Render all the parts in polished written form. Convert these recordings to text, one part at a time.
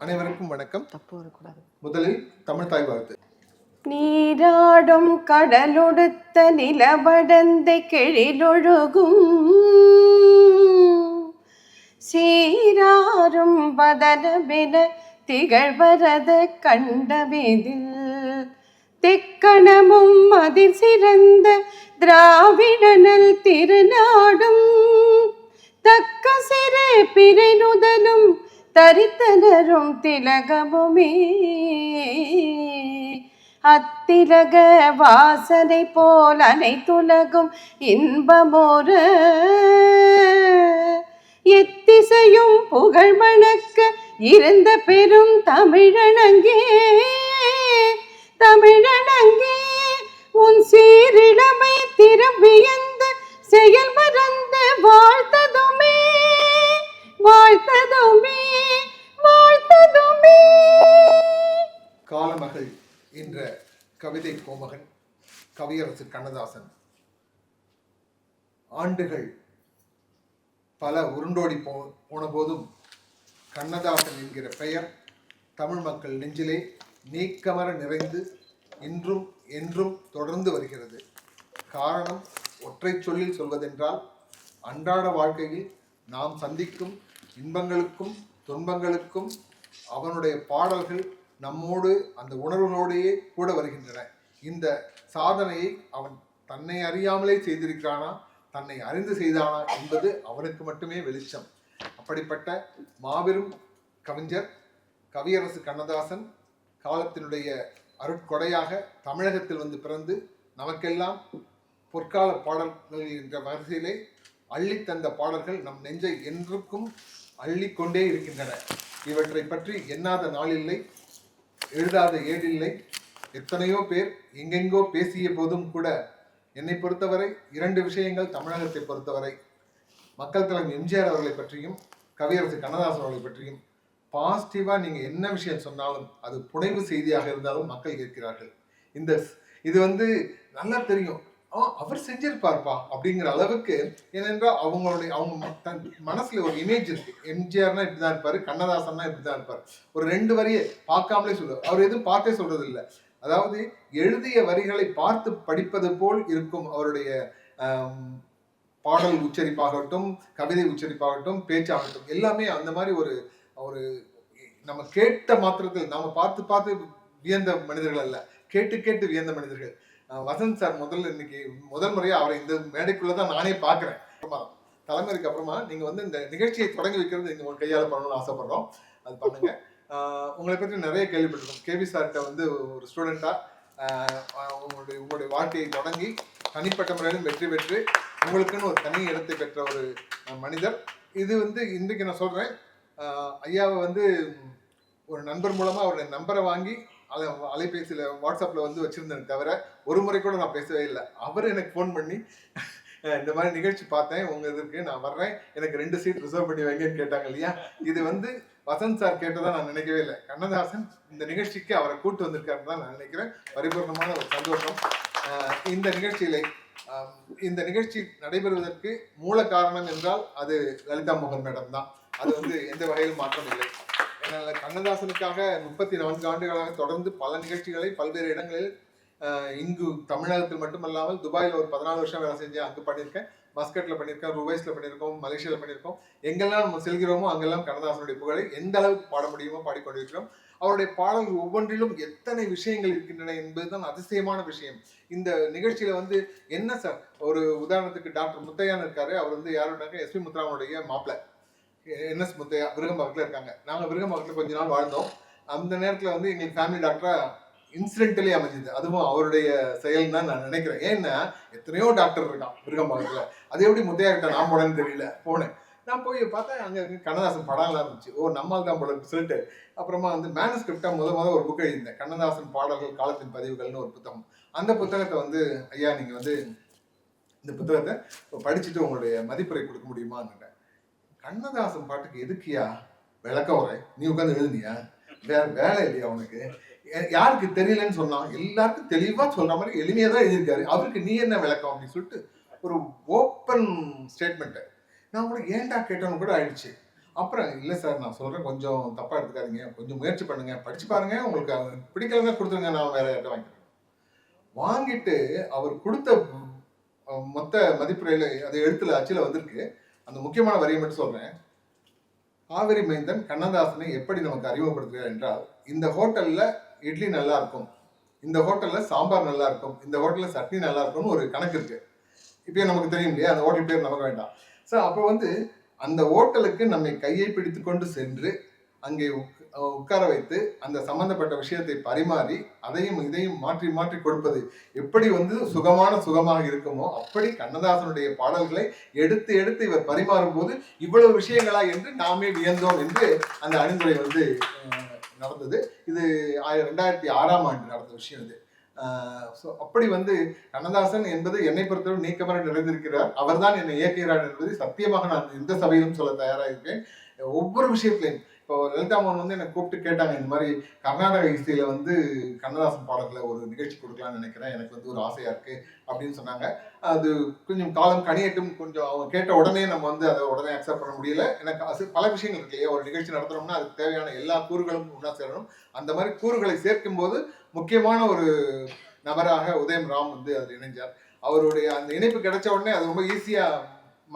அனைவருக்கும் வணக்கம். முதலில் தமிழ் தாய் வாழ்த்து. நீராடும் கடலொடுத்த நிலவடந்தை கெழிலொழுகும் சீராரும் வதனமென திகழ்வரத கண்டவிதில் தெக்கணமும் அதில் சிறந்த திராவிடனல் திருநாடும் தக்க சிறு பிறைநுதலும் தரித்தனரும் திலகமுமே அத்திலக வாசனை போல் அனைத்துலகும் இன்பமோர எத்திசையும் புகழ் மணக்க இருந்த பெரும் தமிழனங்கே தமிழனங்கே உன் சீரிழமை திரும்பியந்த செயல் மறந்து வாழ்த்ததுமே வாழ்த்ததுமே வாழ்த்ததுமே. காலமகள் என்ற கவிதை கோமகன் கவியரசு கண்ணதாசன் ஆண்டுகள் பல உருண்டோடி போன போதும் கண்ணதாசன் என்கிற பெயர் தமிழ் மக்கள் நெஞ்சிலே நீக்கமர நிறைந்து இன்றும் என்றும் தொடர்ந்து வருகிறது. காரணம் ஒற்றை சொல்லில் சொல்வதென்றால் அன்றாட வாழ்க்கையில் நாம் சந்திக்கும் இன்பங்களுக்கும் துன்பங்களுக்கும் அவனுடைய பாடல்கள் நம்மோடு அந்த உணர்வுகளோடையே கூட வருகின்றன. இந்த சாதனையை அவன் தன்னை அறியாமலே செய்திருக்கிறானா தன்னை அறிந்து செய்தானா என்பது அவனுக்கு மட்டுமே வெளிச்சம். அப்படிப்பட்ட மாபெரும் கவிஞர் கவியரசு கண்ணதாசன் காலத்தினுடைய அருட்கொடையாக தமிழகத்தில் வந்து பிறந்து நமக்கெல்லாம் பொற்கால பாடல்கள் என்ற வரிசையிலே அள்ளி தந்த பாடல்கள் நம் நெஞ்சை என்றுக்கும் அள்ளிக்கொண்டே இருக்கின்றன. இவற்றை பற்றி எண்ணாத நாளில்லை, எழுதாத ஏடில்லை. எத்தனையோ பேர் எங்கெங்கோ பேசிய போதும் கூட என்னை பொறுத்தவரை 2 விஷயங்கள் தமிழகத்தை பொறுத்தவரை மக்கள் தலைவர் எம்ஜிஆர் அவர்களை பற்றியும் கவியரசு கண்ணதாசன் அவர்களை பற்றியும் பாசிட்டிவாக நீங்கள் என்ன விஷயம் சொன்னாலும் அது புனைவு செய்தியாக இருந்தாலும் மக்கள் கேட்கிறார்கள். இது நல்லா தெரியும், அவர் செஞ்சிருப்பார்ப்பா அப்படிங்கிற அளவுக்கு. ஏனென்றால் அவங்க மனசுல ஒரு இமேஜ் இருக்கு. எம்ஜிஆர்னா இப்படிதான் இருப்பாரு, கண்ணதாசன்னா இப்படிதான் இருப்பார். ஒரு 2 வரியை பார்க்காமலே சொல்லுவார். அவர் எதுவும் பார்த்தே சொல்றது இல்லை. அதாவது எழுதிய வரிகளை பார்த்து படிப்பது போல் இருக்கும் அவருடைய பாடல் உச்சரிப்பாகட்டும், கவிதை உச்சரிப்பாகட்டும், பேச்சாகட்டும், எல்லாமே அந்த மாதிரி ஒரு நம்ம கேட்ட மாத்திரத்தில் நாம பார்த்து வியந்த மனிதர்கள் அல்ல, கேட்டு வியந்த மனிதர்கள். வசந்த் சார் இன்னைக்கு முதல் முறையா அவரை இந்த மேடைக்குள்ளதான் நானே பாக்குறேன். தலைமுறைக்கு அப்புறமா நீங்க இந்த நிகழ்ச்சியை தொடங்கி வைக்கிறது நீங்க உங்க கையால பண்ணணும்னு ஆசைப்படுறோம். அது பண்ணுங்க. உங்களை பற்றி நிறைய கேள்விப்பட்டிருக்கோம். கேபி சார்கிட்ட ஒரு ஸ்டூடெண்டா உங்களுடைய வாழ்க்கையை தொடங்கி தனிப்பட்ட முறையிலும் வெற்றி பெற்று உங்களுக்குன்னு ஒரு தனி இடத்தை பெற்ற ஒரு மனிதர். இது இன்றைக்கு நான் சொல்றேன், ஐயாவை ஒரு நண்பர் மூலமா அவருடைய நம்பரை வாங்கி அதை அலைபேசியில் வாட்ஸ்அப்பில் வச்சுருந்தேன் தவிர ஒரு முறை கூட நான் பேசவே இல்லை. அவர் எனக்கு ஃபோன் பண்ணி இந்த மாதிரி நிகழ்ச்சி பார்த்தேன், உங்கள் இதுக்கு நான் வர்றேன், எனக்கு 2 சீட் ரிசர்வ் பண்ணி வைங்கன்னு கேட்டாங்க இல்லையா. இது வசந்த் சார் கேட்டதா நான் நினைக்கவே இல்லை. கண்ணதாசன் இந்த நிகழ்ச்சிக்கு அவரை கூட்டு வந்திருக்காருன்னு தான் நான் நினைக்கிறேன். பரிபூர்ணமான ஒரு சந்தோஷம். இந்த நிகழ்ச்சி நடைபெறுவதற்கு மூல காரணம் என்றால் அது லலிதா மோகன் மேடம் தான். அது எந்த வகையில் மாற்றம் இல்லை. கண்ணதாசனுக்காக 34 ஆண்டுகளாக தொடர்ந்து பல நிகழ்ச்சிகளை பல்வேறு இடங்களில் இங்கு தமிழகத்தில் மட்டுமல்லாமல் துபாயில் ஒரு 14 வருஷம் வேலை செஞ்சு அங்கு பண்ணியிருக்கேன், மஸ்கட்ல பண்ணியிருக்கேன், ருவைஸ்ல பண்ணியிருக்கோம், மலேசியாவில் பண்ணியிருக்கோம். எங்கெல்லாம் நம்ம செல்கிறோமோ அங்கெல்லாம் கண்ணதாசனுடைய புகழை எந்த அளவுக்கு பாட முடியுமோ பாடிக்கொண்டிருக்கிறோம். அவருடைய பாடல்கள் ஒவ்வொன்றிலும் எத்தனை விஷயங்கள் இருக்கின்றன என்பதுதான் அதிசயமான விஷயம். இந்த நிகழ்ச்சியில என்ன சார், ஒரு உதாரணத்துக்கு டாக்டர் முத்தையான் இருக்காரு. அவர் யாருன்னாக்க எஸ்பி முத்துராமனுடைய மாப்பிள்ளை NS முத்தையா விருகம்பாக்கத்தில் இருக்காங்க. நாங்கள் விருகம்பாக்கத்தில் கொஞ்ச நாள் வாழ்ந்தோம். அந்த நேரத்தில் எங்களுக்கு ஃபேமிலி டாக்டரா இன்சிடென்டலி அமைஞ்சது. அதுவும் அவருடைய செயல் தான் நான் நினைக்கிறேன். ஏன்னா எத்தனையோ டாக்டர் இருக்கான் விருகம்பாக்கத்தில், அது எப்படி முத்தையா கிட்ட நான் போனேன்னு தெரியல. போனேன், நான் போய் பார்த்தா அங்கே கண்ணதாசன் படம்லாம் இருந்துச்சு. நம்மால் தான் போல சொல்லிட்டு அப்புறமா மேனுஸ்கிரிப்டாக முதல் ஒரு புக் எழுதியிருந்தேன், கண்ணதாசன் பாடல்கள் காலத்தின் பதிவுகள்னு ஒரு புத்தகம். அந்த புத்தகத்தை ஐயா நீங்கள் இந்த புத்தகத்தை படிச்சுட்டு உங்களுடைய மதிப்புரை கொடுக்க முடியுமான்னு. கண்ணதாசன் பாட்டுக்கு எதுக்கியா விளக்க உரை, நீ உட்காந்து எழுதுனியா, வேற வேலை இல்லையா உனக்கு? யாருக்கு தெரியலன்னு சொன்னான், எல்லாருக்கும் தெளிவா சொல்ற மாதிரி எளிமையா தான் எழுதியிருக்காரு. அவருக்கு நீ என்ன விளக்கம் அப்படின்னு சொல்லிட்டு ஒரு ஓப்பன் ஸ்டேட்மெண்ட். நான் கூட ஏன்டா கேட்டோன்னு கூட ஆயிடுச்சு. அப்புறம் இல்லை சார் நான் சொல்கிறேன், கொஞ்சம் தப்பாக எடுத்துக்காதீங்க, கொஞ்சம் முயற்சி பண்ணுங்க, படிச்சு பாருங்க, உங்களுக்கு பிடிக்கலன்னா கொடுத்துருங்க, நான் வேற யார்ட்ட வாங்கிக்கிறேன். வாங்கிட்டு அவர் கொடுத்த மொத்த மதிப்புரையில் அது எழுத்துல அச்சில் வந்திருக்கு. அந்த முக்கியமான வரியை மட்டும் சொல்றேன். காவிரி மைந்தன் கண்ணதாசனை எப்படி நமக்கு அறிமுகப்படுத்துகிறார் என்றால், இந்த ஹோட்டல்ல இட்லி நல்லா இருக்கும், இந்த ஹோட்டல்ல சாம்பார் நல்லா இருக்கும், இந்த ஹோட்டல்ல சட்னி நல்லா இருக்கும்னு ஒரு கணக்கு இருக்கு. இப்பயே நமக்கு தெரியும் இல்லையா, அந்த ஹோட்டல் பேர் நமக்கு வேண்டாம். ஸோ அப்போ வந்து அந்த ஹோட்டலுக்கு நம்மை கையை பிடித்து கொண்டு சென்று அங்கே உட்கார வைத்து அந்த சம்பந்தப்பட்ட விஷயத்தை பரிமாறி அதையும் இதையும் மாற்றி மாற்றி கொடுப்பது எப்படி வந்து சுகமாக இருக்குமோ, அப்படி கண்ணதாசனுடைய பாடல்களை எடுத்து எடுத்து இவர் பரிமாறும் போது இவ்வளவு விஷயங்களா என்று நாமே வியந்தோம் என்று அந்த அணிந்துரை வந்து நடந்தது. இது 2006ஆம் ஆண்டு நடந்த விஷயம் இது. ஸோ அப்படி வந்து கண்ணதாசன் என்பது என்னை பொறுத்தவரை நீக்கமர நிறைந்திருக்கிறார். அவர் தான் என்னை இயக்குகிறார் என்பது சத்தியமாக நான் இந்த சபையிலும் சொல்ல தயாராக இருக்கேன். ஒவ்வொரு விஷயத்திலையும் இப்போ லலிதா மோகன் வந்து என்னை கூப்பிட்டு கேட்டாங்க, இந்த மாதிரி கர்நாடக இசையில வந்து கண்ணதாசன் பாடல்களை ஒரு நிகழ்ச்சி கொடுக்கலாம்னு நினைக்கிறேன், எனக்கு வந்து ஒரு ஆசையா இருக்கு அப்படின்னு சொன்னாங்க. அது கொஞ்சம் காலம் கனியட்டும், கொஞ்சம் அவங்க கேட்ட உடனே நம்ம வந்து அதை உடனே அக்செப்ட் பண்ண முடியல. எனக்கு அது பல விஷயங்கள் இருக்கு இல்லையா, ஒரு நிகழ்ச்சி நடத்துறோம்னா அதுக்கு தேவையான எல்லா கூறுகளும் ஒன்றா சேரணும். அந்த மாதிரி கூறுகளை சேர்க்கும் போது முக்கியமான ஒரு நபராக உதயம் ராம் வந்து அதில் இணைஞ்சார். அவருடைய அந்த இணைப்பு கிடைச்ச உடனே அது ரொம்ப ஈஸியா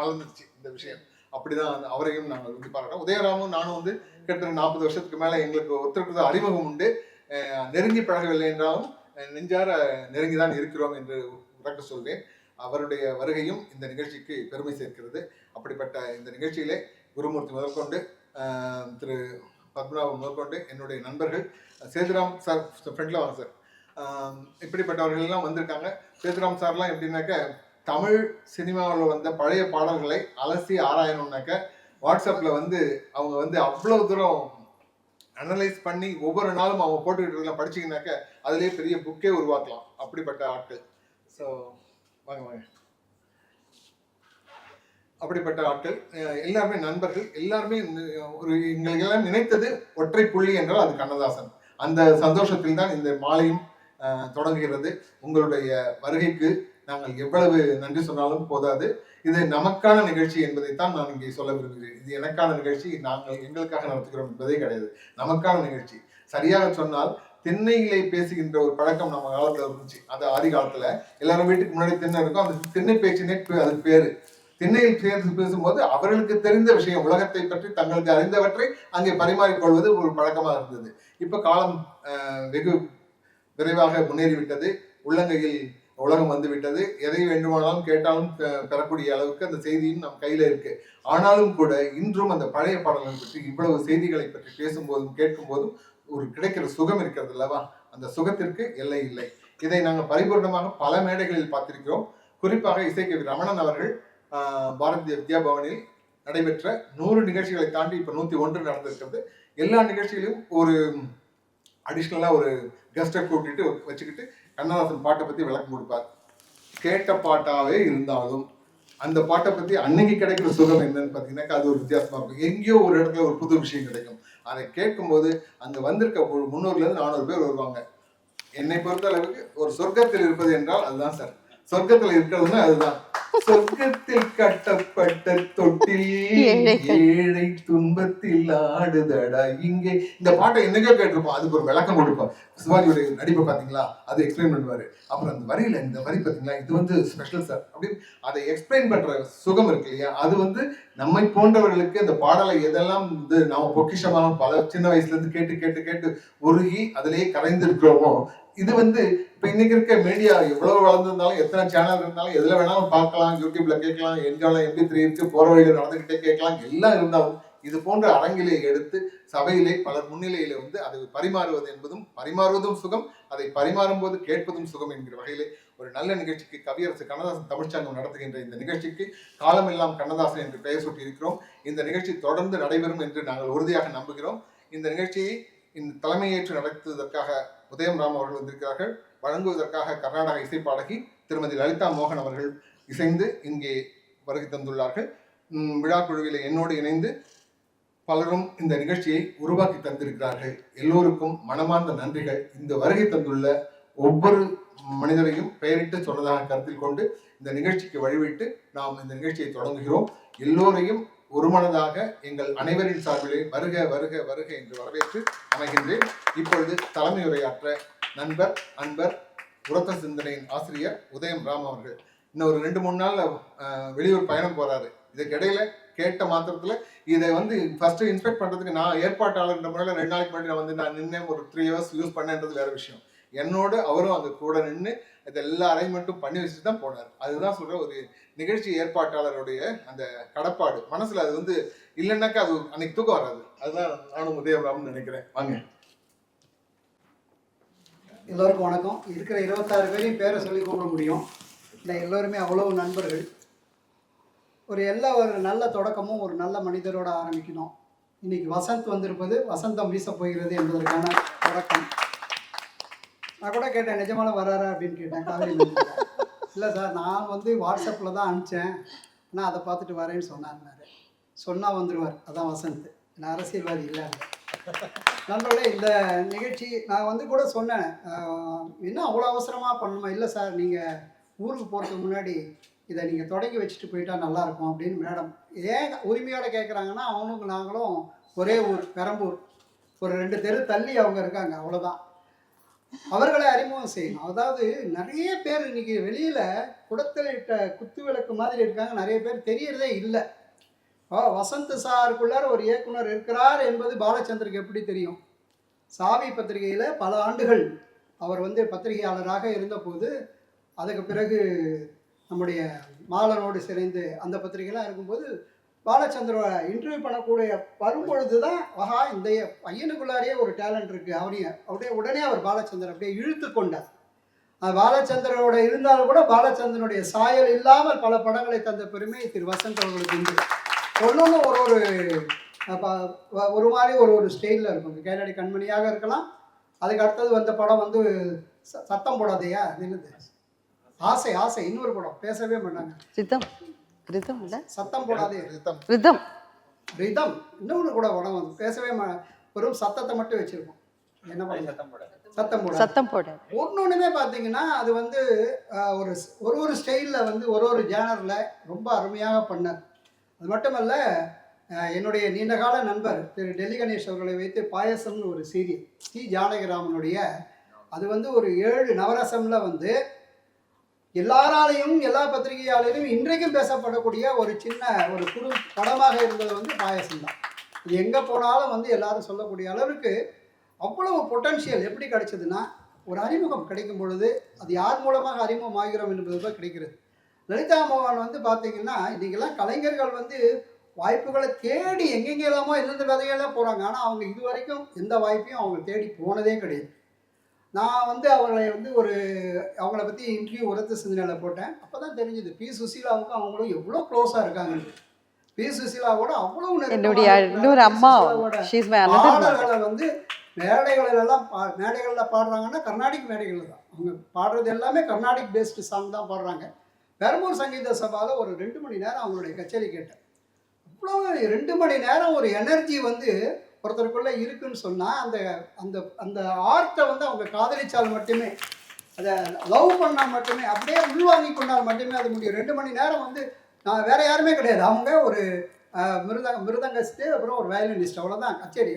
மலர்ந்துச்சு இந்த விஷயம். அப்படிதான் அவரையும் நாங்கள் வந்து பாராட்டோம். உதயராமும் நானும் வந்து கிட்டத்தட்ட 40 வருஷத்துக்கு மேல எங்களுக்கு ஒருத்தருக்கு அறிமுகம் உண்டு. நெருங்கி பழகவில்லை என்றாலும் நெஞ்சார நெருங்கிதான் இருக்கிறோம் என்று உறக்க சொல்வேன். அவருடைய வருகையும் இந்த நிகழ்ச்சிக்கு பெருமை சேர்க்கிறது. அப்படிப்பட்ட இந்த நிகழ்ச்சியிலே குருமூர்த்தி முதற்கொண்டு திரு பத்மநாபன் முதற்கொண்டு என்னுடைய நண்பர்கள், சேதுராம் சார் ஃப்ரெண்ட்ல வாங்க சார், இப்படிப்பட்டவர்கள் எல்லாம் வந்திருக்காங்க. சேதுராம் சார்லாம் எப்படின்னாக்க, தமிழ் சினிமாவில் வந்த பழைய பாடல்களை அலசி ஆராயணும்னாக்க வாட்ஸ்அப்பில் வந்து அவங்க வந்து அவ்வளோ தூரம் அனலைஸ் பண்ணி ஒவ்வொரு நாளும் அவங்க போட்டுக்கிட்டு படிச்சிங்கனாக்க அதுலேயே பெரிய புக்கே உருவாக்கலாம். அப்படிப்பட்ட ஆட்கள். ஸோ வாங்க வாங்க, அப்படிப்பட்ட ஆட்கள் எல்லாருமே நண்பர்கள், எல்லாருமே ஒரு எங்களுக்கு எல்லாம் நினைத்தது ஒற்றை புள்ளி என்றால் அது கண்ணதாசன். அந்த சந்தோஷத்தில் தான் இந்த மாலையும் தொடங்குகிறது. உங்களுடைய வருகைக்கு நாங்கள் எவ்வளவு நன்றி சொன்னாலும் போதாது. இது நமக்கான நிகழ்ச்சி என்பதைத்தான் நான் இங்கே சொல்ல விரும்புகிறேன். இது எனக்கான நிகழ்ச்சி, நாங்கள் எங்களுக்காக நடத்துகிறோம் என்பதே கிடையாது, நமக்கான நிகழ்ச்சி. சரியாக சொன்னால் திண்ணையிலே பேசுகின்ற ஒரு பழக்கம் நம்ம காலத்துல இருந்துச்சு. அது ஆதி காலத்துல எல்லாரும் வீட்டுக்கு முன்னாடி திண்ணை இருக்கும், அந்த திண்ணை பேச்சினே அதுக்கு பேரு. திண்ணையில் சேர்ந்து பேசும்போது அவர்களுக்கு தெரிந்த விஷயம், உலகத்தை பற்றி தங்களுக்கு அறிந்தவற்றை அங்கே பரிமாறிக்கொள்வது ஒரு பழக்கமாக இருந்தது. இப்ப காலம் வெகு விரைவாக முன்னேறிவிட்டது, உள்ளங்கையில் உலகம் வந்து விட்டது. எதை வேண்டுமானாலும் கேட்டாலும் பெறக்கூடிய அளவுக்கு அந்த செய்தியும் நம் கையில இருக்கு. ஆனாலும் கூட இன்றும் அந்த பழைய பாடல்களை பற்றி இவ்வளவு செய்திகளை பற்றி பேசும்போதும் கேட்கும் போதும் ஒரு கிடைக்கிற சுகம் இருக்கிறது அல்லவா, அந்த சுகத்திற்கு எல்லை இல்லை. இதை நாங்கள் பரிபூர்ணமாக பல மேடைகளில் பார்த்திருக்கிறோம். குறிப்பாக இசைக்கவி ரமணன் அவர்கள் பாரதிய வித்யா பவனில் நடைபெற்ற 100 நிகழ்ச்சிகளை தாண்டி இப்ப 101 நடந்திருக்கிறது. எல்லா நிகழ்ச்சிகளையும் ஒரு அடிஷ்னலா ஒரு கெஸ்டை கூட்டிட்டு வச்சுக்கிட்டு கண்ணதாசன் பாட்டை பத்தி விளக்கம் கொடுப்பார். கேட்ட பாட்டாவே இருந்தாலும் அந்த பாட்டை பத்தி அன்னைக்கு கிடைக்கிற சுகம் என்னன்னு பாத்தீங்கன்னா அது ஒரு வித்தியாசமா இருக்கும். எங்கேயோ ஒரு இடத்துல ஒரு புது விஷயம் கிடைக்கும். அதை கேட்கும் போது அங்க வந்திருக்க 300ல இருந்து 400 பேர் வருவாங்க. என்னை பொறுத்த அளவுக்கு ஒரு சொர்க்கத்தில் இருப்பது என்றால் அதுதான் சார். சொர்க்கத்தில் இருக்கிறதுனா அதுதான். சொர்க்கத்தில் கட்டப்பட்ட தொட்டில் ஏழை துன்பத்தில் ஆடுதடா இங்கே. இந்த பாட்டை என்னைக்கோ கேட்டிருப்போம், அதுக்கு ஒரு விளக்கம் கொடுப்போம். சிவாஜியுடைய நடிப்பை பாத்தீங்களா, அதை எக்ஸ்பிளைன் பண்ணுவாரு. அப்புறம் அந்த வரியில இந்த வரி பாத்தீங்களா, இது வந்து ஸ்பெஷல் சார் அப்படின்னு அதை எக்ஸ்பிளைன் பண்ற சுகம் இருக்கு இல்லையா, அது வந்து நம்மை போன்றவர்களுக்கு அந்த பாடலை எதெல்லாம் வந்து நாம பொக்கிஷமாக பல சின்ன வயசுல இருந்து கேட்டு கேட்டு கேட்டு உருகி அதிலேயே கரைந்திருக்கிறோமோ, இது வந்து இப்ப இன்னைக்கு இருக்க மீடியா எவ்வளவு வளர்ந்திருந்தாலும், எத்தனை சேனல் இருந்தாலும், எதுல வேணாலும் பார்க்கலாம், யூடியூப்ல கேட்கலாம், என்காலம் MP3 இருக்கு, போற வழியில நடந்துகிட்டே கேட்கலாம், எல்லாம் இருந்தாலும் இது போன்ற அரங்கிலே எடுத்து சபையிலே பலர் முன்னிலையில வந்து அதை பரிமாறுவதும் சுகம், அதை பரிமாறும் போது கேட்பதும் சுகம் என்கிற வகையிலே ஒரு நல்ல நிகழ்ச்சிக்கு கவியரசு கண்ணதாசன் தமிழ்ச்சங்கம் நடத்துகின்ற இந்த நிகழ்ச்சிக்கு காலமெல்லாம் கண்ணதாசன் என்று பெயர் சூட்டி இருக்கிறோம். இந்த நிகழ்ச்சி தொடர்ந்து நடைபெறும் என்று நாங்கள் உறுதியாக நம்புகிறோம். இந்த நிகழ்ச்சியை இந்த தலைமையேற்று நடத்துவதற்காக உதயம் ராம் அவர்கள் வந்திருக்கிறார்கள். வழங்குவதற்காக கர்நாடக இசை பாடகி திருமதி லலிதா மோகன் அவர்கள் இசைந்து இங்கே வருகை தந்துள்ளார்கள். விழா குழுவில் என்னோடு இணைந்து பலரும் இந்த நிகழ்ச்சியை உருவாக்கி தந்திருக்கிறார்கள். எல்லோருக்கும் மனமார்ந்த நன்றிகள். இந்த வருகை தந்துள்ள ஒவ்வொரு மனிதரையும் பெயரிட்டு சொன்னதாக கருத்தில் கொண்டு இந்த நிகழ்ச்சிக்கு வழிவிட்டு நாம் இந்த நிகழ்ச்சியை தொடங்குகிறோம். எல்லோரையும் ஒருமனதாக எங்கள் அனைவரின் சார்பிலே வருக வருக வருக என்று வரவேற்று அமைகின்றேன். இப்பொழுது தலைமை உரையாற்ற நண்பர் அன்பர் உரத்த சிந்தனையின் ஆசிரியர் உதயம் ராம் அவர்கள். இன்னும் ஒரு 2-3 நாள்ல வெளியூர் பயணம் போறாரு. இதுக்கு இடையில கேட்ட மாத்திரத்துல இதை வந்து ஃபர்ஸ்ட் இன்ஸ்பெக்ட் பண்றதுக்கு நான் ஏற்பாட்டாளர் முறையில் 2 நாளைக்கு முன்னாடி நான் நின்று ஒரு 3 hours யூஸ் பண்ணன்றது வேற விஷயம். என்னோடு அவரும் அங்க கூட நின்று இது எல்லா அரேஞ்ச்மெண்ட்டும் பண்ணி வச்சுட்டு தான் போனார். அதுதான் சொல்ற ஒரு நிகழ்ச்சி ஏற்பாட்டாளருடைய அந்த கடப்பாடு. மனசுல அது வந்து இல்லைன்னாக்கா அது அன்னைக்கு தூக்கம் வராது. அதுதான் நானும் உதயராம்னு நினைக்கிறேன். வாங்க. எல்லோருக்கும் வணக்கம். இருக்கிற 26 பேரையும் பேரை சொல்லி கூப்பிட முடியும். இல்லை, எல்லோருமே அவ்வளவு நண்பர்கள். ஒரு நல்ல தொடக்கமும் ஒரு நல்ல மனிதரோட ஆரம்பிக்கணும். இன்னைக்கு வசந்த் வந்திருப்பது வசந்தம் வீச போகிறது என்பதற்கான தொடக்கம். நான் கூட கேட்டேன், நிஜமான வராரா அப்படின்னு கேட்டேன். காவேரி இல்லை சார், நான் வந்து வாட்ஸ்அப்பில் தான் அனுப்பிச்சேன், ஆனால் அதை பார்த்துட்டு வரேன்னு சொன்னார். சொன்னால் வந்துடுவார். அதான் வசந்த். நான் அரசியல்வாதி இல்லை. நண்பர்களே, இந்த நிகழ்ச்சி நான் வந்து கூட சொன்னேன், இன்னும் அவ்வளோ அவசரமாக பண்ணணுமா? இல்லை சார், நீங்கள் ஊருக்கு போகிறதுக்கு முன்னாடி இதை நீங்கள் தொடங்கி வச்சுட்டு போயிட்டா நல்லாயிருக்கும் அப்படின்னு மேடம் ஏன் உரிமையோடு கேட்குறாங்கன்னா, அவனுக்கு நாங்களும் ஒரே ஊர், பெரம்பூர், ஒரு 2 தெரு தள்ளி அவங்க இருக்காங்க, அவ்வளோதான். அவர்களை அறிமுகம் செய்யணும். அதாவது நிறைய பேர் இன்னைக்கு வெளியில் குடத்தில் இட்ட குத்து விளக்கு மாதிரி இருக்காங்க. நிறைய பேர் தெரியறதே இல்லை. வசந்த் சாருக்குள்ளார ஒரு இயக்குனர் இருக்கிறார் என்பது பாலச்சந்தருக்கு எப்படி தெரியும்? சாவி பத்திரிகையில் பல ஆண்டுகள் அவர் வந்து பத்திரிகையாளராக இருந்தபோது, அதுக்கு பிறகு நம்முடைய மாலனோடு சேர்ந்து அந்த பத்திரிகைலாம் இருக்கும்போது பாலச்சந்திர இன்டர்வியூ பண்ணக்கூடிய வரும்பொழுது தான், ஆஹா, இந்த பையனுக்குள்ளாரே ஒரு டேலண்ட் இருக்குது, அப்படியே உடனே அவர் பாலச்சந்திரன் அப்படியே இழுத்து கொண்டார். அது பாலச்சந்திரனோட இருந்தாலும் கூட பாலச்சந்திரனுடைய சாயல் இல்லாமல் பல படங்களை தந்த பெருமை திரு வசந்த் அவர்களுக்கு உண்டு. ஒன்னொன்று ஒரு மாதிரி ஒரு ஸ்டைலில் இருக்கும். கேரடி கண்மணியாக இருக்கலாம். அதுக்கு அடுத்தது வந்த படம் வந்து சத்தம் போடாதையா, நின்றுது ஆசை ஆசை, இன்னொரு படம் பேசவே மாட்டாங்க, சத்தம் போடாதே, ரிதம், இன்னொன்று கூட படம் வந்து பேசவே வெறும் சத்தத்தை மட்டும் வச்சிருக்கோம். என்ன பண்ண சத்தம் போட ஒன்னொன்றுமே பார்த்தீங்கன்னா அது வந்து ஒரு ஸ்டைலில் வந்து ஒரு ஜேனரில் ரொம்ப அருமையாக பண்ணார். அது மட்டுமல்ல, என்னுடைய நீண்டகால நண்பர் திரு டெல்லி கணேஷ் அவர்களை வைத்து பாயசம்னு ஒரு சீரியல், சி ஜானகிராமனுடைய, அது வந்து ஒரு 7 நவரசம்ல வந்து எல்லாராலையும் எல்லா பத்திரிகையாளரையும் இன்றைக்கும் பேசப்படக்கூடிய ஒரு சின்ன ஒரு குறு படமாக இருந்தது வந்து பாயசம் தான். இது எங்கே போனாலும் வந்து எல்லாரும் சொல்லக்கூடிய அளவுக்கு அவ்வளவு பொட்டன்ஷியல் எப்படி கிடைச்சதுன்னா, ஒரு அறிமுகம் கிடைக்கும் பொழுது அது யார் மூலமாக அறிமுகம் ஆகிறோம் என்பது தான் கிடைக்கிறது. லலிதா மோகன் வந்து பார்த்தீங்கன்னா, இன்றைக்கெல்லாம் கலைஞர்கள் வந்து வாய்ப்புகளை தேடி எங்கெங்கெல்லாமோ எந்தெந்த விதையெல்லாம் போகிறாங்க. ஆனால் அவங்க இது வரைக்கும் எந்த வாய்ப்பையும் அவங்க தேடி போனதே கிடையாது. நான் வந்து அவங்களை வந்து அவங்கள பற்றி இன்டர்வியூ உரத்த சிந்தனையில் போட்டேன். அப்போ தான் தெரிஞ்சுது பி சுசீலாவுக்கும் அவங்களும் எவ்வளோ க்ளோஸாக இருக்காங்க. பி சுசீலாவோட அவ்வளோ பாடல்களை வந்து மேடைகளில் பாடுறாங்கன்னா கர்நாடிக் மேடைகளில் தான். அவங்க பாடுறது எல்லாமே கர்நாடிக் பேஸ்டு சாங் தான் பாடுறாங்க. பெரம்பூர் சங்கீத சபாவில் ஒரு 2 மணி நேரம் அவங்களுடைய கச்சேரி கேட்டேன். அவ்வளோ 2 மணி நேரம் ஒரு எனர்ஜி வந்து ஒருத்தருக்குள்ளே இருக்குன்னு சொன்னால், அந்த அந்த அந்த ஆர்ட்டை வந்து அவங்க காதலிச்சால் மட்டுமே, அதை லவ் பண்ணால் மட்டுமே, அப்படியே உள்வாங்கி கொண்டால் மட்டுமே அது முடியும். 2 மணி நேரம் வந்து நான் வேறு யாருமே கிடையாது. அவங்க ஒரு மிருதங்கஸ்ட்டு, அப்புறம் ஒரு வயலினிஸ்ட், அவ்வளோதான் கச்சேரி.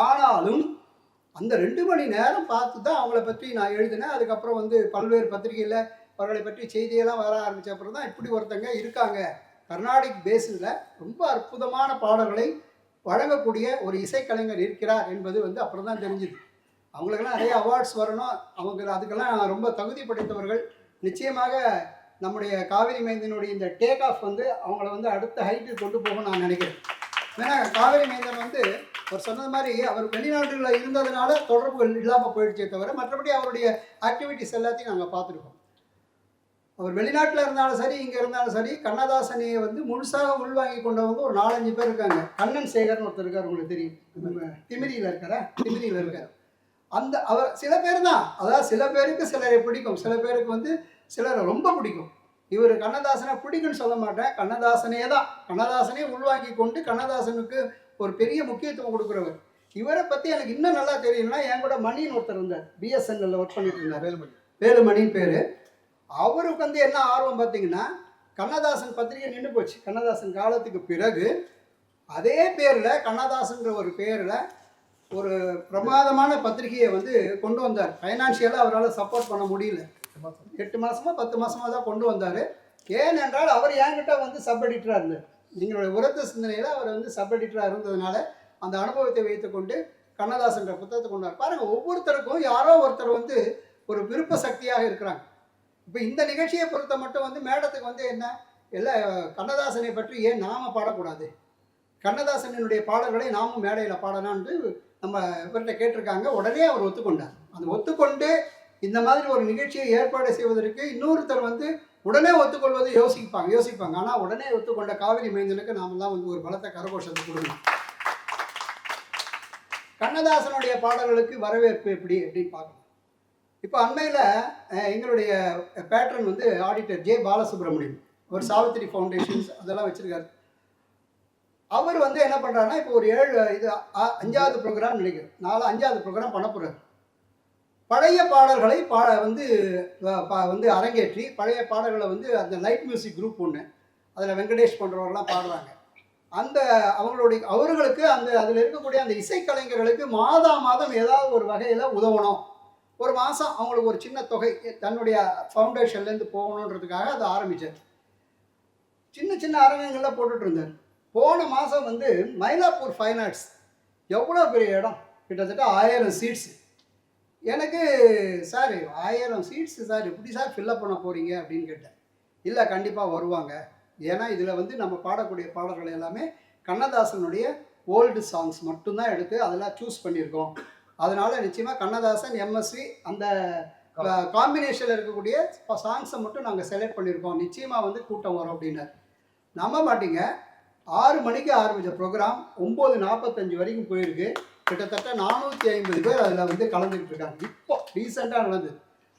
ஆனாலும் அந்த 2 மணி நேரம் பார்த்து தான் அவங்கள பற்றி நான் எழுதினேன். அதுக்கப்புறம் வந்து பல்வேறு பத்திரிகையில் அவர்களை பற்றி செய்தியெல்லாம் வர ஆரம்பித்த அப்புறம் தான் இப்படி ஒருத்தங்க இருக்காங்க, கர்நாடிக் பேஸில் ரொம்ப அற்புதமான பாடல்களை வழங்கக்கூடிய ஒரு இசைக்கலைஞர் இருக்கிறார் என்பது வந்து அப்புறம் தான் தெரிஞ்சுது. அவங்களுக்கெல்லாம் நிறைய அவார்ட்ஸ் வரணும், அவங்க அதுக்கெல்லாம் ரொம்ப தகுதி படைத்தவர்கள். நிச்சயமாக நம்முடைய காவேரி மைந்தனுடைய இந்த டேக் ஆஃப் வந்து அவங்கள வந்து அடுத்த ஹைட்டுக்கு கொண்டு போகணும்னு நான் நினைக்கிறேன். ஏன்னா காவேரி மைந்தன் வந்து அவர் சொன்னது மாதிரி அவர் வெளிநாடுகளில் இருந்ததுனால தொடர்புகள் இல்லாமல் போயிடுச்சே தவிர, மற்றபடி அவருடைய ஆக்டிவிட்டிஸ் எல்லாத்தையும் நாங்கள் பார்த்துருக்கோம். அவர் வெளிநாட்டில் இருந்தாலும் சரி, இங்கே இருந்தாலும் சரி, கண்ணதாசனையை வந்து முழுசாக உள்வாங்கி கொண்டவங்க ஒரு 4-5 பேர் இருக்காங்க. கண்ணன் சேகர்னு ஒருத்தர் இருக்கார், உங்களுக்கு தெரியும், திமிரியில் இருக்கார். அந்த அவர் சில பேர் தான், அதாவது சில பேருக்கு சிலரை பிடிக்கும், சில பேருக்கு வந்து சிலரை ரொம்ப பிடிக்கும். இவர் கண்ணதாசனை பிடிக்குன்னு சொல்ல மாட்டேன், கண்ணதாசனே உள்வாங்கி கொண்டு கண்ணதாசனுக்கு ஒரு பெரிய முக்கியத்துவம் கொடுக்குறவர். இவரை பற்றி எனக்கு இன்னும் நல்லா தெரியும்னா, என் கூட மணின்னு ஒருத்தர் இருந்தார், பிஎஸ்என்எல்ல ஒர்க் பண்ணிட்டு இருந்தார், வேலுமணின்னு பேர். அவருக்கு வந்து என்ன ஆர்வம் பார்த்தீங்கன்னா, கண்ணதாசன் பத்திரிகை நின்று போச்சு. கண்ணதாசன் காலத்துக்கு பிறகு அதே பேரில் கண்ணதாசன்ற ஒரு பேரில் ஒரு பிரமாதமான பத்திரிகையை வந்து கொண்டு வந்தார். ஃபைனான்ஷியலாக அவரால் சப்போர்ட் பண்ண முடியல. 8 மாதமா 10 மாதமாக தான் கொண்டு வந்தார். ஏனென்றால் அவர் என்கிட்ட வந்து சப் எடிட்டராக இருந்தார். எங்களுடைய உரத்த சிந்தனையில் அவர் வந்து சப் எடிட்டராக இருந்ததுனால அந்த அனுபவத்தை வைத்துக்கொண்டு கண்ணதாசன்ற புத்தகத்தை கொண்டார். பாருங்கள், ஒவ்வொருத்தருக்கும் யாரோ ஒருத்தர் வந்து ஒரு விருப்ப சக்தியாக இருக்கிறாங்க. இப்போ இந்த நிகழ்ச்சியை பொறுத்த மட்டும் வந்து மேடத்துக்கு வந்து என்ன எல்லா கண்ணதாசனை பற்றி ஏன் நாம பாடக்கூடாது, கண்ணதாசனுடைய பாடல்களை நாமும் மேடையில் பாடலான்னு நம்ம இவர்கிட்ட கேட்டிருக்காங்க. உடனே அவர் ஒத்துக்கொண்டார். அந்த ஒத்துக்கொண்டு இந்த மாதிரி ஒரு நிகழ்ச்சியை ஏற்பாடு செய்வதற்கு இன்னொருத்தர் வந்து உடனே ஒத்துக்கொள்வது யோசிப்பாங்க. ஆனால் உடனே ஒத்துக்கொண்ட காவிரி மைந்தனுக்கு நாமெல்லாம் வந்து ஒரு பலத்த கரகோஷத்தை கொடுக்கணும். கண்ணதாசனுடைய பாடல்களுக்கு வரவேற்பு எப்படி அப்படின்னு பார்க்கணும். இப்போ அண்மையில் எங்களுடைய பேட்ரன் வந்து ஆடிட்டர் ஜே பாலசுப்ரமணியம், ஒரு சாவித்திரி ஃபவுண்டேஷன்ஸ் அதெல்லாம் வச்சுருக்காரு. அவர் வந்து என்ன பண்ணுறாருன்னா, இப்போ ஒரு 5வது ப்ரோக்ராம் நினைக்கிறேன், 5வது ப்ரோக்ராம் பண்ண போகிறார். பழைய பாடல்களை வந்து அரங்கேற்றி பழைய பாடல்களை வந்து அந்த லைட் மியூசிக் குரூப் ஒன்று, அதில் வெங்கடேஷ் போன்றவர்கள்லாம் பாடுறாங்க. அந்த அவர்களுக்கு அந்த அதில் இருக்கக்கூடிய அந்த இசைக்கலைஞர்களுக்கு மாதம் ஏதாவது ஒரு வகையில் உதவணும். ஒரு மாதம் அவங்களுக்கு ஒரு சின்ன தொகை தன்னுடைய ஃபவுண்டேஷன்லேருந்து போகணுன்றதுக்காக அதை ஆரம்பித்தார். சின்ன அரங்கங்களில் போட்டுட்டு இருந்தார். போன மாதம் வந்து மயிலாப்பூர் ஃபைன் ஆர்ட்ஸ், எவ்வளோ பெரிய இடம், கிட்டத்தட்ட 1000 சீட்ஸ். எனக்கு சார் 1000 சீட்ஸு சார் எப்படி சார் ஃபில்லப் பண்ண போகிறீங்க அப்படின்னு கேட்டேன். இல்லை, கண்டிப்பாக வருவாங்க. ஏன்னா இதில் வந்து நம்ம பாடக்கூடிய பாடல்கள் எல்லாமே கண்ணதாசனுடைய ஓல்டு சாங்ஸ் மட்டும்தான் எடுத்து அதெல்லாம் சூஸ் பண்ணியிருக்கோம். அதனால் நிச்சயமாக கண்ணதாசன் எம்எஸ்வி அந்த காம்பினேஷனில் இருக்கக்கூடிய சாங்ஸை மட்டும் நாங்கள் செலக்ட் பண்ணியிருக்கோம். நிச்சயமாக வந்து கூட்டம் வரும் அப்படின்னார். நம்ப மாட்டீங்க, 6 மணிக்கு ஆரம்பித்த ப்ரோக்ராம் 9:45 வரைக்கும் போயிருக்கு. கிட்டத்தட்ட 450 பேர் அதில் வந்து கலந்துக்கிட்டு இருக்காங்க. இப்போ ரீசெண்டாக நடந்தது.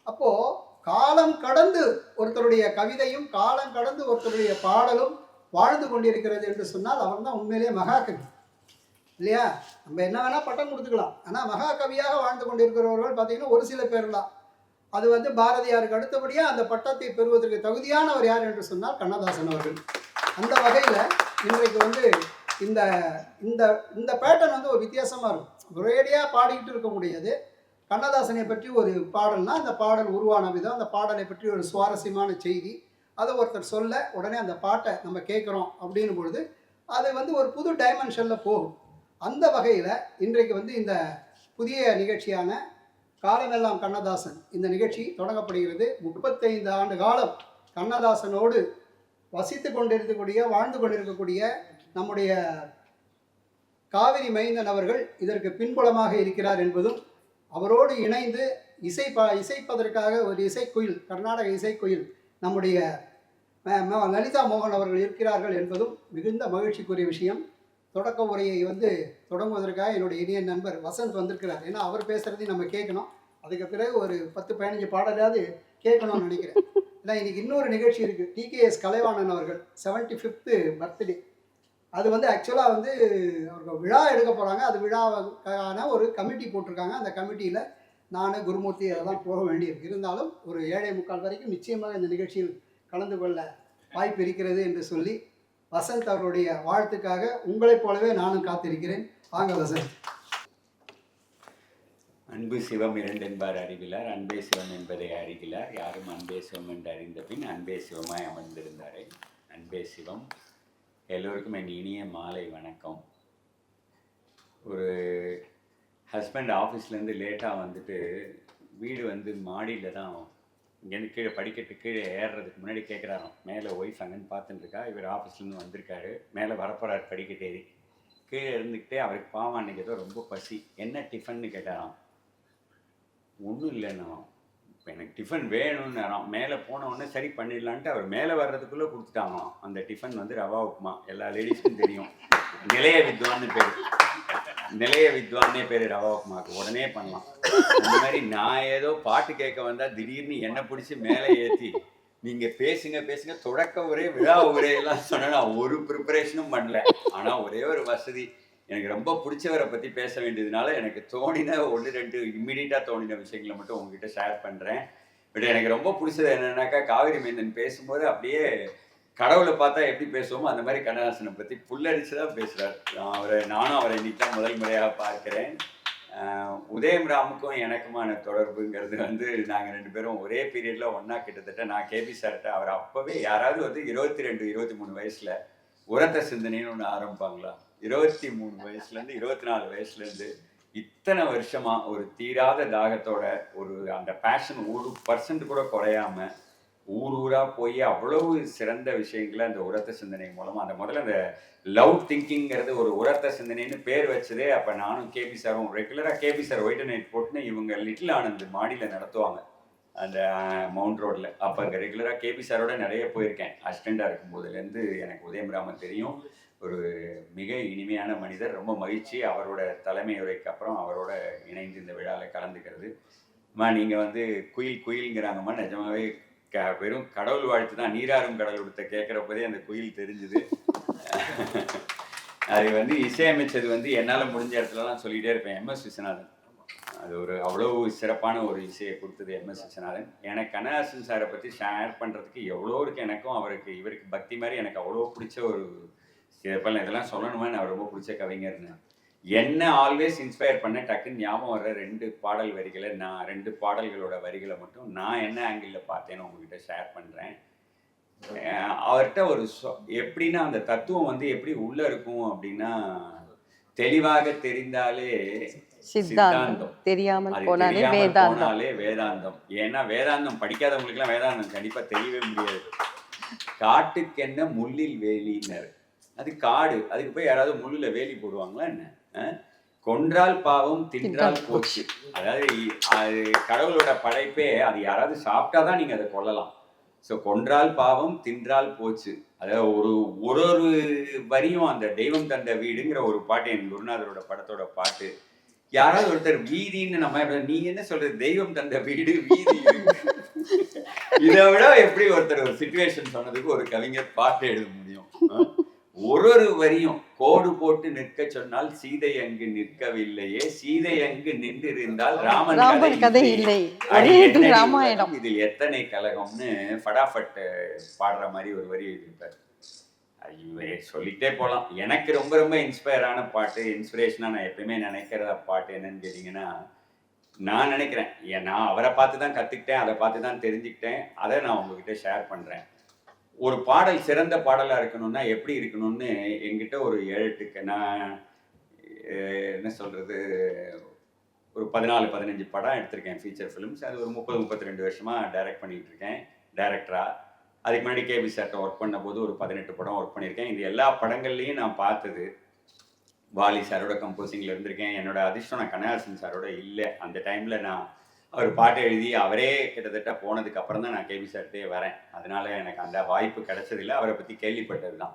அப்போது காலம் கடந்து ஒருத்தருடைய கவிதையும் காலம் கடந்து ஒருத்தருடைய பாடலும் வாழ்ந்து கொண்டிருக்கிறது என்று சொன்னால் அவர் தான் உண்மையிலேயே மகாகவி இல்லையா? நம்ம என்ன வேணால் பட்டம் கொடுத்துக்கலாம். ஆனால் மகாகவியாக வாழ்ந்து கொண்டிருக்கிறவர்கள் பார்த்திங்கன்னா ஒரு சில பேர் தான். அது வந்து பாரதியாருக்கு அடுத்தபடியாக அந்த பட்டத்தை பெறுவதற்கு தகுதியானவர் யார் என்று சொன்னால் கண்ணதாசன் அவர்கள். அந்த வகையில் இன்றைக்கு வந்து இந்த இந்த இந்த பேட்டர்ன் வந்து ஒரு வித்தியாசமாக இருக்கும். ஒரேடியாக பாடிக்கிட்டு இருக்க முடியாது. கண்ணதாசனை பற்றி ஒரு பாடல்னா அந்த பாடல் உருவான விதம், அந்த பாடலை பற்றி ஒரு சுவாரஸ்யமான செய்தி, அதை ஒருத்தர் சொல்ல உடனே அந்த பாட்டை நம்ம கேட்குறோம் அப்படின்னும் பொழுது அது வந்து ஒரு புது டைமென்ஷனில் போகும். அந்த வகையில் இன்றைக்கு வந்து இந்த புதிய நிகழ்ச்சியான காலமெல்லாம் கண்ணதாசன் இந்த நிகழ்ச்சி தொடங்கப்படுகிறது. 35 ஆண்டு காலம் கண்ணதாசனோடு வசித்து கொண்டிருக்கக்கூடிய வாழ்ந்து கொண்டிருக்கக்கூடிய நம்முடைய காவிரி மைந்தன் அவர்கள் இதற்கு பின்புலமாக இருக்கிறார் என்பதும், அவரோடு இணைந்து இசைப்பதற்காக ஒரு இசைக்குயில், கர்நாடக இசைக்குயில் நம்முடைய லலிதா மோகன் அவர்கள் இருக்கிறார்கள் என்பதும் மிகுந்த மகிழ்ச்சிக்குரிய விஷயம். தொடக்க உரையை வந்து தொடங்குவதற்காக என்னுடைய இனிய நண்பர் வசந்த் வந்திருக்கிறார். ஏன்னா அவர் பேசுகிறதையும் நம்ம கேட்கணும். அதுக்கு பிறகு ஒரு 10-15 பாடலாவது கேட்கணும்னு நினைக்கிறேன். ஏன்னா இன்றைக்கி இன்னொரு நிகழ்ச்சி இருக்குது. டிகேஎஸ் கலைவாணன் அவர்கள் 75th பர்த்டே. அது வந்து ஆக்சுவலாக வந்து அவருக்கு விழா எடுக்க போகிறாங்க. அது விழாவுக்கான ஒரு கமிட்டி போட்டிருக்காங்க. அந்த கமிட்டியில் நான் குருமூர்த்தி அதெல்லாம் போக வேண்டியிருக்கு. இருந்தாலும் ஒரு 7:45 வரைக்கும் நிச்சயமாக இந்த நிகழ்ச்சியில் கலந்து கொள்ள வாய்ப்பு இருக்கிறது என்று சொல்லி வசந்த் அவருடைய வாழ்த்துக்காக உங்களைப் போலவே நானும் காத்திருக்கிறேன். வாங்க வசந்த். அன்பு சிவம் இரண்டென்பார் அறிவிலார், அன்பே சிவம் என்பதை அறிகிறார். யாரும் அன்பே சிவம் என்று அறிந்த பின் அன்பே சிவமாய் அமர்ந்திருந்தாரே. அன்பே சிவம். எல்லோருக்கும் என் இனிய மாலை வணக்கம். ஒரு ஹஸ்பண்ட் ஆஃபீஸ்லேருந்து லேட்டாக வந்துட்டு வீடு வந்து மாடியில் தான், இங்கேருந்து கீழே படிக்கட்டு கீழே ஏறுறதுக்கு முன்னாடி கேட்குறாராம். மேலே ஒய்ஃப் அங்கன்னு பார்த்துட்டுருக்கா. இவர் ஆஃபீஸ்லேருந்து வந்திருக்காரு. மேலே வரப்போகிறார் படிக்கட்டு ஏறி. கீழே இருந்துக்கிட்டே அவருக்கு பாவம் அன்றைக்கி ஏதோ ரொம்ப பசி. என்ன டிஃபன்னு கேட்டாராம். ஒன்றும் இல்லைன்னா இப்போ எனக்கு டிஃபன் வேணும்னு மேலே போனவுடனே சரி பண்ணிடலான்ட்டு அவர் மேலே வர்றதுக்குள்ளே கொடுத்துட்டாங்களாம். அந்த டிஃபன் வந்து ரவா உப்புமா. எல்லா லேடிஸ்க்கும் தெரியும். நிலைய வித்வான்னு பேர், நிலைய வித்வான்னே பேர் ரவா உப்புமாவுக்கு. உடனே பண்ணலாம். அந்த மாதிரி நான் ஏதோ பாட்டு கேட்க வந்தால் திடீர்னு என்னை பிடிச்சி மேலே ஏற்றி நீங்கள் பேசுங்க தொடக்க உரை விழா உரையெல்லாம் சொன்னால் நான் ஒரு ப்ரிப்பரேஷனும் பண்ணல. ஆனால் ஒரே ஒரு வசதி, எனக்கு ரொம்ப பிடிச்சவரை பற்றி பேச வேண்டியதுனால எனக்கு தோணின 1-2 இம்மிடியட்டாக தோணின விஷயங்களை மட்டும் உங்ககிட்ட ஷேர் பண்ணுறேன். பட் எனக்கு ரொம்ப பிடிச்சது என்னென்னாக்கா, காவிரி மைந்தன் பேசும்போது அப்படியே கடவுளை பார்த்தா எப்படி பேசுவோமோ அந்த மாதிரி கண்ணதாசனை பற்றி புல்லரிச்சு தான் பேசுகிறார். நானும் அவரை இன்னைக்கு தான் முதல் முறையாக பார்க்குறேன். உதயம் ராமுக்கும் எனக்குமான தொடர்புங்கிறது வந்து நாங்கள் 2 பேரும் ஒரே பீரியடில் ஒன்றா கிட்டத்தட்ட நான் கேபி சார்கிட்ட அவர் அப்போவே யாராவது வந்து 22 23 வயசில் உரத்த சிந்தனைன்னு ஒன்று ஆரம்பிப்பாங்களா, 23 வயசுலேருந்து 24 வயசுலேருந்து இத்தனை வருஷமாக ஒரு தீராத தாகத்தோட ஒரு அந்த பேஷன் 1% கூட குறையாமல் ஊராக போய் அவ்வளவு சிறந்த விஷயங்களை அந்த உரத்த சிந்தனை மூலமாக அந்த முதல்ல அந்த லவ் திங்கிங்கிறது ஒரு உரத்த சிந்தனைன்னு பேர் வச்சதே அப்போ நானும் கேபி சாரும் ரெகுலராக KP sir white and night போட்டுன்னு இவங்க லிட்டில் ஆனந்த் மாடியில் நடத்துவாங்க அந்த மவுண்ட் ரோடில். அப்போ அங்கே ரெகுலராக கேபி சாரோட நிறைய போயிருக்கேன். அசிஸ்டண்டாக இருக்கும்போதுலேருந்து எனக்கு உதயம் ராமன் தெரியும். ஒரு மிக இனிமையான மனிதர். ரொம்ப மகிழ்ச்சி அவரோட தலைமை உரைக்கு அப்புறம் அவரோட இணைந்து இந்த விழாவில் கலந்துக்கிறது. நீங்கள் வந்து குயில்ங்கிறாங்கம்மா, நிஜமாவே வெறும் கடவுள் வாழ்த்து தான். நீராறும் கடவுள் கொடுத்த கேட்குறப்பதே அந்த குயில் தெரிஞ்சுது. அது வந்து இசையமைச்சது வந்து என்னால் முடிஞ்ச இடத்துலலாம் சொல்லிகிட்டே இருப்பேன், MS விஸ்வநாதன். அது ஒரு அவ்வளோ சிறப்பான ஒரு இசையை கொடுத்தது MS விஸ்வநாதன். எனக்கு கண்ணதாசன் சாரை பற்றி ஷேர் பண்ணுறதுக்கு எவ்வளோ இருக்குது. எனக்கும் இவருக்கு பக்தி மாதிரி எனக்கு அவ்வளோ பிடிச்ச ஒரு சிறப்பான இதெல்லாம் சொல்லணுமா, நான் ரொம்ப பிடிச்ச கவிஞர்னு என்ன ஆல்வேஸ் இன்ஸ்பயர் பண்ண டக்குன்னு ஞாபகம் வர்ற 2 பாடல் வரிகளை, நான் 2 பாடல்களோட வரிகளை மட்டும் நான் என்ன ஆங்கிளில் பார்த்தேன்னு உங்ககிட்ட ஷேர் பண்ணுறேன். அவர்கிட்ட ஒரு எப்படின்னா அந்த தத்துவம் வந்து எப்படி உள்ள இருக்கும் அப்படின்னா, தெளிவாக தெரிந்தாலே சித்தாந்தம், தெரியாமல் போனாலே வேதாந்தம். ஏன்னா வேதாந்தம் படிக்காதவங்களுக்குலாம் வேதாந்தம் கண்டிப்பா தெரியவே முடியாது. காட்டுக்கென்ன முள்ளில் வேலின்னாரு. அது காடு, அதுக்கு போய் யாராவது முள்ளுல வேலி போடுவாங்களா என்ன? கொன்றால் பாவம் தின்றால் போச்சு. அதாவது அது கடவுளோட படைப்பே, அது யாராவது சாப்பிட்டாதான் நீங்க அதை கொல்லலாம். ஸோ கொன்றால் பாவம் தின்றால் போச்சு. அதாவது ஒரு வரியும் அந்த தெய்வம் தந்த வீடுங்கிற ஒரு பாட்டு, என் குருநாதரோட படத்தோட பாட்டு. யாராவது ஒருத்தர் வீதின்னு நம்ம நீ என்ன சொல்றது, தெய்வம் தந்த வீடு வீதி, இதை விட எப்படி ஒருத்தர் ஒரு சிச்சுவேஷன் சொன்னதுக்கு ஒரு கவிஞர் பாட்டு எழுத முடியும்? ஒரு வரியும் கோடு போட்டு நிற்க சொன்னால் சீதை அங்கு நிற்கவில்லையே, சீதை அங்கு நின்று இருந்தால் ராமன் கதை இல்லை, ராமாயணம் இதில் எத்தனை கலகம்னு ஃபடாஃபட் பாடுற மாதிரி ஒரு வரி எழுதியிருப்பார். ஐயோ சொல்லிட்டே போகலாம். எனக்கு ரொம்ப ரொம்ப இன்ஸ்பயரான பாட்டு, இன்ஸ்பிரேஷனாக நான் எப்பயுமே நினைக்கிற பாட்டு என்னன்னு கேட்டிங்கன்னா, நான் நினைக்கிறேன், நான் அவரை பார்த்து தான் கற்றுக்கிட்டேன், அதை பார்த்து தான் தெரிஞ்சுக்கிட்டேன், அதை நான் உங்ககிட்ட ஷேர் பண்ணுறேன். ஒரு பாடல் சிறந்த பாடலாக இருக்கணும்னா எப்படி இருக்கணும்னு என்கிட்ட ஒரு 7-8 நான் என்ன சொல்கிறது, ஒரு 14-15 படம் எடுத்திருக்கேன், ஃபீச்சர் ஃபிலிம்ஸ். அது ஒரு 30-32 வருஷமாக டைரக்ட் பண்ணிகிட்டு இருக்கேன் டைரக்டராக. அதுக்கு முன்னாடி கேபி சார்ட்ட ஒர்க் பண்ண போது ஒரு 18 படம் ஒர்க் பண்ணியிருக்கேன். இது எல்லா படங்கள்லையும் நான் பார்த்தது. வாலி சாரோட கம்போசிங்கில் இருந்திருக்கேன். என்னோட அதிர்ஷ்டம் நான் கண்ணதாசன் சாரோட இல்லை. அந்த டைமில் நான் அவர் பாட்டை எழுதி அவரே கிட்டத்தட்ட போனதுக்கு அப்புறம் தான் நான் கேபி சார்ட்டே வரேன். அதனால எனக்கு அந்த வாய்ப்பு கிடைச்சதில்லை. அவரை பற்றி கேள்விப்பட்டது தான்.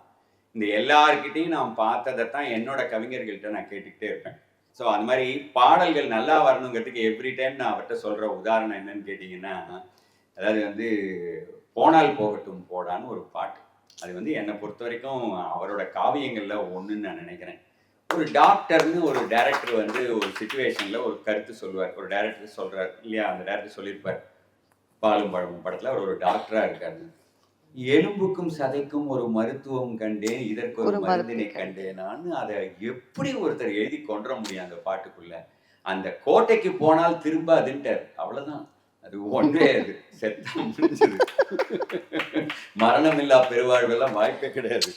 இந்த எல்லார்கிட்டையும் நான் பார்த்ததைத்தான் என்னோட கவிஞர்கள்ட்ட நான் கேட்டுக்கிட்டே இருப்பேன். ஸோ அந்த மாதிரி பாடல்கள் நல்லா வரணுங்கிறதுக்கு எவ்ரி டைம் நான் அவர்கிட்ட சொல்கிற உதாரணம் என்னன்னு கேட்டிங்கன்னா, அதாவது வந்து போனால் போகட்டும் போடான்னு ஒரு பாட்டு. அது வந்து என்னை பொறுத்த வரைக்கும் அவரோட காவியங்களில் ஒன்றுன்னு நான் நினைக்கிறேன். ஒரு டாக்டர்னு ஒரு டைரக்டர் வந்து ஒரு சிச்சுவேஷனில் ஒரு கருத்து சொல்லுவார். ஒரு டைரக்டர் சொல்கிறார் இல்லையா, அந்த டைரக்டர் சொல்லியிருப்பார் பாலும் பழமும் படத்தில். அவர் ஒரு டாக்டராக இருக்காரு. எலும்புக்கும் சதைக்கும் ஒரு மருத்துவம் கண்டேன், இதற்கு ஒரு மருந்தினை கண்டேனான்னு அதை எப்படி ஒருத்தர் எழுதி கொண்டு முடியும் அந்த பாட்டுக்குள்ள. அந்த கோட்டைக்கு போனால் திரும்பாதுன்ட்டார், அவ்வளோதான். அது ஒன்றே, அது செத்தா முடிஞ்சது. மரணமில்லா பெருவாழ்வெல்லாம் வாய்ப்பே கிடையாது.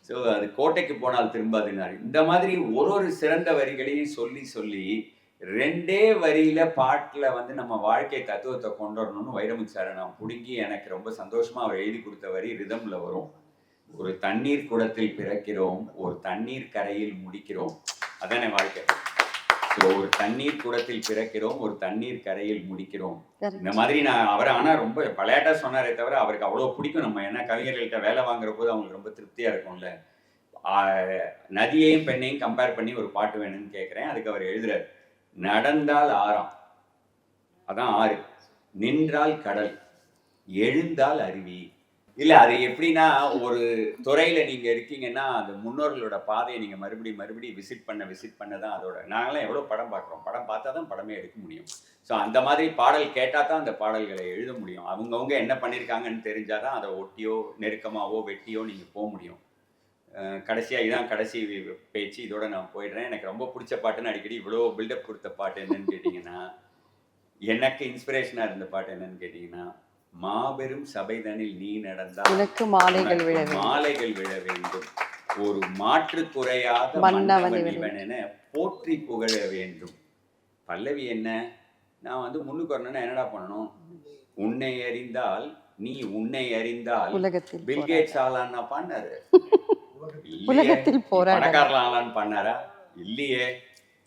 ஸோ அது கோட்டைக்கு போனால் திரும்பாதுன்னாரு. இந்த மாதிரி ஒரு சிறந்த வரிகளையும் சொல்லி சொல்லி 2 வரியில பாட்டில் வந்து நம்ம வாழ்க்கை தத்துவத்தை கொண்டு வரணும்னு வைரமுத்து சாரை நான் பிடுங்கி, எனக்கு ரொம்ப சந்தோஷமா அவர் எழுதி கொடுத்த வரி ரிதம்ல வரும். ஒரு தண்ணீர் குடத்தில் பிறக்கிறோம், ஒரு தண்ணீர் கரையில் முடிக்கிறோம். அதானே வாழ்க்கை. ஒரு தண்ணீர் குடத்தில் பிறக்கிறோம், ஒரு தண்ணீர் கரையில் முடிக்கிறோம். இந்த மாதிரி நான் அவரை ஆனால் ரொம்ப விளையாட்டா சொன்னாரே தவிர அவருக்கு அவ்வளோ பிடிக்கும். நம்ம என்ன கவிஞர்கள்ட்ட வேலை வாங்குற போது அவங்களுக்கு ரொம்ப திருப்தியா இருக்கும்ல. நதியையும் பெண்ணையும் கம்பேர் பண்ணி ஒரு பாட்டு வேணும்னு கேட்குறேன். அதுக்கு அவர் எழுதுறாரு, நடந்தால் ஆறாம், அதான் ஆறு, நின்றால் கடல், எழுந்தால் அருவி, இல்ல அது எப்படின்னா, ஒரு துறையில நீங்க இருக்கீங்கன்னா, அந்த முன்னோர்களோட பாதையை நீங்க மறுபடியும் விசிட் பண்ண தான் அதோட நாங்கலாம் எவ்வளோ படம் பார்க்குறோம். படம் பார்த்தா தான் படமே எடுக்க முடியும். ஸோ அந்த மாதிரி பாடல் கேட்டா தான் அந்த பாடல்களை எழுத முடியும். அவங்கவங்க என்ன பண்ணியிருக்காங்கன்னு தெரிஞ்சா தான் அதை ஒட்டியோ, நெருக்கமாவோ, வெட்டியோ நீங்க முடியும். கடைசியா இதான் கடைசி பேச்சு. இதோட நான் போயிடுறேன். எனக்கு ரொம்ப புடிச்ச பாட்டுன்னு அடிக்கடி இவ்வளோ பில்டப் குடுத்த பாட்டு என்னன்னு கேட்டீங்கன்னா, எனக்கு இன்ஸ்பிரேஷனா இருந்த பாட்டு என்னன்னு கேட்டீங்கன்னா, மாபெரும் சபைதனில் நீ நடந்தால் உனக்கு மாலைகள் விழ வேண்டும். மாலைகள் விழ வேண்டும். ஒரு மாற்று குறையாத மன்னவன் மன்னவன் இவன் என போற்றி புகழ வேண்டும். பல்லவி என்ன? நான் வந்து முன்னுக்கு வரணும்னா என்னடா பண்ணணும்? உன்னை அறிந்தால் நீ உன்னை அறிந்தால் உலகத்தில் பில்கேட்ஸ் ஆளான்னா பாடினாரு. உலகத்தில் போராடலாம். பணக்காரலாம் ஆளான்னு பண்ணாரா? இல்லையே.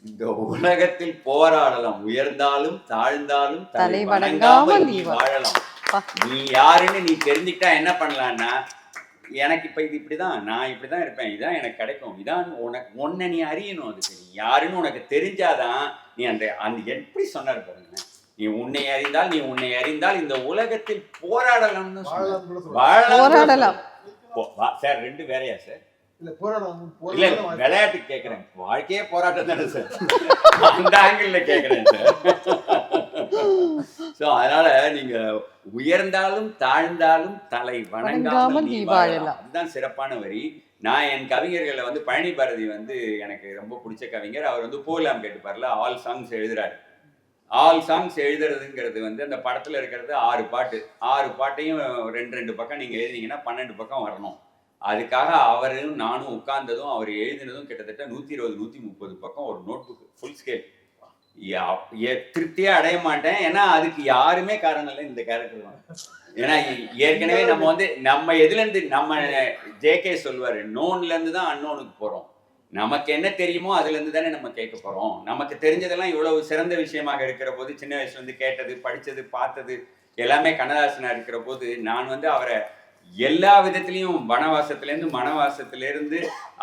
இந்த உலகத்தில் போராடலாம், உயர்ந்தாலும் தாழ்ந்தாலும் தலை வணங்காமல் நீ வாழலாம். நீ யாருன்னு நீ தெரிஞ்சுக்கிட்டா என்ன பண்ணலான்னா, எனக்கு இப்ப இது இப்படிதான், நான் இப்படிதான் இருப்பேன், இதான் எனக்கு கிடைக்கும், இதான் உன்னை நீ அறியணும். அதுக்கு நீ யாருன்னு உனக்கு தெரிஞ்சாதான் நீ அந்த எப்படி சொன்னாரு பாருங்க, நீ உன்னை அறிந்தால் இந்த உலகத்தில் போராடலாம்னு போராடலாம் சார். ரெண்டு வேறையா சார்? இல்ல போராடலாம். இல்ல விளையாட்டுக்கு கேக்குறேன், வாழ்க்கையே போராட்டம் தானே சார். அந்த ஆங்கிள் கேக்குறேன் சார். சோ அதனால நீங்க உயர்ந்தாலும் தாழ்ந்தாலும் தலை வணங்காமல் நீ வாழலாம். அதுதான் சிறப்பான வரி. நான் என் கவிஞர்களை வந்து பழனி பாரதி வந்து எனக்கு ரொம்ப பிடிச்ச கவிஞர். அவர் வந்து போலாம் கேட்டுப்பார்ல, ஆல் சாங்ஸ் எழுதுறாரு. ஆல் சாங்ஸ் எழுதுறதுங்கிறது வந்து அந்த படத்துல இருக்கிறது 6 பாட்டு. 6 பாட்டையும் 2 பக்கம் நீங்க எழுதினீங்கன்னா 12 பக்கம் வரணும். அதுக்காக அவரும் நானும் உட்கார்ந்ததும் அவர் எழுதினதும் கிட்டத்தட்ட 120 130 பக்கம் ஒரு நோட் புக் ஃபுல் ஸ்கேல். திருப்தியே அடைய மாட்டேன். ஏன்னா அதுக்கு யாருமே காரணம் இல்லை, இந்த கேரக்டர் தான். ஏன்னா ஏற்கனவே நம்ம எதுல இருந்து நம்ம ஜேகே சொல்லுவாரு, நோன்ல இருந்து தான் அன்னோனுக்கு போறோம். நமக்கு என்ன தெரியுமோ அதுல இருந்து தானே நம்ம கேட்க போறோம். நமக்கு தெரிஞ்சதெல்லாம் இவ்வளவு சிறந்த விஷயமாக இருக்கிற போது, சின்ன வயசுல இருந்து கேட்டது, படிச்சது, பார்த்தது எல்லாமே கண்ணதாசனா இருக்கிற போது, நான் வந்து அவரை எல்லா விதத்திலையும் வனவாசத்திலேருந்து மனவாசத்திலேருந்து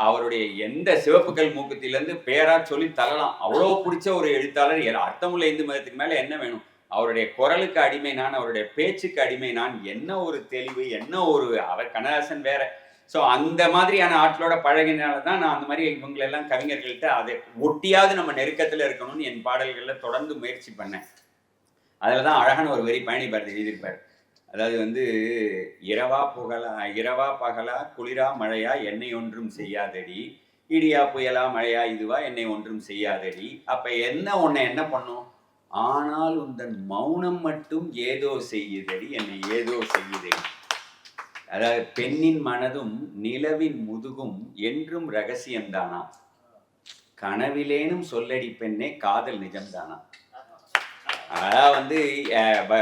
அவருடைய எந்த சிவப்புக்கல் மூக்குத்திலேருந்து பேரா சொல்லி தரலாம். அவ்வளோ பிடிச்ச ஒரு எழுத்தாளர். அர்த்தமுள்ள இந்து மதத்துக்கு மேலே என்ன வேணும்? அவருடைய குரலுக்கு அடிமை நான், அவருடைய பேச்சுக்கு அடிமை நான். என்ன ஒரு தெளிவு, என்ன ஒரு அவர் கண்ணதாசன் வேற. ஸோ அந்த மாதிரியான ஆட்களோட பழகினால தான் நான் அந்த மாதிரி இவங்களெல்லாம் கவிஞர்கள்ட்ட அதை ஒட்டியாவது நம்ம நெருக்கத்தில் இருக்கணும்னு என் பாடல்களில் தொடர்ந்து முயற்சி பண்ணேன். அதில் தான் அழகான ஒரு வரி பழனி பாரதி எழுதியிருப்பார். அதாவது வந்து இரவா பகலா குளிரா மழையா என்னை ஒன்றும் செய்யாதடி, இடியா புயலா மழையா இதுவா என்னை ஒன்றும் செய்யாதடி. அப்ப உன்னை என்ன பண்ணும்? ஆனால் உந்தன் மௌனம் மட்டும் ஏதோ செய்யுதடி, என்னை ஏதோ செய்யுதடி. அதாவது பெண்ணின் மனதும் நிலவின் முதுகும் என்றும் ரகசியம்தானா, கனவிலேனும் சொல்லடி பெண்ணே காதல் நிஜம்தானா. அதான் வந்து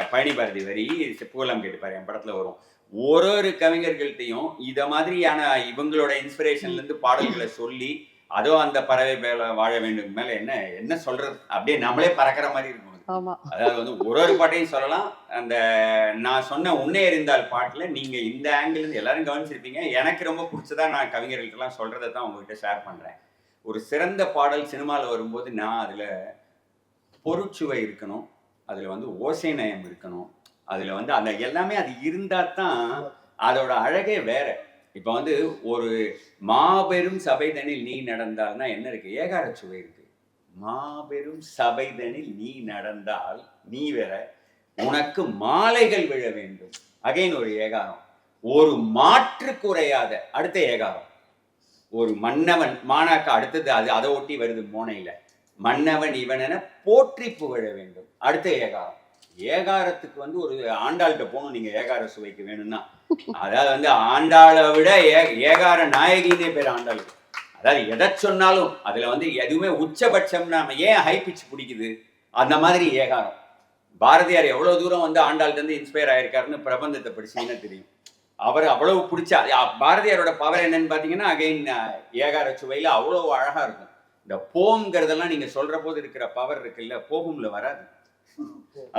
பழனி பாரதி வரி. புகழாம் கேட்டுப்பாரு, என் படத்துல வரும். ஒரு கவிஞர்கள்ட்டையும் இத மாதிரியான இவங்களோட இன்ஸ்பிரேஷன்ல இருந்து பாடல்களை சொல்லி, அதோ அந்த பறவை மேல வாழ வேண்டும் மேல என்ன சொல்றது, அப்படியே நம்மளே பறக்கிற மாதிரி இருக்கும். அதாவது வந்து ஒரு பாட்டையும் சொல்லலாம். அந்த நான் சொன்ன உன்னை அறிந்தால் பாட்டுல நீங்க இந்த ஆங்கிள் இருந்து எல்லாரும் கவனிச்சிருப்பீங்க. எனக்கு ரொம்ப பிடிச்சதா நான் கவிஞர்கள்ட்ட எல்லாம் சொல்றதை தான் உங்ககிட்ட ஷேர் பண்றேன். ஒரு சிறந்த பாடல் சினிமாவில் வரும்போது நான் அதுல பொருட்சுவை இருக்கணும், அதுல வந்து ஓசை நயம் இருக்கணும், அதுல வந்து அந்த எல்லாமே அது இருந்தா தான் அதோட அழகே வேற. இப்ப வந்து ஒரு மாபெரும் சபைதனில் நீ நடந்தால்னா என்ன இருக்கு? ஏகார சுவை இருக்கு. மாபெரும் சபைதனில் நீ நடந்தால் நீ வேற, உனக்கு மாலைகள் விழ வேண்டும். அகைன் ஒரு ஏகாரம். ஒரு மாற்று குறையாத அடுத்த ஏகாரம். ஒரு மன்னவன் மானாக்க அடுத்தது அதை ஒட்டி வருது மோனையில. மன்னவன் இவன் என போற்றி புகழ வேண்டும் அடுத்த ஏகாரம். ஏகாரத்துக்கு வந்து ஒரு ஆண்டாள்கிட்ட போகணும் நீங்க ஏகார சுவைக்கு வேணும்னா. அதாவது வந்து ஆண்டாளை விட ஏகார நாயகின்னே பேர் ஆண்டாளுக்கு. அதாவது எதை சொன்னாலும் அதுல வந்து எதுவுமே உச்சபட்சம். நாம ஏன் ஹை பிச் பிடிக்குது, அந்த மாதிரி ஏகாரம். பாரதியார் எவ்வளவு தூரம் வந்து ஆண்டாள்கிட்ட இருந்து இன்ஸ்பயர் ஆயிருக்காருன்னு பிரபந்தத்தை படிச்சீங்கன்னா தெரியும். அவர் அவ்வளவு பிடிச்சா பாரதியாரோட பவர் என்னன்னு பாத்தீங்கன்னா அகைன் ஏகார சுவையில அவ்வளவு அழகா இருக்கும். இந்த போம்ங்கிறதெல்லாம் நீங்க சொல்ற போது இருக்கிற பவர் இருக்குல்ல, போகும்ல வராது,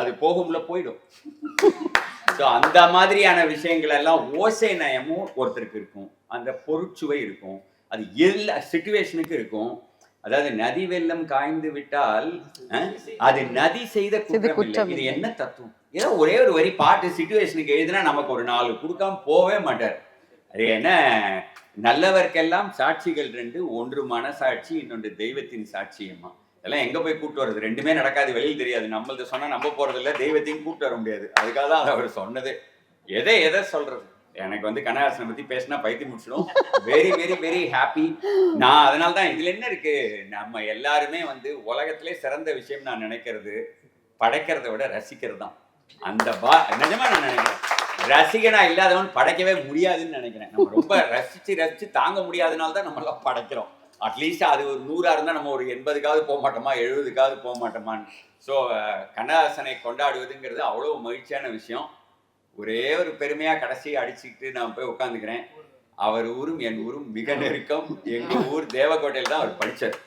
அது போகும்ல போயிடும். ஸோ அந்த மாதிரியான விஷயங்கள் எல்லாம் ஓசை நயமும் ஒருத்தருக்கு இருக்கும், அந்த பொருட்சுவை இருக்கும், அது எல்லா சிச்சுவேஷனுக்கு இருக்கும். அதாவது நதி வெள்ளம் காய்ந்து விட்டால் அது நதி செய்த குற்றம் இல்லை. இது என்ன தத்துவம்? ஏதோ ஒரே ஒரு வரி பாட்டு சிச்சுவேஷனுக்கு எழுதினா நமக்கு ஒரு 4 கொடுக்காம போவே மாட்டார். அது என்ன, நல்லவர்க்கெல்லாம் சாட்சிகள் 2, ஒன்று மனசாட்சி, இன்னொன்று தெய்வத்தின் சாட்சியம்மா. இதெல்லாம் எங்க போய் கூட்டு வர்றது? ரெண்டுமே நடக்காது, வெளியில் தெரியாது. நம்மளது சொன்னா நம்ப போறது இல்லை, தெய்வத்தையும் கூட்டு வர முடியாது. அதுக்காக தான் அவர் சொன்னது. எதை சொல்றது? எனக்கு வந்து கண்ணதாசனை பத்தி பேசினா பைத்தி முடிச்சிடும். Very very very happy. நான் அதனால தான் இதுல என்ன இருக்கு, நம்ம எல்லாருமே வந்து உலகத்திலே சிறந்த விஷயம் நான் நினைக்கிறது படைக்கிறத விட ரசிக்கிறது தான். அந்த நிஜமா நான் நினைக்கிறேன், ரசிகனா இல்லாதவன் படைக்கவே முடியாதுன்னு நினைக்கிறேன். நம்ம ரொம்ப ரசிச்சு தாங்க முடியாதனால தான் நம்ம எல்லாம் படைக்கிறோம். அட்லீஸ்ட் அது ஒரு 100 இருந்தால் நம்ம ஒரு 80க்காவது போக மாட்டோமா, 70க்காவது போக மாட்டோமான்னு. ஸோ கண்ணதாசனை கொண்டாடுவதுங்கிறது அவ்வளோ மகிழ்ச்சியான விஷயம். ஒரே ஒரு பெருமையாக கடைசி அடிச்சுக்கிட்டு நான் போய் உட்காந்துக்கிறேன். அவர் ஊரும் என் ஊரும் மிக நெருக்கம். எங்கள் ஊர் தேவக்கோட்டையில் தான் அவர் படித்தார்.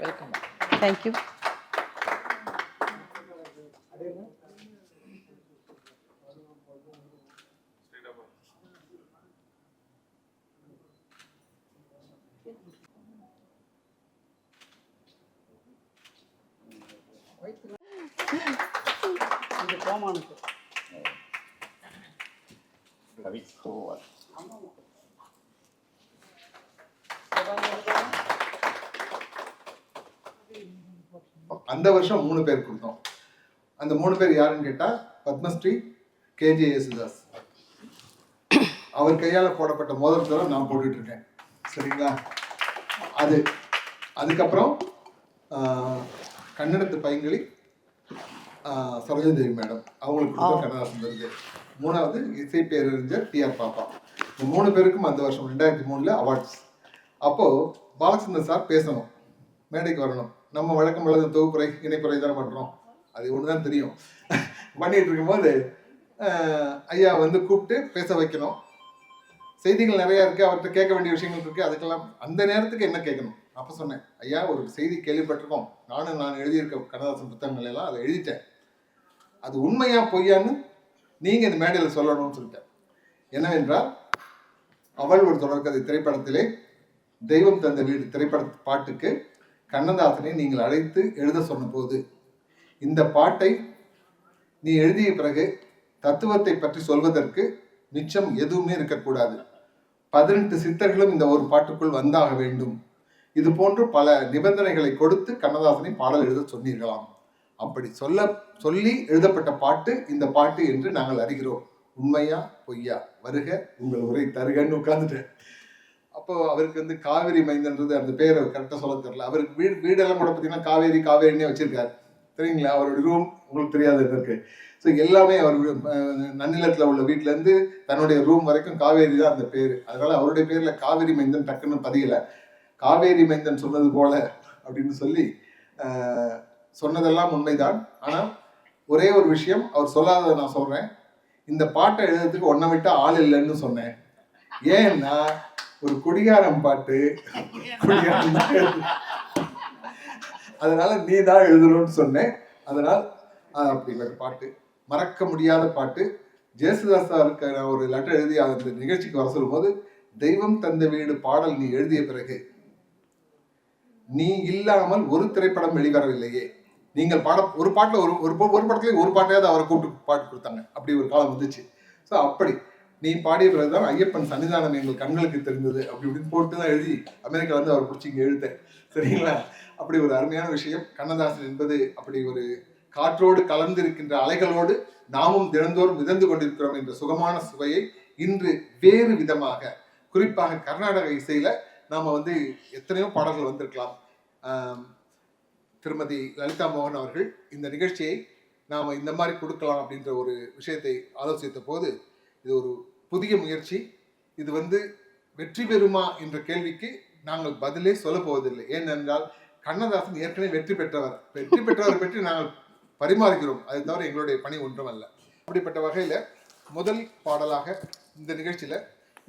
Welcome. Thank you. இது கோமானுக்கு அந்த வருஷம் 3 பேர் கொடுத்தோம். அந்த 3 பேர் யாருன்னு கேட்டா, பத்மஸ்ரீ, கேஜே யேசுதாஸ். அவர் கையால் போடப்பட்ட முதல் தரம் நான் போட்டுட்டு இருக்கேன். சரிங்களா? அதுக்கப்புறம் கன்னடத்து பையங்களி சரோஜாதேவி மேடம், அவங்களுக்கு கொடுத்த கண்ணதாசன் விருது. 3வது இசை பேரறிஞர் டி.ஆர். பாப்பா. இந்த 3 பேருக்கும் அந்த வருஷம் 2003 அவார்ட்ஸ். அப்போது பாலச்சந்திரன் சார் பேசணும், மேடைக்கு வரணும். நம்ம வழக்கம் எழுத தொகுப்புரை இணைப்புரை தானே பண்ணுறோம், அது ஒன்று தான் தெரியும். பண்ணிகிட்டு இருக்கும்போது ஐயா வந்து கூப்பிட்டு பேச வைக்கணும். செய்திகள் நிறையா இருக்குது, அவர்கிட்ட கேட்க வேண்டிய விஷயங்கள் இருக்குது. அதுக்கெல்லாம் அந்த நேரத்துக்கு என்ன கேட்கணும்? அப்போ சொன்னேன், ஐயா ஒரு செய்தி கேள்விப்பட்டிருக்கோம், நான் எழுதியிருக்க கண்ணதாசன் புத்தகங்கள் எல்லாம் அதை எழுதிட்டேன், அது உண்மையா பொய்யான்னு நீங்கள் இந்த மேடையில் சொல்லணும்னு சொல்லிட்டேன். என்னவென்றால், அவள் ஒரு தொடர்கதை திரைப்படத்திலே தெய்வம் தந்த வீடு திரைப்பட பாட்டுக்கு கண்ணதாசனை நீங்கள் அழைத்து எழுத சொன்ன போது, இந்த பாட்டை நீ எழுதிய பிறகு தத்துவத்தை பற்றி சொல்வதற்கு மிச்சம் எதுவுமே இருக்கக்கூடாது, 18 சித்தர்களும் இந்த ஒரு பாட்டுக்குள் வந்தாக வேண்டும், இது போன்று பல நிபந்தனைகளை கொடுத்து கண்ணதாசனை பாடல் எழுத சொன்னீர்களாம். அப்படி சொல்லி எழுதப்பட்ட பாட்டு இந்த பாட்டு என்று நாங்கள் அறிகிறோம், உண்மையா பொய்யா, வருக உங்கள் உரை தருகன்னு உட்கார்ந்துட்டேன். அப்போ அவருக்கு வந்து காவேரி மைந்தன்றது அந்த பேரை கரெக்டாக சொல்ல தெரியல. அவருக்கு வீடெல்லாம் கூட பார்த்தீங்கன்னா காவேரின்னே வச்சிருக்காரு, தெரியுங்களா? அவருடைய ரூம் உங்களுக்கு தெரியாது இருக்கு. ஸோ எல்லாமே அவர் நன்னிலத்தில் உள்ள வீட்டிலேருந்து தன்னுடைய ரூம் வரைக்கும் காவேரி தான் அந்த பேர். அதனால அவருடைய பேரில் காவேரி மைந்தன் டக்குன்னு பதியலை. காவேரி மைந்தன் சொன்னது போல அப்படின்னு சொல்லி சொன்னதெல்லாம் உண்மைதான். ஆனால் ஒரே ஒரு விஷயம் அவர் சொல்லாததை நான் சொல்கிறேன். இந்த பாட்டை எழுதுறதுக்கு ஒன்றை விட்டா ஆள் இல்லைன்னு சொன்னேன். ஏன்னா ஒரு குடிகாரம் பாட்டு, அதனால நீ தான் எழுதணும்னு சொன்னேன். அதனால் அப்படிங்கிற பாட்டு மறக்க முடியாத பாட்டு. ஜேசுதாஸ் சாருக்கு நான் ஒரு லெட்டர் எழுதி அந்த நிகழ்ச்சிக்கு வர சொல்லும் போது, தெய்வம் தந்த வீடு பாடல் நீ எழுதிய பிறகு நீ இல்லாமல் ஒரு திரைப்படம் வெளிவரவில்லையே. நீங்கள் ஒரு பாட்டில் ஒரு படத்துலேயே ஒரு பாட்டையாவது அவரை கூப்பிட்டு பாட்டு கொடுத்தாங்க. அப்படி ஒரு காலம் வந்துச்சு. ஸோ அப்படி நீ பாடிய பிறகுதான் ஐயப்பன் சன்னிதானம் எங்கள் கண்களுக்கு தெரிந்தது அப்படி இப்படின்னு போட்டு தான் எழுதி அமெரிக்கா வந்து அவர் பிடிச்சி இங்கே எழுத்தேன். சரிங்களா? அப்படி ஒரு அருமையான விஷயம். கண்ணதாசன் என்பது அப்படி ஒரு காற்றோடு கலந்திருக்கின்ற அலைகளோடு நாமும் தினந்தோறும் மிதந்து கொண்டிருக்கிறோம் என்ற சுகமான சுவையை இன்று வேறு விதமாக, குறிப்பாக கர்நாடக இசையில நாம வந்து எத்தனையோ பாடல்கள் வந்திருக்கலாம். திருமதி லலிதா மோகன் அவர்கள் இந்த நிகழ்ச்சியை நாம் இந்த மாதிரி கொடுக்கலாம் அப்படின்ற ஒரு விஷயத்தை ஆலோசித்த போது, இது ஒரு புதிய முயற்சி, இது வந்து வெற்றி பெறுமா என்ற கேள்விக்கு நாங்கள் பதிலே சொல்ல போவதில்லை. ஏனென்றால் கண்ணதாசன் ஏற்கனவே வெற்றி பெற்றவரை பற்றி நாங்கள் பரிமாறுகிறோம். அது தவிர எங்களுடைய பணி ஒன்றும் அல்ல. அப்படிப்பட்ட வகையில் முதல் பாடலாக இந்த நிகழ்ச்சியில்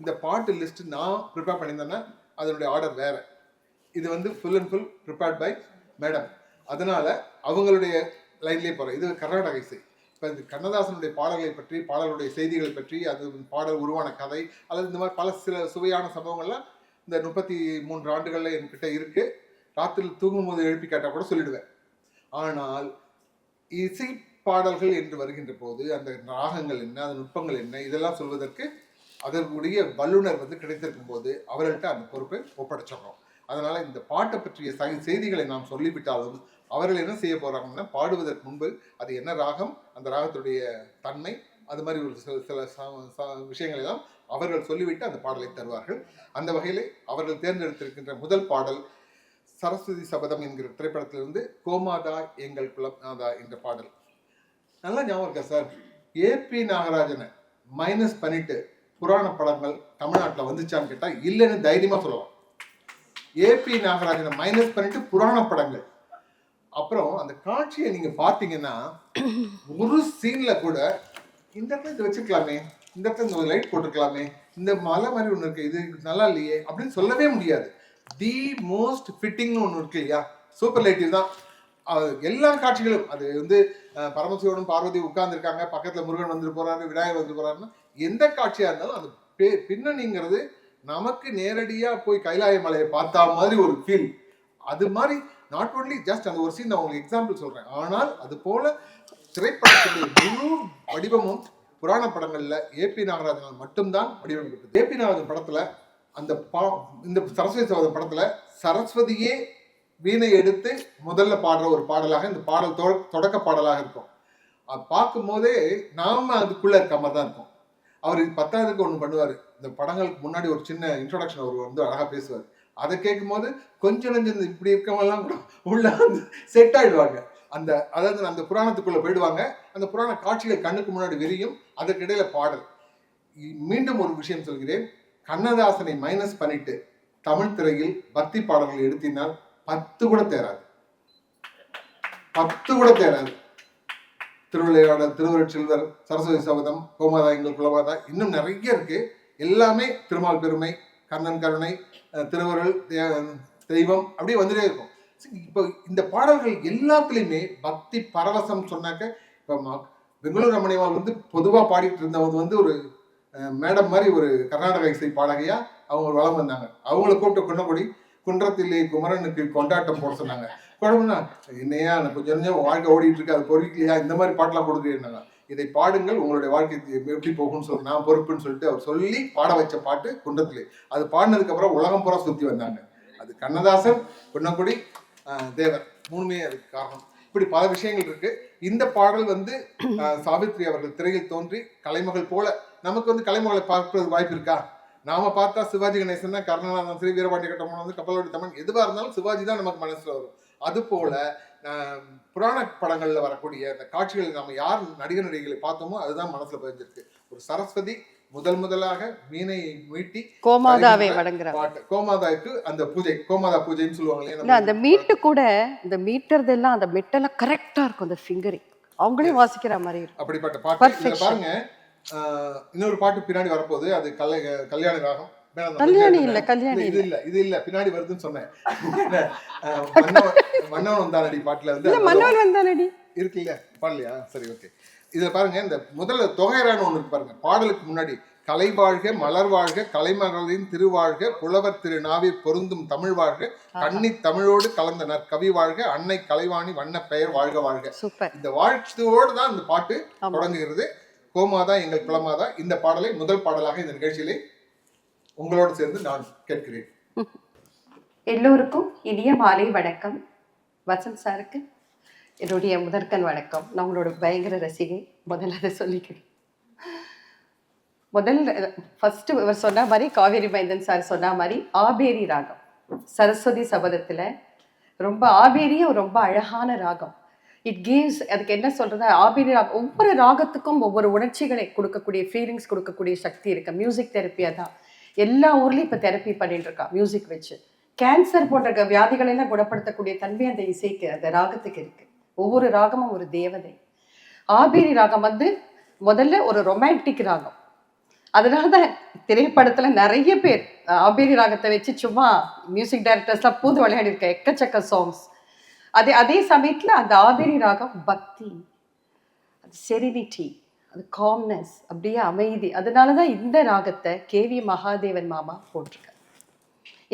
இந்த பாட்டு லிஸ்ட் நான் ப்ரிப்பேர் பண்ணியிருந்தேன்னா அதனுடைய ஆர்டர் வேறு. இது வந்து full and full prepared by madam. அதனால் அவங்களுடைய லைன்லேயே போகிறேன். இது கர்நாடக இசை. இப்போ இந்த கண்ணதாசனுடைய பாடல்களை பற்றி, பாடலுடைய செய்திகளை பற்றி, அது பாடல் உருவான கதை அல்லது இந்த மாதிரி பல சில சுவையான சம்பவங்கள்லாம் இந்த 33 ஆண்டுகளில் என்கிட்ட இருக்குது. ராத்திரி தூங்கும்போது எழுப்பி கேட்டால் கூட சொல்லிடுவேன். ஆனால் இசை பாடல்கள் என்று வருகின்ற போது அந்த ராகங்கள் என்ன, அந்த நுட்பங்கள் என்ன, இதெல்லாம் சொல்வதற்கு அதற்குரிய வல்லுநர் வந்து கிடைத்திருக்கும் போது அவர்கள்ட்ட அந்த பொறுப்பை ஒப்படைச்சிடறோம். அதனால் இந்த பாட்டை பற்றிய செய்திகளை நாம் சொல்லிவிட்டாலும் அவர்கள் என்ன செய்ய போகிறாங்கன்னா, பாடுவதற்கு முன்பு அது என்ன ராகம், அந்த ராகத்துடைய தன்மை, அது மாதிரி ஒரு சில விஷயங்கள் எல்லாம் அவர்கள் சொல்லிவிட்டு அந்த பாடலை தருவார்கள். அந்த வகையில் அவர்கள் தேர்ந்தெடுத்திருக்கின்ற முதல் பாடல் சரஸ்வதி சபதம் என்கிற திரைப்படத்திலிருந்து கோமாதா எங்கள் குலமாதா என்ற பாடல். நல்லா ஞாபகம் இருக்கா சார்? ஏபி நாகராஜனை மைனஸ் பண்ணிட்டு புராண படங்கள் தமிழ்நாட்டில் வந்துச்சான்னு கேட்டால் இல்லைன்னு தைரியமாக சொல்லலாம். ஏபி நாகராஜனை மைனஸ் பண்ணிட்டு புராண படங்கள். அப்புறம் அந்த காட்சியை நீங்க பார்த்தீங்கன்னா ஒரு சீன்ல கூட இந்த இடத்துல இது வச்சுக்கலாமே, இந்த இடத்துல இந்த லைட் போட்டுக்கலாமே, இந்த மலை மாதிரி ஒன்று இருக்கு, இது நல்லா இல்லையே அப்படின்னு சொல்லவே முடியாது. தி மோஸ்ட் ஃபிட்டிங்னு ஒன்று இருக்கு இல்லையா, சூப்பர் லைட்டிவ் தான். எல்லா காட்சிகளும் அது வந்து பரமசிவனும் பார்வதி உட்கார்ந்துருக்காங்க, பக்கத்துல முருகன் வந்துட்டு போறாரு, விநாயகர் வந்துட்டு போறாருன்னா எந்த காட்சியா இருந்தாலும் அது பின்னணிங்கிறது நமக்கு நேரடியா போய் கைலாய மலையை பார்த்தா மாதிரி ஒரு ஃபீல். அது மாதிரி நாட் ஓன்லி ஜஸ்ட் அந்த ஒரு சீன் நான் உங்களுக்கு எக்ஸாம்பிள் சொல்றேன். ஆனால் அது போல திரைப்படத்துடைய முழு வடிவமும் புராண படங்கள்ல ஏபி நாகராஜனால் மட்டும்தான் வடிவமைக்கப்பட்டது. ஏபி நாகராஜன் படத்துல அந்த இந்த சரஸ்வதி சபதம் படத்துல சரஸ்வதியே வீணை எடுத்து முதல்ல பாடுற ஒரு பாடலாக இந்த பாடல் தொடக்க பாடலாக இருக்கும். அது பார்க்கும் போதே நாம அதுக்குள்ள இருக்க மாதிரி தான் இருக்கும். அவர் 10க்கு ஒன்று பண்ணுவார். இந்த படங்களுக்கு முன்னாடி ஒரு சின்ன இன்ட்ரோடக்ஷன் அவர் வந்து அழகா பேசுவார். அதை கேட்கும் போது கொஞ்சம் நெஞ்சம் இப்படி இருக்கவங்கலாம் கூட உள்ள வந்து செட் ஆயிடுவாங்க. அதாவது அந்த புராணத்துக்குள்ள போயிடுவாங்க. அந்த புராண காட்சிகள் கண்ணுக்கு முன்னாடி விரியும். அதற்கிடையில பாடல். மீண்டும் ஒரு விஷயம் சொல்கிறேன், கண்ணதாசனை மைனஸ் பண்ணிட்டு தமிழ் திரையில் பக்தி பாடல்கள் எடுத்தினால் 10 கூட தேராது. திருவிளையாடல், திருவருட்செல்வர், சரஸ்வதி சபதம், கோமாதா எங்கள் குலமாதா, இன்னும் நிறைய இருக்கு. எல்லாமே திருமால் பெருமை, கண்ணன் கருணை, திருவருள், தெய்வம் அப்படியே வந்துட்டே இருக்கும். இப்போ இந்த பாடல்கள் எல்லாத்துலேயுமே பக்தி பரவசம் சொன்னாக்க, இப்போ பெங்களூர் ரமணிவால் வந்து பொதுவாக பாடிட்டு இருந்தவங்க வந்து ஒரு மேடம் மாதிரி ஒரு கர்நாடக இசை பாடகையா அவங்க வளம் வந்தாங்க. அவங்கள கூப்பிட்டு கொண்டபடி குன்றத்திலே குமரனுக்கு கொண்டாட்டம் போட சொன்னாங்க. குழம்புனா என்னையா கொஞ்சம் வாழ்க்கை ஓடிட்டு இருக்கு, அது பொறுக்கலையா, இந்த மாதிரி பாட்டெல்லாம் கொடுக்குறேன்னாங்க. இதை பாடுங்கள், உங்களுடைய வாழ்க்கை எப்படி போகும்னு சொல்லி நான் பொறுப்புன்னு சொல்லிட்டு அவர் சொல்லி பாட வச்ச பாட்டு குன்றத்திலே. அது பாடினதுக்கு அப்புறம் உலகம் பூரா சுற்றி வந்தாங்க. அது கண்ணதாசன், குன்னக்குடி, தேவர், மூணுமே அதுக்கு காரணம். இப்படி பல விஷயங்கள் இருக்கு. இந்த பாடல் வந்து சாவித்ரி அவர்கள் திரையில் தோன்றி கலைமகள் போல நமக்கு வந்து கலைமகளை பார்ப்பது வாய்ப்பு இருக்கா? நாம பார்த்தா சிவாஜி கணேசன் தான், கருணாநாதன், ஸ்ரீ வீரபாண்டிய கட்டபொம்மன் வந்து கப்பலோடி தமிழ், எதுவாக இருந்தாலும் சிவாஜி தான் நமக்கு மனசுல வரும். அது போல புராண படங்கள்ல வரக்கூடிய அந்த காட்சிகள் நம்ம யார் நடிகர் நடிகைகளை பார்த்தோமோ அதுதான் மனசுல பதிஞ்சிருக்கு. ஒரு சரஸ்வதி முதலாக வீணையை மீட்டி கோமாதாவை வணங்குறாங்க. பாட்டு கோமாதாவுக்கு அந்த பூஜை, கோமாதா பூஜைன்னு சொல்லுவாங்க. அந்த மீட்டு கூட இந்த மீட்டர்தெல்லாம் அந்த மெட்டெல்லாம் கரெக்டா இருக்கும். அந்த ஃபிங்கரிங் அவங்களே வாசிக்கிற மாதிரி இருக்கும். அப்படிப்பட்ட பாட்டு பாருங்க. இன்னொரு பாட்டு பின்னாடி வரப்போகுது. அது கல்யாண ராகம். கல்யாணி இல்ல, கல்யாணி இது இல்ல பின்னாடி வருதுன்னு சொன்னேன். மன்னவன் வந்தானடி பாட்டுல வந்து மன்னவன் வந்தானடி இருக்கு இல்ல, பாடலையா? சரி, ஓகே. இதுல பாருங்க, இந்த முதல்ல தொகையரான ஒண்ணு இருக்கு பாருங்க. பாடலுக்கு முன்னாடி கலை வாழ்க, மலர் வாழ்க, கலைமகளின் திருவாழ்க, புலவர் திரு நாவிற் பொருந்தும் தமிழ் வாழ்க, கண்ணி தமிழோடு கலந்த நற்கவி வாழ்க, அன்னை கலைவாணி வண்ண பெயர் வாழ்க வாழ்க. இந்த வாழ்த்துவோடு தான் இந்த பாட்டு தொடங்குகிறது. கோமாதா எங்கள் குலமாதா. இந்த பாடலை முதல் பாடலாக இந்த நிகழ்ச்சியிலே உங்களோடு சேர்ந்து நான் கேட்கிறேன். எல்லோருக்கும் இனிய மாலை வணக்கம். வசந்த் சாருக்கு என்னுடைய முதற்கண் வணக்கம். நான் உங்களோட பயங்கர ரசிகை. முதல்ல அதை சொல்லிக்கிறேன். ஃபர்ஸ்ட் இவர் சொன்ன மாதிரி, காவேரி மைந்தன் சார் சொன்ன மாதிரி, ஆபேரி ராகம் சரஸ்வதி சபதத்தில் ரொம்ப ஆபேரியும் ரொம்ப அழகான ராகம். இட் கிவ்ஸ், அதுக்கு என்ன சொல்றது, ஆபேரி ராகம் ஒவ்வொரு ராகத்துக்கும் ஒவ்வொரு உணர்ச்சிகளை கொடுக்கக்கூடிய, ஃபீலிங்ஸ் கொடுக்கக்கூடிய சக்தி இருக்கு. மியூசிக் தெரப்பியாக தான் எல்லா ஊர்லேயும் இப்போ தெரப்பி பண்ணிட்டு இருக்கா மியூசிக் வச்சு. கேன்சர் போன்ற வியாதிகளெல்லாம் குணப்படுத்தக்கூடிய தன்மை அந்த இசைக்கு, அந்த ராகத்துக்கு இருக்கு. ஒவ்வொரு ராகமும் ஒரு தேவதை. ஆபேரி ராகம் வந்து முதல்ல ஒரு ரொமான்டிக் ராகம். அதனால தான் திரைப்படத்தில் நிறைய பேர் ஆபேரி ராகத்தை வச்சு சும்மா மியூசிக் டைரக்டர்ஸ்லாம் பூந்து விளையாடி இருக்க எக்கச்சக்க சாங்ஸ். அதே சமயத்தில் அந்த ஆபேரி ராகம் பக்தி, அது செரினிட்டி, அது காம்னஸ், அப்படியே அமைதி. அதனால தான் இந்த ராகத்தை கேவி மகாதேவன் மாமா போட்டிருக்காரு.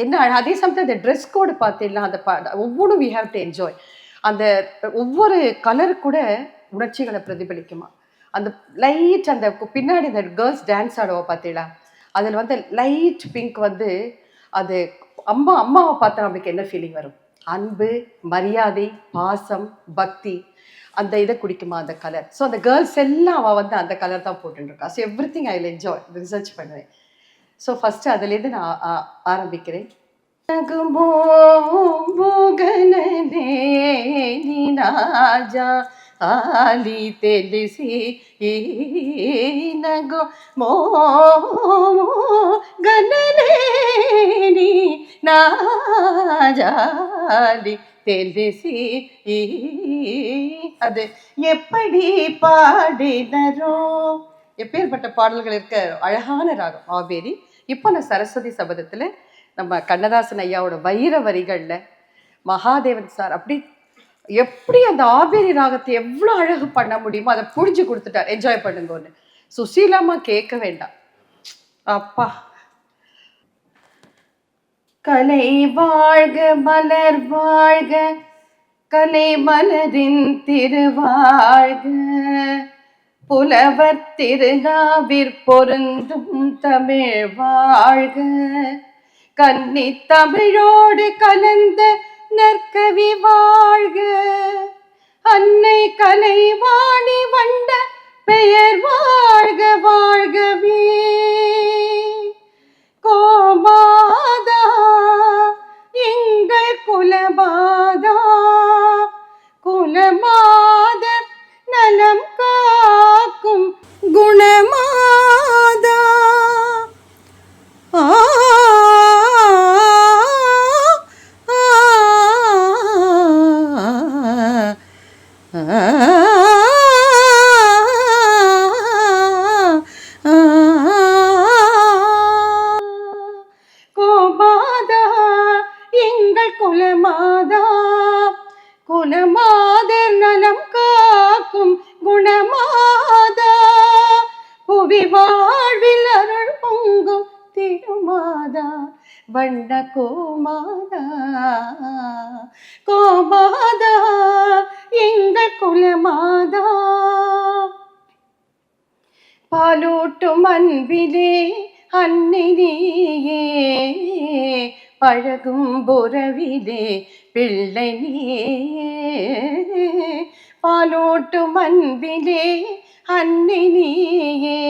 என்ன அதே சமயத்தில் அந்த ட்ரெஸ் கோடு பார்த்தீங்கன்னா அந்த ஒவ்வொன்றும் வி ஹாவ் டு என்ஜாய். அந்த ஒவ்வொரு கலர் கூட உணர்ச்சிகளை பிரதிபலிக்குமா. அந்த லைட் அந்த பின்னாடி அந்த கேர்ள்ஸ் டான்ஸ் ஆடுவோம் பார்த்தீங்களா, அதில் வந்து லைட் பிங்க் வந்து அது அம்மாவை பார்த்தா நம்மளுக்கு என்ன ஃபீலிங் வரும்? அன்பு, மரியாதை, பாசம், பக்தி, அந்த இதை குடிக்குமா அந்த கலர். ஸோ அந்த கேர்ள்ஸ் எல்லாம் அவள் வந்து அந்த கலர் தான் போட்டுருக்கா. So everything I will enjoy, research பண்ணுவேன். ஸோ ஃபஸ்ட்டு அதுலேருந்து நான் ஆரம்பிக்கிறேன். ఆలి తెలిసి నగో మోగనలేని నాజాలి తెలిసి அது எப்படி பாடினரோ. எப்பேற்பட்ட பாடல்கள் இருக்க அழகான ராகம் ஆபேரி. இப்போ நான் சரஸ்வதி சபதத்தில் நம்ம கண்ணதாசன் ஐயாவோட வைர வரிகளில் மகாதேவன் சார் அப்படி எப்படி அந்த ஆபேரி ராகத்தை எவ்வளோ அழகு பண்ண முடியுமோ அதை புரிஞ்சு கொடுத்துட்டார். என்ஜாய் பண்ணுங்கன்னு. சுசீலாமா கேட்க வேண்டாம். அப்பா. கலை வாழ்க மலர் வாழ்க, கலை மலரின் திருவாழ்க, புலவர் திருநாவிற் பொருந்தும் தமிழ் வாழ்க, கன்னி தமிழோடு கலந்த நற்கவி வாழ்க, அன்னை கலைவாணி வண்ட பெயர் வாழ்க வாழ்கவே. கோமாதா எங்கள் குலமாதா, குலமாதர் நலம் காக்கும் குணமாதா. கோமாதா எங்கள் குலமாதா, குலமாதர் நலம் காக்கும் குணமாதா, புவி வாழ்வில் அருள் பொங்கும் திருமாதா, வண்ண கோமாதா. கோமாதா எங்கள் குலமாதா, பாலூட்டும் அன்பிலே அன்னை நீயே, பழகும் புறவிலே பிள்ளை நீயே. பாலூட்டும் அன்பிலே அன்னை நீயே,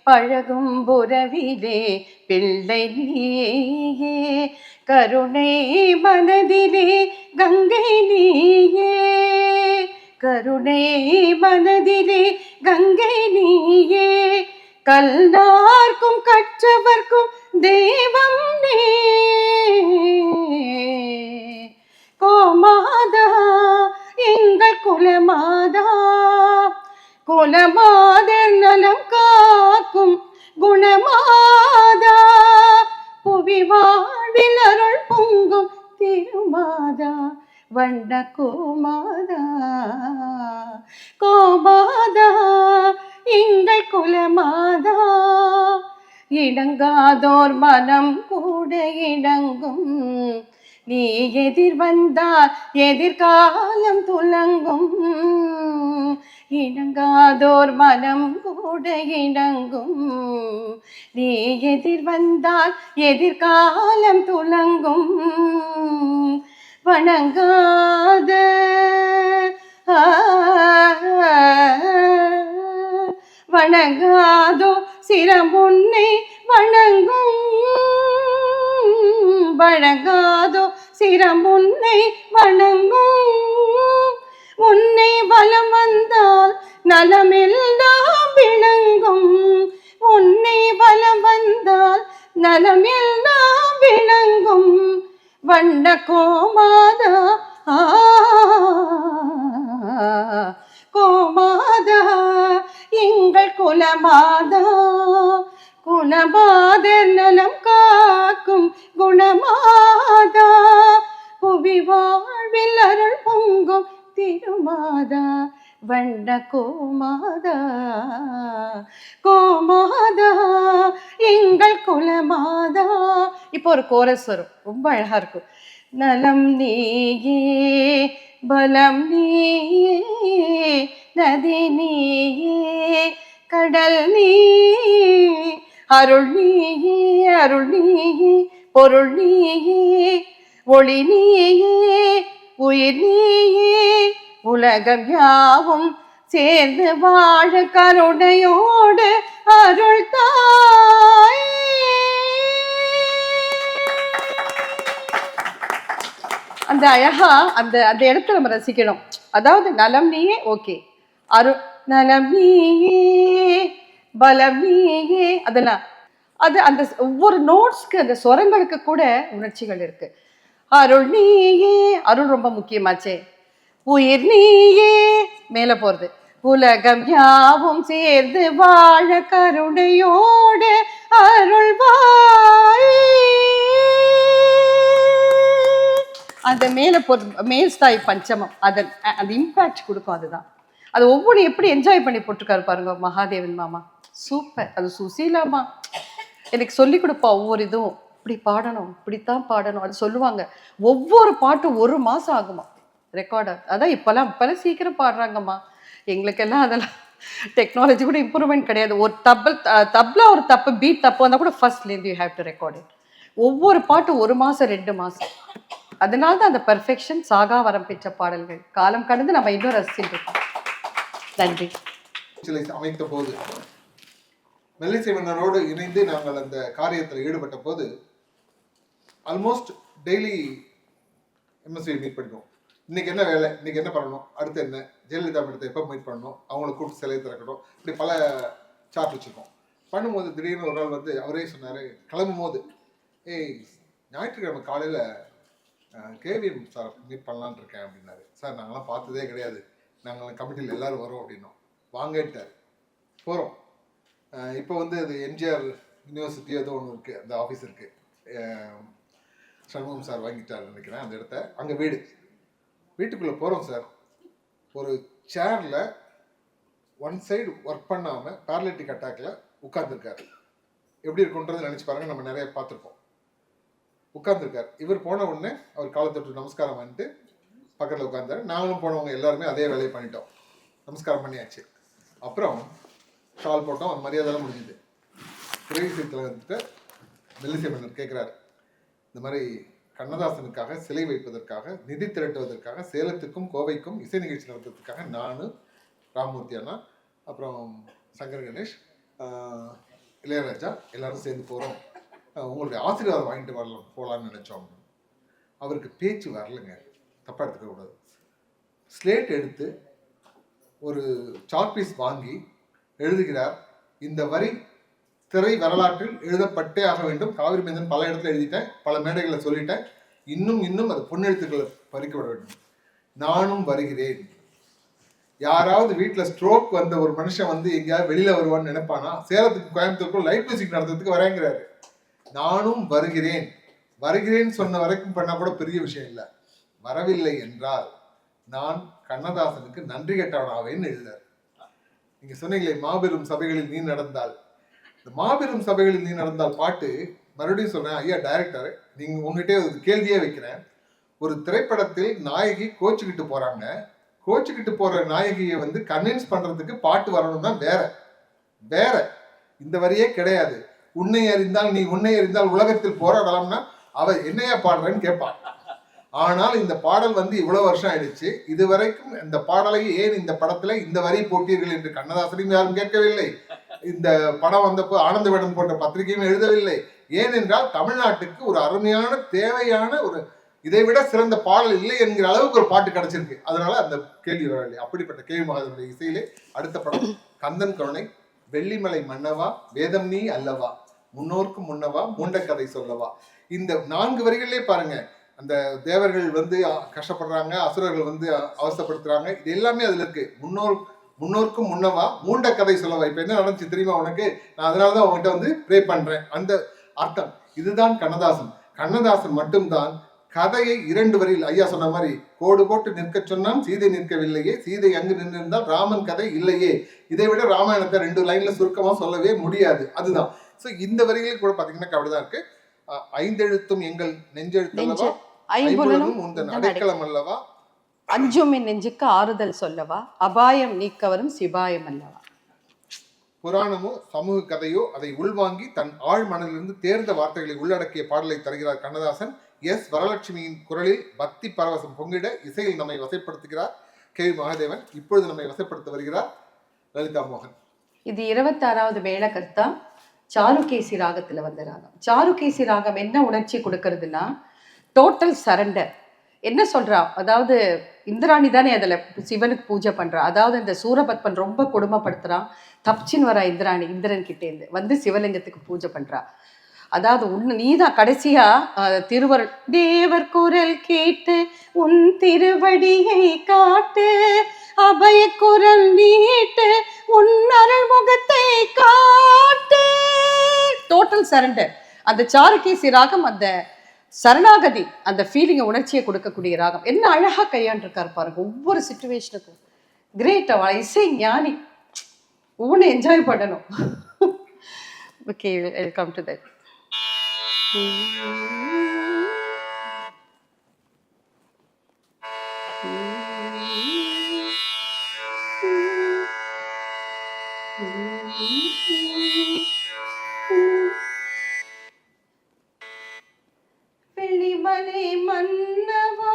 பழகும் புறவிலே பிள்ளை நீயே. கருணை மனதிலே கங்கை நீயே, கருணை மனதிலே கங்கை நீயே. கல்லார்க்கும் கற்றவர்க்கும் தெய்வம் நீ. கோமாதா எங்கள் குலமாதா, குலமாதர் நலம் காக்கும் குணமாதா, புவி வாழ்வில் அருள் பொங்கும் திருமாதா, வண்ண கோமாதா. கோமாதா எங்கள் குலமாதா, இணங்காதோர் மனம் கூட இணங்கும், நீ எதிர் வந்தால் எதிர்காலம் துலங்கும். இணங்காதோர் மனம் கூட இணங்கும், நீ எதிர் வந்தால் எதிர்காலம் துலங்கும். வணங்காத வணங்காதோ சிரம் உன்னை வணங்கும், வணங்காதோ சிரம் உன்னை வணங்கும். உன்னை வலம் வந்தால் நலமெல்லாம் விளங்கும், உன்னை வலம் வந்தால் நலமெல்லாம் விளங்கும் வண்ண கோமாதா கோமாதா எங்கள் குலமாதா குலமாதர் நலம் காக்கும் குணமாதா புவி வாழ்வில் அருள் பொங்கும் திருமாதா வண்ண கோமாதா கோமாதா எங்கள் குலமாதா. இப்போ ஒரு கோரஸ் வரும், ரொம்ப அழகா இருக்கும். நலம் நீயே பலம் நீயே நதி நீயே கடல் நீயே அருள் நீயே அருள் நீயே பொருள் நீயே ஒளி நீயே உயிர் நீயே உலகம் யாவும் சேர்ந்து வாழ கருணையோடு அருள் தாய். அந்த அழகா அந்த அந்த இடத்துல நம்ம ரசிக்கணும். அதாவது நலம் நீயே, ஓகே, அருள் நலம் நீயே பலம் நீயே, அதெல்லாம் அது அந்த ஒவ்வொரு நோட்ஸ்க்கு அந்த ஸ்வரங்களுக்கு கூட உணர்ச்சிகள் இருக்கு. அருள் நீயே, அருள் ரொம்ப முக்கியமாச்சே. உயிர் நீயே, மேல போறது. உலகம் யாவும் சேர்ந்து வாழ கருணையோடு அருள்வாய். அந்த மேல போறது மேல்ஸ்தாய் பஞ்சமம், அதன் அந்த இம்பாக்ட் கொடுக்கும். அதுதான் அது ஒவ்வொன்றும் எப்படி என்ஜாய் பண்ணி போட்டிருக்காரு பாருங்க மகாதேவன் மாமா. சூப்பர். அது சுசீலாமா எனக்கு சொல்லி கொடுப்பா. ஒவ்வொரு இதுவும் இப்படி பாடணும், இப்படித்தான் பாடணும், அது சொல்லுவாங்க. ஒவ்வொரு பாட்டும் 1 மாசம் ஆகுமா ரெக்கார்டர். அதான் இப்பெல்லாம் சீக்கிரம் பாடுறாங்கம்மா. எங்களுக்கெல்லாம் அதெல்லாம் டெக்னாலஜி கூட இம்ப்ரூவ்மெண்ட் கிடையாது. ஒரு தப்லா ஒரு தப்பு பீட் தப்பு வந்தால் கூட ஃபர்ஸ்ட்லேருந்து you have to record it. ஒவ்வொரு பாட்டும் 1 மாசம் 2 மாசம். அதனால தான் அந்த பெர்ஃபெக்ஷன் சாகா வரம் பெற்ற பாடல்கள் காலம் கடந்து நம்ம இன்னும் ரசிச்சுட்டு இருக்கோம். நன்றி. சிலை அமைத்த போது மெல்லிசை மன்னரோடு இணைந்து நாங்கள் அந்த காரியத்தில் ஈடுபட்ட போது ஆல்மோஸ்ட் டெய்லி எம்எஸ்வி மீட் பண்ணிடுவோம். இன்னைக்கு என்ன வேலை, இன்னைக்கு என்ன பண்ணணும், அடுத்து என்ன, ஜெயலலிதா மேடத்தை எப்போ மீட் பண்ணணும், அவங்கள கூப்பிட்டு சிலையை திறக்கணும், இப்படி பல சார்ட் வச்சுருக்கோம். பண்ணும்போது திடீர்னு ஒரு நாள் வந்து அவரே சொன்னார், கிளம்பும் போது, ஏய் ஞாயிற்றுக்கிழமை காலையில் கேவிஎம் சார் மீட் பண்ணலான்னு இருக்கேன் அப்படின்னாரு. சார் நாங்களாம் பார்த்ததே கிடையாது, நாங்கள் கமிட்டியில் எல்லோரும் வரோம் அப்படின்னோம். வாங்கிட்டார். போகிறோம். இப்போ வந்து அது எம்ஜிஆர் யூனிவர்சிட்டி ஏதோ ஒன்று இருக்குது, அந்த ஆஃபீஸ் இருக்குது, சண்முகம் சார் வாங்கிட்டார் நினைக்கிறேன் அந்த இடத்த. அங்கே வீட்டுக்குள்ளே போகிறோம் சார். ஒரு சேரில் ஒன் சைடு ஒர்க் பண்ணாமல் பேரலிட்டிக் அட்டாக்கில் உட்கார்ந்துருக்காரு. எப்படி இருக்குன்றது நினச்சி பாருங்கள், நம்ம நிறைய பார்த்துருப்போம். உட்கார்ந்துருக்கார். இவர் போன உடனே அவர் காலை தொட்டு நமஸ்காரம் பண்ணிட்டு பக்கத்தில் உட்கார்ந்தார். நாங்களும் போனவங்க எல்லாருமே அதே வேலையை பண்ணிட்டோம். நமஸ்காரம் பண்ணியாச்சு. அப்புறம் ஷால் போட்டோம், அந்த மரியாதைலாம் முடிஞ்சுது. துறைவிசயத்தில் வந்துட்டு மெல்லிசை மன்னர் கேட்குறாரு, இந்த மாதிரி கண்ணதாசனுக்காக சிலை வைப்பதற்காக நிதி திரட்டுவதற்காக சேலத்துக்கும் கோவைக்கும் இசை நிகழ்ச்சி நடத்துறதுக்காக நான், ராமமூர்த்தி அண்ணா, அப்புறம் சங்கர் கணேஷ், இளையராஜா எல்லாரும் சேர்ந்து போகிறோம், உங்களுடைய ஆசீர்வாதம் வாங்கிட்டு போகலான்னு நினச்சோம். அவருக்கு பேச்சு வரலைங்க, தப்பாக எடுத்துக்கக்கூடாது. ஸ்லேட் எடுத்து ஒரு சாக் பீஸ் வாங்கி எழுதுகிறார். இந்த வரி திரை வரலாற்றில் எழுதப்பட்டே ஆக வேண்டும். காவிரி மைந்தன் பல இடத்துல எழுதிட்டேன், பல மேடைகளை சொல்லிட்டேன். இன்னும் அது பொன்னெழுத்துக்களை பறிக்கப்பட வேண்டும். நானும் வருகிறேன். யாராவது வீட்டில் ஸ்ட்ரோக் வந்த ஒரு மனுஷன் வந்து எங்கேயாவது வெளியில வருவான்னு நினைப்பானா? சேலத்துக்கு கோயம்புத்தூருக்கும் லைட் மியூசிக் நடத்துறதுக்கு வரேங்கிறாரு. நானும் வருகிறேன் சொன்ன வரைக்கும் பண்ணா கூட பெரிய விஷயம் இல்லை. வரவில்லை என்றால் நான் கண்ணதாசனுக்கு நன்றி கெட்டவனாவேன்னு எழுதார். நீங்க சொன்னீங்களே மாபெரும் சபைகளில் நீ நடந்தால், இந்த மாபெரும் சபைகளில் நீ நடந்தால் பாட்டு மறுபடியும் சொல்றேன். ஐயா டைரக்டர், நீங்க உங்ககிட்டே ஒரு கேள்வியே வைக்கிறேன். ஒரு திரைப்படத்தில் நாயகி கோச்சுக்கிட்டு போறாங்க. கோச்சுக்கிட்டு போற நாயகியை வந்து கன்வின்ஸ் பண்றதுக்கு பாட்டு வரணும்னா வேற இந்த வரியே கிடையாது. உன்னை அறிந்தால் நீ உன்னை அறிந்தால் உலகத்தில் போராடலாம்னா அவ என்னையா பாடுறேன்னு கேட்பான். ஆனால் இந்த பாடல் வந்து இவ்வளவு வருஷம் ஆயிடுச்சு, இதுவரைக்கும் இந்த பாடலை ஏன் இந்த படத்துல இந்த வரி போட்டீர்கள் என்று கண்ணதாசனையும் யாரும் கேட்கவில்லை. இந்த படம் வந்தப்போ ஆனந்த விடன் போன்ற பத்திரிகையும் எழுதவில்லை. ஏனென்றால் தமிழ்நாட்டுக்கு ஒரு அருமையான தேவையான ஒரு இதை விட சிறந்த பாடல் இல்லை என்கிற அளவுக்கு ஒரு பாட்டு கிடைச்சிருக்கு. அதனால அந்த கேள்வி வரவில்லை. அப்படிப்பட்ட கேள்வி மகாதனுடைய இசையிலே அடுத்த படம் கந்தன் கருணை, வெள்ளிமலை மன்னவா, வேதம் நீ அல்லவா, முன்னோர்க்கும் முன்னவா மூண்ட கதை சொல்லவா. இந்த 4 வரிகளிலே பாருங்க, அந்த தேவர்கள் கஷ்டப்படுறாங்க, அசுரர்கள் அவஸ்தைப்படுத்துறாங்க, இது எல்லாமே அதுல இருக்கு. முன்னோர்க்கும் முன்னவா மூண்ட கதை சொல்லவா. இப்ப என்ன நடந்துச்சு தெரியுமா உனக்கு, நான் அதனாலதான் உங்ககிட்ட ப்ரே பண்றேன். அந்த அர்த்தம் இதுதான் கண்ணதாசன். கண்ணதாசன் மட்டும்தான் கதையை 2 வரியில், ஐயா சொன்ன மாதிரி, கோடு போட்டு நிற்க சொன்னான் சீதை நிற்கவில்லையே, சீதை அங்கு நின்றிருந்தால் ராமன் கதை இல்லையே, இதை விட ராமாயணத்தை 2 லைன்ல சுருக்கமா சொல்லவே முடியாது. அதுதான். சோ இந்த வரிகளில் கூட பாத்தீங்கன்னா அப்படிதான் இருக்கு. 5 எழுத்தும் எங்கள் நெஞ்செழுத்தல்லவா, ஐம்புலனும் உந்தன் அடைக்கலம் அல்லவா, அஞ்சுமின் நெஞ்சுக்கு ஆறுதல் சொல்லவா, அபாயம் நீக்கவரும் சிபாயம் அல்லவா. புராணமோ சமூக கதையோ அதை உள்வாங்கி தன் ஆழ் மனதிலிருந்து தேர்ந்த வார்த்தைகளை உள்ளடக்கிய பாடலை தருகிறார் கண்ணதாசன். எஸ் வரலட்சுமியின் குரலில் பக்தி பரவசம் பொங்கிட இசையில் நம்மை வசைப்படுத்துகிறார் கே மகாதேவன். இப்பொழுது நம்மை வசைப்படுத்த வருகிறார் லலிதா மோகன். இது 26வது மேளகர்த்தா, சாருகேசி ராகத்துல வந்த ராகம். சாருகேசி ராகம் என்ன உணர்ச்சி கொடுக்கறதுன்னா, டோட்டல் சரண்டர். என்ன சொல்றா, அதாவது இந்திராணி தானே அதுல சிவனுக்கு பூஜை பண்றா. அதாவது இந்த சூரபத்மன் ரொம்ப கொடுமைப்படுத்துறான், தப்பிச்சின்னு வரா இந்திராணி இந்திரன் கிட்டேருந்து சிவலிங்கத்துக்கு பூஜை பண்றா. அதாவது நீதான் கடைசியா திருவருள், தேவர் குரல் கேட்டு உன் திருவடியை காட்டு, அபய குரல் நீட்டு உன் அருள் முகத்தை காட்டு. Total surrender. அந்த சாருகேசி ராகம் அந்த சரணாகதி, அந்த ஃபீலிங்கை உணர்ச்சியை கொடுக்கக்கூடிய ராகம். என்ன அழகா கையாண்டிருக்காரு பாருங்க ஒவ்வொரு சிச்சுவேஷனுக்கும். கிரேட். அவ இசை ஞானி, ஒவ்வொன்று என்ஜாய் பண்ணணும். Okay, welcome to that. வெளிமலை மன்னவா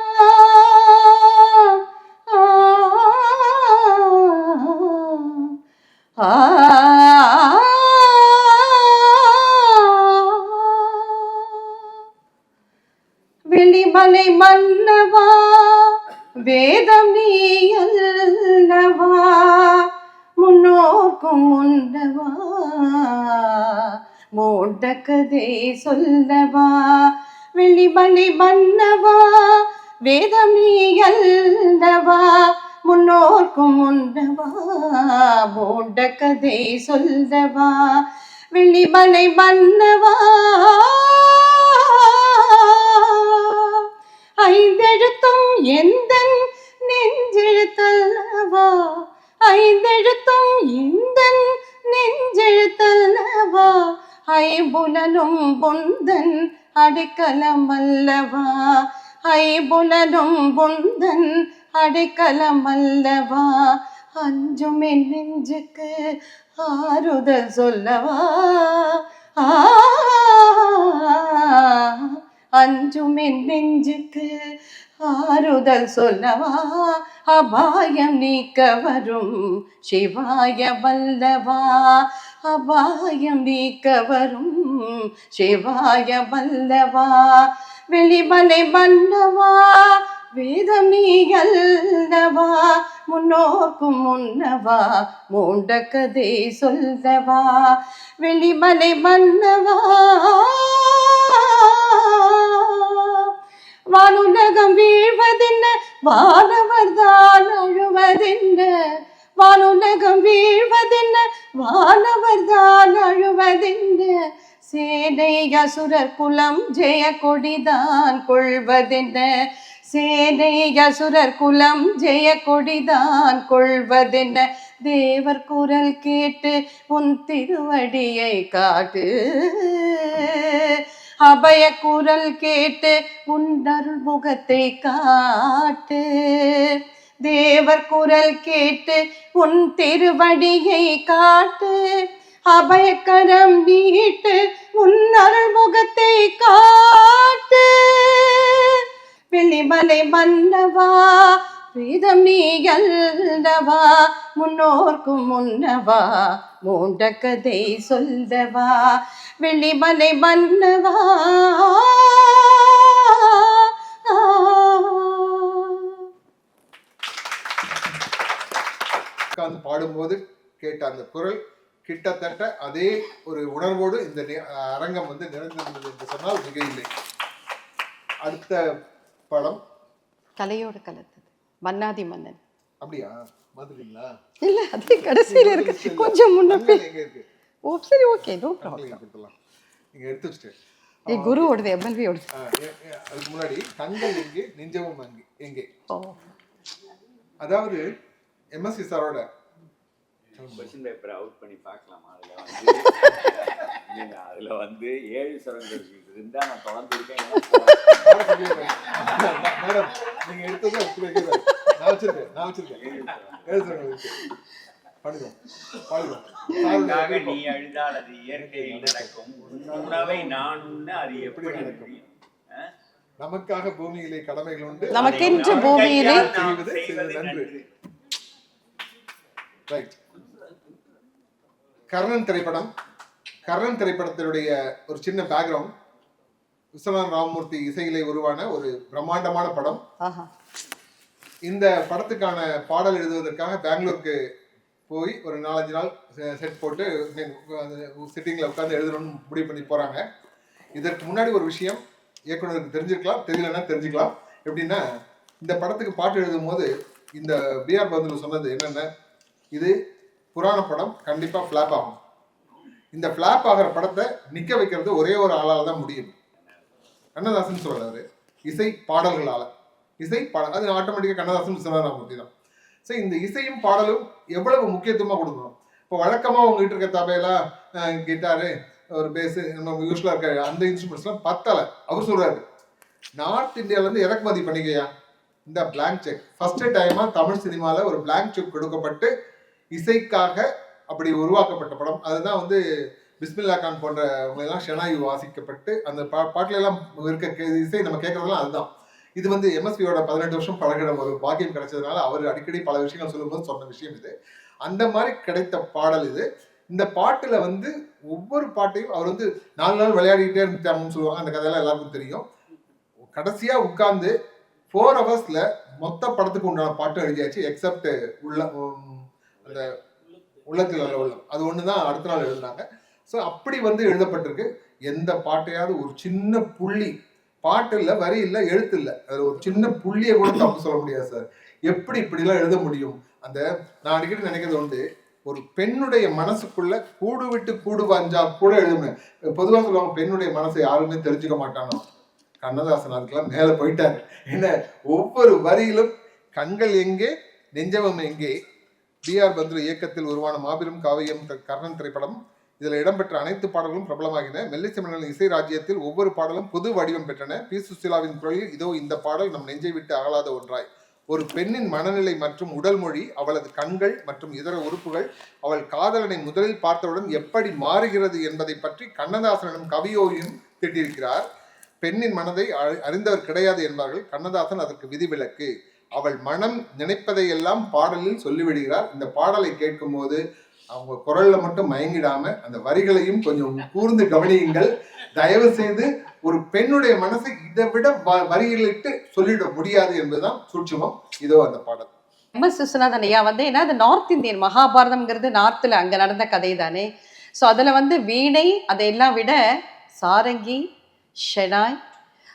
வெளிமலை மன்னவா, வேதம் நீ அல்லவா, முன்னோர்க்கும் முன்னவா மூண்ட கதை சொல்லவா. வெளிமலை மன்னவா, வேதம் நீ அல்லவா, முன்னோர்க்கும் முன்னவா மூண்ட கதை சொல்லவா. வெளிமலை மன்னவா, ஐந்தெழுத்தும் எந்தன் நெஞ்செழுத்தல்லவா, ஐந்தெழுத்தும் எந்தன் நெஞ்செழுத்தல்லவா, ஐம்புலனும் புந்தன் அடைக்கலம் அல்லவா, ஐம்புலனும் புந்தன் அடைக்கலம் அல்லவா. அஞ்சும் என் நெஞ்சுக்கு ஆறுதல் சொல்லவா, அஞ்சும் என் நெஞ்சுக்கு ஆறுதல் சொல்லவா, அபாயம் நீக்க வரும் சிவாய வல்லவா, அபாயம் நீக்க வரும் சிவாய வல்லவா. வெளிமலை மன்னவா, வேதம் நீ அல்லவா, முன்னோர்க்கும் முன்னவா மூண்ட கதை சொல்லவா. வெளிமலை மன்னவா, வானுலகம் வீழ்வதென்ன, வானவர்தான் அழுவதென்ன, வானுலகம் வீழ்வதென்ன, வானவர்தான் அழுவதென்ன, சேனை அசுரர் குலம் ஜெய கொடிதான் கொள்வதென்ன, சேனை அசுரர் குலம் ஜெய கொடிதான் கொள்வதென்ன, தேவர் குரல் கேட்டு உன் திருவடியை காட்டு, அபய குரல் கேட்டு உன் அருள் முகத்தை காட்டு, தேவர் குரல் கேட்டு உன் திருவடியை காட்டு, அபயக்கரம் நீட்டு உன் அருள் முகத்தை காட்டு. வெளிமலை மன்னவா, வேதம் நீ அல்லவா, முன்னோர்க்கும் முன்னவா மூண்ட கதை சொல்லவா. வெளிமலை மன்னவா, பாடும்போது கேட்ட அந்த குரல் கிட்டத்தட்ட அதே ஒரு உணர்வோடு இந்த அரங்கம் வந்து நிறைந்திருந்தது என்று சொன்னால் மிக இல்லை. அடுத்த படம் கலையோடு கலந்தது மன்னாதி மன்னன். அப்படியா பாத்துட்டீங்களா? இல்ல அதே கடைசியில இருக்கு, கொஞ்சம் முன்ன எங்க இருக்கு? ஓ சரி, ஓகே, நோ ப்ராப்ளம். கொடுத்துடலாம். நீங்க எடுத்து வச்சுட்டு குருவோடது எம்எல்வியோட. அதுக்கு முன்னாடி கண்கள் எங்கே நெஞ்சமும் அங்கே எங்கே. ஓ அதாவது எம்எஸ்சி சாரோட கொஸ்டின் பேப்பரை அவுட் பண்ணி பார்க்கலாமா? அதுல வந்து 7 சுரங்கள் இருந்தா நான் தொடர்ந்து இருக்கேன். மேடம் நீங்க எடுத்தது நான் வச்சிருக்கேன். நீ அழுதால் அது இயற்கையில் நடக்கும். உணவை நான் உண்ண அது எப்படி நடக்கும்? நமக்காக பூமியிலே கடமைகள் உண்டு, நமக்கென்று பூமியிலே செய்வது நன்று. ரைட். கர்ணன் திரைப்படம். கர்ணன் திரைப்படத்தினுடைய ஒரு சின்ன பேக்ரவுண்ட், விஸ்வநாதன் ராமமூர்த்தி இசையிலே உருவான ஒரு பிரம்மாண்டமான படம். இந்த படத்துக்கான பாடல் எழுதுவதற்காக பெங்களூருக்கு போய் ஒரு 4-5 நாள் செட் போட்டு சிட்டிங்கில் உட்காந்து எழுதணும்னு முடிவு பண்ணி போகிறாங்க. இதற்கு முன்னாடி ஒரு விஷயம் இயக்குனருக்கு தெரிஞ்சிருக்கலாம், தெரியலன்னா தெரிஞ்சுக்கலாம். எப்படின்னா, இந்த படத்துக்கு பாட்டு எழுதும் போது இந்த பிஆர் பந்துலு சொன்னது என்னென்ன, இது புராண படம், கண்டிப்பாக ஃப்ளாப் ஆகும். இந்த ஃப்ளாப் ஆகிற படத்தை நிற்க வைக்கிறது ஒரே ஒரு ஆளால் தான் முடியும். கண்ணதாசன் சொல்கிறாரு, இசை பாடல்களால். அது ஆட்டோமேட்டிக்காக கண்ணதாசன் விஸ்வநாதன் தான். ஸோ இந்த இசையும் பாடலும் எவ்வளவு முக்கியத்துவமாக கொடுக்கணும். இப்போ வழக்கமாக உங்ககிட்ட இருக்க தபையெல்லாம், கிட்டாரு, ஒரு பேஸு, நம்ம யூஸ்வலாக இருக்க அந்த இன்ஸ்ட்ருமெண்ட்ஸ்லாம் பத்தலை. அவர் சொல்கிறாரு, நார்த் இந்தியாவிலேருந்து இறக்குமதி பண்ணிக்கையா இந்த பிளாங்க் செக். ஃபர்ஸ்ட் டைமாக தமிழ் சினிமாவில் ஒரு பிளாங்க் செக் கொடுக்கப்பட்டு இசைக்காக அப்படி உருவாக்கப்பட்ட படம். அதுதான் வந்து பிஸ்மில்லா கான் போன்றவங்களெல்லாம் ஷெனாயு வாசிக்கப்பட்டு அந்த பாட்டிலெல்லாம் இருக்க இசை நம்ம கேட்கறதுலாம் அதுதான். இது வந்து எம்எஸ்பியோட 18 வருஷம் பழகிற ஒரு பாக்கியம் கிடைச்சதுனால அவர் அடிக்கடி பல விஷயங்கள் சொல்லும்போது சொன்ன விஷயம் இது. அந்த மாதிரி கிடைத்த பாடல் இது. இந்த பாட்டுல வந்து ஒவ்வொரு பாட்டையும் அவர் வந்து 4 நாள் விளையாடிக்கிட்டே இருந்தாங்கன்னு சொல்லுவாங்க. அந்த கதையெல்லாம் எல்லாருக்கும் தெரியும். கடைசியா உட்கார்ந்து 4 ஹவர்ஸ்ல மொத்த படத்துக்கு உண்டான பாட்டு எழுதியாச்சு. எக்ஸப்ட் அந்த உள்ளத்தில் உள்ளம், அது ஒண்ணுதான் அடுத்த நாள் எழுதினாங்க. ஸோ அப்படி வந்து எழுதப்பட்டிருக்கு. எந்த பாட்டையாவது ஒரு சின்ன புள்ளி, பாட்டு இல்லை, வரி இல்லை, எழுத்து இல்லை, அதில் ஒரு சின்ன புள்ளியை கூட தப்பு சொல்ல முடியாது சார். எப்படி இப்படிலாம் எழுத முடியும்? அந்த நான் அடிக்கடி நினைக்கிறது உண்டு, ஒரு பெண்ணுடைய மனசுக்குள்ள கூடு விட்டு கூடு வாஞ்சா கூட எழுதுனேன். பொதுவாக சொல்லுவாங்க பெண்ணுடைய மனசை யாருமே தெரிஞ்சுக்க மாட்டானோ. கண்ணதாசன் அதுக்கெல்லாம் மேலே போயிட்டாரு. என்ன, ஒவ்வொரு வரியிலும் கண்கள் எங்கே நெஞ்சவம் எங்கே. பிஆர் பந்துலு இயக்கத்தில் உருவான மாபெரும் காவியம் கர்ணன் திரைப்படம். இதில் இடம்பெற்ற அனைத்து பாடல்களும் பிரபலமாகின. மெல்லிசை மன்னன் இசை ராஜ்யத்தில் ஒவ்வொரு பாடலும் புது வடிவம் பெற்றன. பி சுசிலாவின் குரலில் இதோ இந்த பாடல் நம் நெஞ்சை விட்டு அகலாத ஒன்றாய். ஒரு பெண்ணின் மனநிலை மற்றும் உடல் மொழி, அவளது கண்கள் மற்றும் இதர உறுப்புகள் அவள் காதலனை முதலில் பார்த்தவுடன் எப்படி மாறுகிறது என்பதை பற்றி கண்ணதாசனிடம் கவியோயும் திட்டிருக்கிறார். பெண்ணின் மனதை அறிந்தவர் கிடையாது என்பார்கள். கண்ணதாசன் அதற்கு விதிவிலக்கு. அவள் மனம் நினைப்பதை எல்லாம் பாடலில் சொல்லிவிடுகிறார். இந்த பாடலை கேட்கும் போது அவங்க குரல்ல மட்டும் மயங்கிடாம அந்த வரிகளையும் கொஞ்சம் கூர்ந்து கவனியுங்கள் தயவு செய்து. ஒரு பெண்ணுடைய மனசை இதை விட வரிகளிட்டு சொல்லிட முடியாது என்பதுதான் சூட்சுமம். இதோ அந்த பாடல். எம்எஸ் விஸ்வநாதன் ஐயா வந்து ஏன்னா அது நார்த் இந்தியன், மகாபாரதம்ங்கிறது நார்த்தில் அங்கே நடந்த கதை தானே. ஸோ அதில் வந்து வீணை அதையெல்லாம் விட சாரங்கி, ஷெனாய்,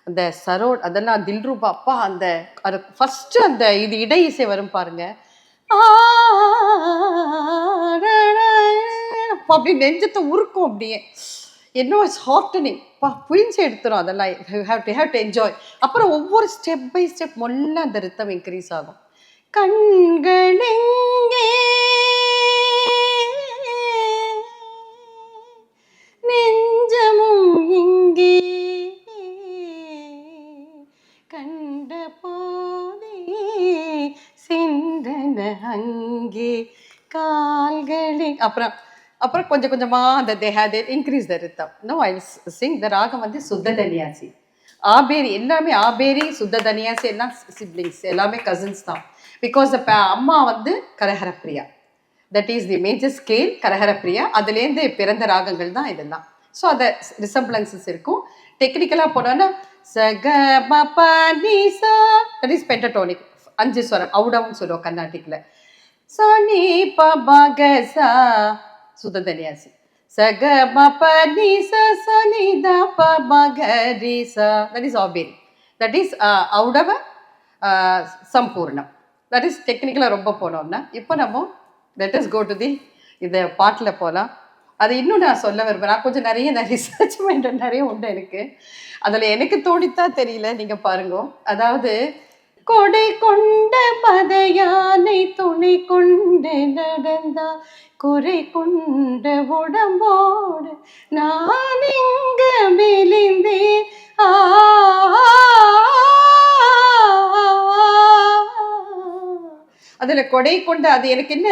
அந்த சரோட், அதெல்லாம் தில்ரூபா, அப்பா அந்த அது ஃபஸ்ட்டு அந்த இது இடை இசை வரும் பாருங்க, அப்படி நெஞ்சத்தை உருக்கும். அப்படியே என்ன இட்ஸ் ஹார்டனிங், புரிஞ்சு எடுத்துரும். அதெல்லாம் ஹேவ் டு என்ஜாய். அப்புறம் ஒவ்வொரு ஸ்டெப் பை ஸ்டெப் மொல்ல அந்த ரித்தம் இன்க்ரீஸ் ஆகும். கண்களெங்கே நெஞ்சமும் இங்கே கண்ட போதே சென்றன அங்கே கால்களே. அப்புறம் கொஞ்சம் கொஞ்சமாக அந்த they increase the rhythm. No, I will sing. the ராகம் வந்து சுத்த தனியாசி, ஆபேரி, எல்லாமே ஆபேரி, சுத்த தனியாசி எல்லாம் சிப்ளிங்ஸ், எல்லாமே கசின்ஸ் தான். பிகாஸ் அம்மா வந்து Kharaharapriya, that is the major scale Kharaharapriya. அதுலேருந்து பிறந்த ராகங்கள் தான் இதெல்லாம். ஸோ அதை ரிசம்பிளன்சஸ் இருக்கும். டெக்னிக்கலாக போனோன்னா சக ப நீ சா, தட் இஸ் பென்டடோனிக், 5 ஸ்வரம், அவுடம்னு சொல்லுவோம் கர்நாடிக்கில். ச நீ ப ப க சா சுததனியாசி சக மப நி ச நி த ப ம க ரி ச. That is Abheri. That is ஔடவ சம்பூர்ணம். தட் இஸ் டெக்னிக்கலாக ரொம்ப போனோம்னா. இப்போ நம்ம let us go to the இந்த பாட்டில் போகலாம். அது இன்னும் நான் சொல்ல விரும்புகிறேன். நான் கொஞ்சம் நிறைய ரிசர்ச் பண்ணுற நிறைய உண்டு எனக்கு. அதில் எனக்கு தோணித்தான் தெரியல, நீங்கள் பாருங்க. அதாவது கொடை கொண்ட மத யானை துணை கொண்டு நடந்தா குறை கொண்ட உடம்போடு நான் எங்க மெலிந்தேன். அதுல கொடை கொண்ட அது எனக்கு என்ன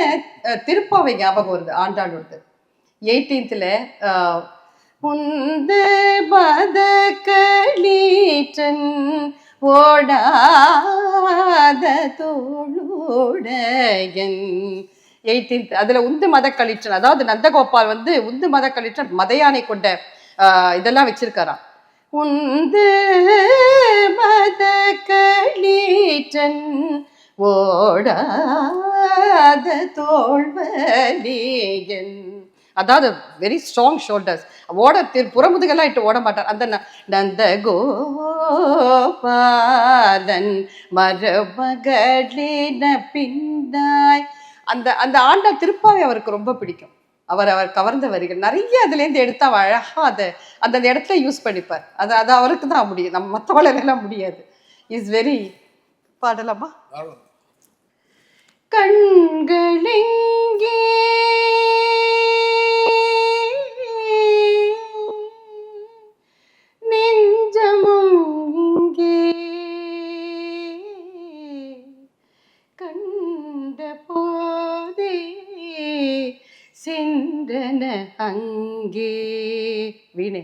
திருப்பாவை ஞாபகம் வருது. ஆண்டாளோடது 18th உந்த பத களீற்றன் ஓடாத தோளுடையன். 18th அதுல உந்து மத களிற்றன், அதாவது நந்தகோபால் வந்து உந்து மத களிற்றன் மதையானை கொண்ட இதெல்லாம் வச்சிருக்காராம். உந்து மத களீற்றன் ஓடாத தோல்வலியன். அதாவது வெரி ஸ்ட்ராங் ஷோல்டர்ஸ். புறமுதுகெல்லாம் இட்டு ஓட மாட்டார். அந்த நந்த கோபாலன் மரமகளின பின்னாய் அந்த அந்த ஆண்டாள் திருப்பாவை அவருக்கு ரொம்ப பிடிக்கும். அவர் கவர்ந்த வரிகள் நிறைய அதுலேருந்து எடுத்து அவள் அழகா அதை அந்த இடத்துல யூஸ் பண்ணிப்பார். அது அவருக்கு தான் முடியும், நம்ம மற்றவளெல்லாம் முடியாது. Is very. பாடலாமா? கண்களெங்கே நெஞ்சமும் இங்கே கண்ட போதே சென்றன அங்கே. வீணே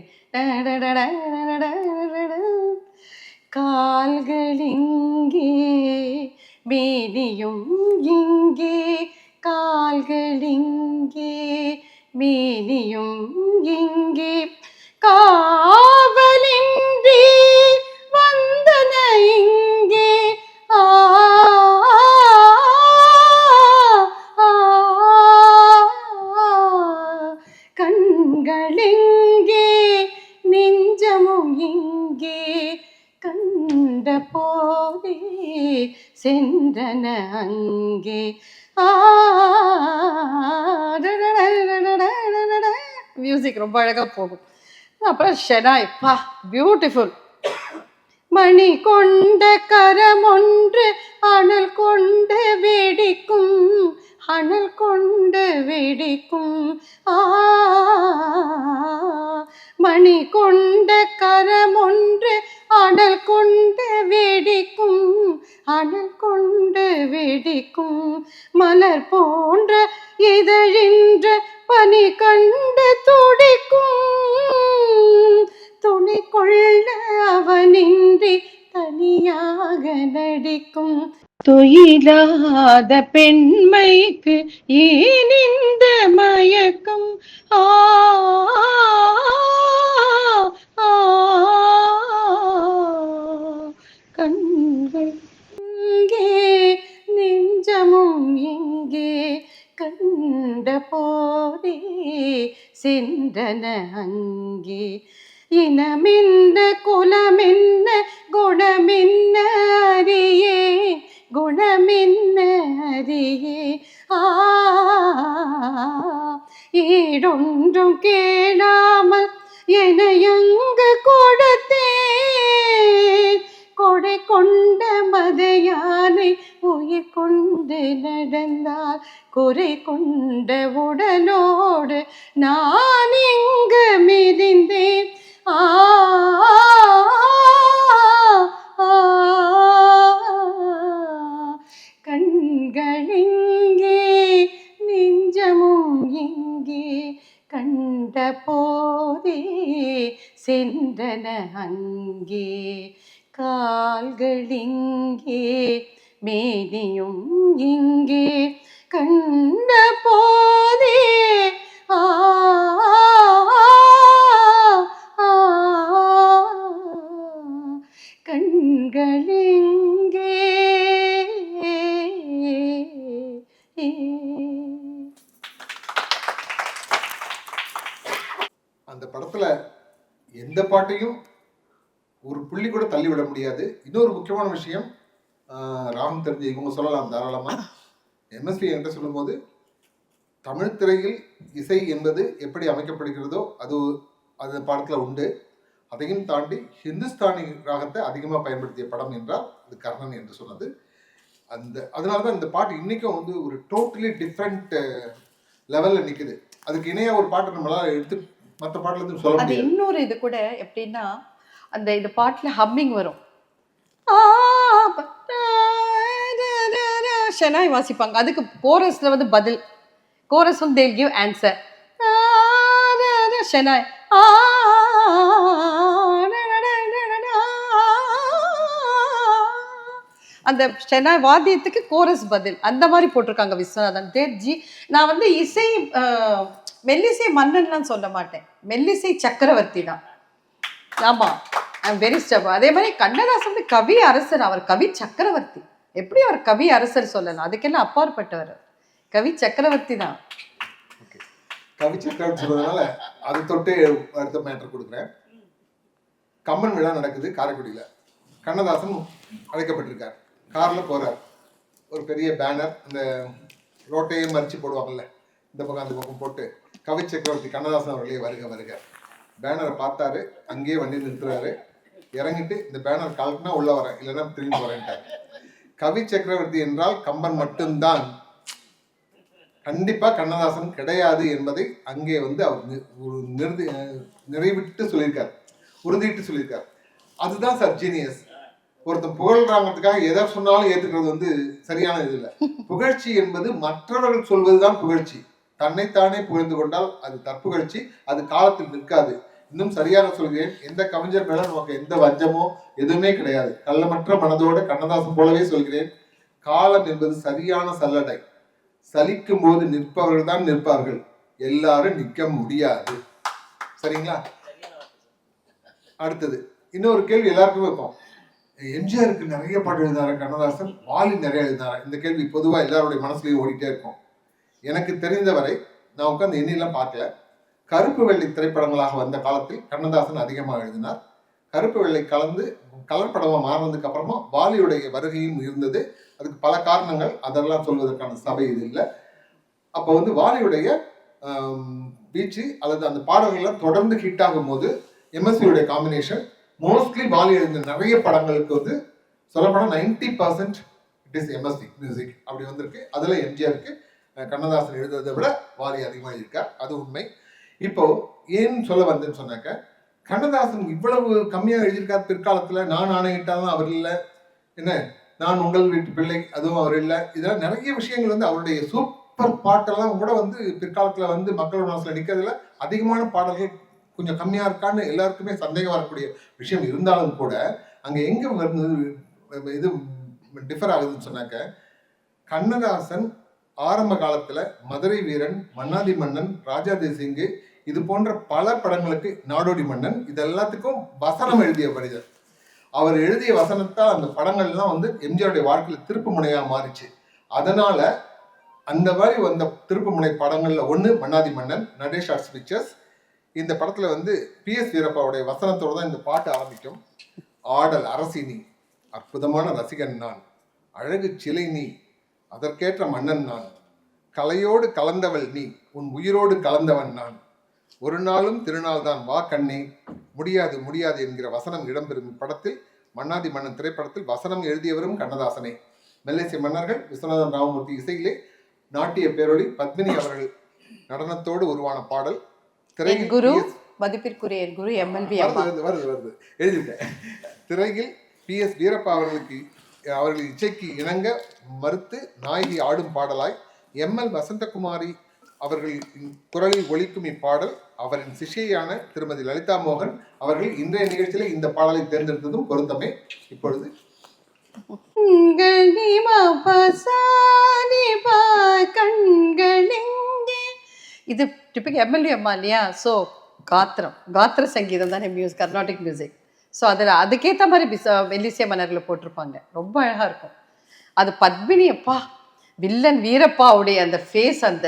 கால்களிங்கே மீனியும் இங்கே கால்களிங்கே மீனியும் இங்கே காவலின்றி வந்தன இங்கே. கண்களெங்கே நெஞ்சமும் இங்கே கண்ட போதே சென்றன அங்கே. மியூசிக் ரொம்ப அழகா போகும். அப்புறம் ஷெனாய், பா பியூட்டிஃபுல். மணி கொண்ட கரம் ஒன்று அனல் கொண்டு வெடிக்கும் அனல் கொண்டு வெடிக்கும். மணி கொண்ட கரம் ஒன்று அனல் கொண்டு வெடிக்கும் அனல் கொண்டு வெடிக்கும். மலர் போன்ற இதழின்ற பனி கண்டு துடிக்கும். துணை கொள்ள அவனின்றி தனியாக நடிக்கும். துயிலாத பெண்மைக்கு ஏன் இந்த மயக்கம்? கண்கள் இங்கே நெஞ்சமும் இங்கே கண்ட போதே சென்றன அங்கே. இனமென்ன குலமென்ன குணமென்ன அறியே குணமென்ன அறியே. ஈடொன்றும் கேளாமல் எனையங்கு கொடுத்தேன். கொடை கொண்ட மதையானை உயிர் கொண்டு நடந்தால் குறை கொண்ட உடலோடு நான் எங்கு மிதிந்தேன். கண்களிங்கே நெஞ்சமும் இங்கே கண்ட போதே சென்றன அங்கே. கால்களிங்கே மேனியும் இங்கே கண்ட போதே கண்களிங்கே. இந்த பாட்டையும் ஒரு புள்ளி கூட தள்ளி விட முடியாது. இன்னொரு முக்கியமான விஷயம், ராகம் தெரிஞ்ச இவங்க சொல்லலாம் தாராளமாக. எம்எஸ்வி என்கிட்ட சொல்லும்போது, தமிழ் திரையில் இசை என்பது எப்படி அமைக்கப்படுகிறதோ அது பாடத்தில் உண்டு. அதையும் தாண்டி ஹிந்துஸ்தானி ராகத்தை அதிகமாக பயன்படுத்திய படம் என்றால் அது கர்ணன் என்று சொன்னது. அதனால தான் இந்த பாட்டு இன்றைக்கும் வந்து ஒரு டோட்டலி டிஃப்ரெண்ட் லெவலில் நிற்குது. அதுக்கு இணையாக ஒரு பாட்டு நம்மளால் எடுத்து மற்ற பாட்டில் இருந்து சொல்ல அது முடியாது. இன்னொரு இது கூட எப்படின்னா, இந்த பாட்டில் ஹம்மிங் வரும். ஷெனாய் வாசிப்பாங்க. அதுக்கு கோரஸ்ல வந்து பதில், கோரஸ் வந்து they'll give answer. ஷெனாய் அந்த ஷெனாய் வாத்தியத்துக்கு கோரஸ் பதில் அந்த மாதிரி போட்டிருக்காங்க விஸ்வநாதன் தேர்ஜி. நான் வந்து இசை மெல்லிசை மன்னன்லாம் சொல்ல மாட்டேன், மெல்லிசை சக்கரவர்த்தி தான். ஆமா, ஐ எம் வெரி ஸ்டப். அதே மாதிரி கண்ணதாசன் வந்து கவி அரசர், அவர் கவி சக்கரவர்த்தி. எப்படி அவர் கவி அரசர் சொல்லலாம்? அதுக்கெல்லாம் அப்பாற்பட்டவர், கவி சக்கரவர்த்தி தான். கவி சக்கரவர்த்தி சொல்றதுனால அது தொட்டே அடுத்த மேட்டர் கொடுக்குறேன். கம்மன் விழா நடக்குது காரைக்குடியில். கண்ணதாசன் அழைக்கப்பட்டிருக்கார். காரில் போகிறார். ஒரு பெரிய பேனர், அந்த ரோட்டையே மறித்து போடுவாங்கல்ல, இந்த பக்கம் அந்த பக்கம் போட்டு கவி சக்கரவர்த்தி கண்ணதாசன் அவர்களே வருக வருக. பேனரை பார்த்தாரு, அங்கேயே வண்டி நிறுத்துறாரு. இறங்கிட்டு இந்த பேனர் கலக்குனா உள்ள வரேன், இல்லைன்னா திரும்பி போறேன்ட்டார். கவி சக்கரவர்த்தி என்றால் கம்பன் மட்டும்தான், கண்டிப்பா கண்ணதாசன் கிடையாது என்பதை அங்கே வந்து அவர் நிறைவிட்டு சொல்லியிருக்கார், உறுதிட்டு சொல்லியிருக்கார். அதுதான் சார் ஜீனியஸ். ஒருத்தன் புகழ்றாங்கிறதுக்காக எதை சொன்னாலும் ஏற்றுக்கிறது வந்து சரியான இது இல்லை. புகழ்ச்சி என்பது மற்றவர்கள் சொல்வதுதான் புகழ்ச்சி. தன்னைத்தானே புகழ்ந்து கொண்டால் அது தற்புகழ்ச்சி, அது காலத்தில் நிற்காது. இன்னும் சரியாக சொல்கிறேன், எந்த கவிஞர் மேல நமக்கு எந்த வஞ்சமோ எதுவுமே கிடையாது. கள்ளமற்ற மனதோடு கண்ணதாசன் போலவே சொல்கிறேன், காலம் என்பது சரியான சல்லடை. சலிக்கும் போது நிற்பவர்கள் தான் நிற்பார்கள், எல்லாரும் நிற்க முடியாது. சரிங்களா? அடுத்தது இன்னொரு கேள்வி எல்லாருக்கும் வைப்போம். எம்ஜிஆருக்கு நிறைய பாட்டு எழுதினாரு கண்ணதாசன், வாலி நிறைய எழுதினாரு. இந்த கேள்வி பொதுவாக எல்லாருடைய மனசுலையும் ஓடிட்டே இருக்கும். எனக்கு தெரிந்தவரை நான் உட்காந்து எண்ணிலாம் பார்க்கல. கருப்பு வெள்ளை திரைப்படங்களாக வந்த காலத்தில் கண்ணதாசன் அதிகமாக எழுதினார். கருப்பு வெள்ளை கலந்து கலர் படமாக மாறினதுக்கு அப்புறமா வாலியுடைய வருகையும் இருந்தது. அதுக்கு பல காரணங்கள், அதெல்லாம் சொல்வதற்கான சபை இது இல்லை. அப்போ வந்து வாலியுடைய பீச்சு அல்லது அந்த பாடல்கள்லாம் தொடர்ந்து ஹிட் ஆகும் போது எம்எஸ்வியுடைய காம்பினேஷன் மோஸ்ட்லி வாலி எழுதின நிறைய படங்களுக்கு வந்து சொல்லப்போனால் 90% இட் இஸ் எம்எஸ்வி மியூசிக் அப்படி வந்திருக்கு. அதில் எம்ஜிஆருக்கு கண்ணதாசன் எழுதுறதை விட வாலி அதிகமாக இருக்கார், அது உண்மை. இப்போ ஏன் சொல்ல வந்தேன்னு சொன்னாக்க, கண்ணதாசன் இவ்வளவு கம்மியாக எழுதியிருக்கார் பிற்காலத்தில். நான் ஆணையிட்டாலும் அவர் இல்லை, என்ன நான் உங்கள் வீட்டு பிள்ளை அதுவும் அவர் இல்லை. இதெல்லாம் நிறைய விஷயங்கள் வந்து அவருடைய சூப்பர் பாட்டெல்லாம் கூட வந்து பிற்காலத்தில் வந்து மக்களோட மனசில் நிற்கிறதுல அதிகமான பாடல்கள் கொஞ்சம் கம்மியாக இருக்கான்னு எல்லாருக்குமே சந்தேகம் வரக்கூடிய விஷயம் இருந்தாலும் கூட அங்கே எங்கே வந்து இது டிஃபர் ஆகுதுன்னு சொன்னாக்க, கண்ணதாசன் ஆரம்ப காலத்தில் மதுரை வீரன், மன்னாதி மன்னன், ராஜா தேசிங்கு இது போன்ற பல படங்களுக்கு, நாடோடி மன்னன், இது எல்லாத்துக்கும் வசனம் எழுதிய மனிதர். அவர் எழுதிய வசனத்தால் அந்த படங்கள்லாம் வந்து எம்ஜிஆருடைய வாழ்க்கையில் திருப்பு முனையாக மாறிச்சு. அதனால அந்த மாதிரி வந்த திருப்பு முனை படங்கள்ல ஒன்று மன்னாதி மன்னன், நடேஷ் ஆர்ட்ஸ் பிக்சர்ஸ். இந்த படத்துல வந்து PS வீரப்பாவுடைய வசனத்தோடு தான் இந்த பாட்டு ஆரம்பிக்கும். ஆடல் அரசி நீ, அற்புதமான ரசிகன் நான், அழகு சிலை நீ, அதற்கேற்ற மன்னன் நான், கலையோடு கலந்தவள் நீ, உன் உயிரோடு கலந்தவன் நான், ஒரு நாளும் திருநாள் தான் வா கண்ணே, முடியாது முடியாது என்கிற வசனம் இடம்பெறும் படத்தில், மன்னாதி மன்னன் திரைப்படத்தில் வசனம் எழுதியவரும் கண்ணதாசனே. மெல்லிசை மன்னர்கள் விஸ்வநாதன் ராமமூர்த்தி இசையிலே, நாட்டிய பேரொளி பத்மினி அவர்கள் நடனத்தோடு உருவான பாடல். குரு மதிப்பிற்குரிய குரு MLV வருது எழுதியிருக்கேன். திரையில் PS வீரப்பா அவர்கள் இச்சைக்கு இணங்க மறுத்து நாயகி ஆடும் பாடலாய் ML வசந்தகுமாரி அவர்களின் குரலில் ஒலிக்கும் இப்பாடல் அவரின் சிஷ்யான திருமதி லலிதா மோகன் அவர்கள் இன்றைய நிகழ்ச்சியில இந்த பாடலை தேர்ந்தெடுத்ததும் பொருத்தமே. இப்பொழுது இது டிபிக் MLV அம்மா இல்லையா? ஸோ காத்திர சங்கீதம் தானே கர்நாடிக் மியூசிக். ஸோ அதில் அதுக்கேற்ற மாதிரி மெல்லிசை மன்னர்களை போட்டிருப்பாங்க, ரொம்ப அழகாக இருக்கும். அது பத்மினி அப்பா, வில்லன் வீரப்பாவுடைய அந்த ஃபேஸ், அந்த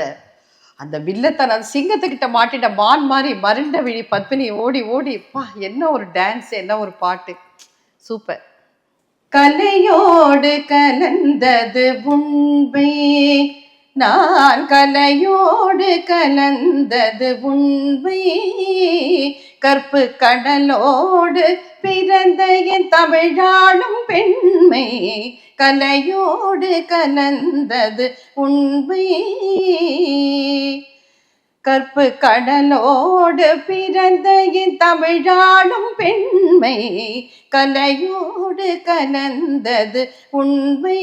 அந்த வில்லத்தன் அந்த சிங்கத்துக்கிட்ட மாட்டிட்ட மான் மாதிரி மருண்ட விழி பத்மினி ஓடி ஓடி பா என்ன ஒரு டான்ஸ், என்ன ஒரு பாட்டு, சூப்பர். கலையோடு கலந்தது உண்மை, நான் கலையோடு கலந்தது உண்மை, கற்பு கடலோடு பிறந்த என் தமிழாளும் பெண்மை, கலையோடு கலந்தது உண்மை, கற்பு கடலோடு பிறந்த என் தமிழாளும் பெண்மை, கலையோடு கலந்தது உண்மை,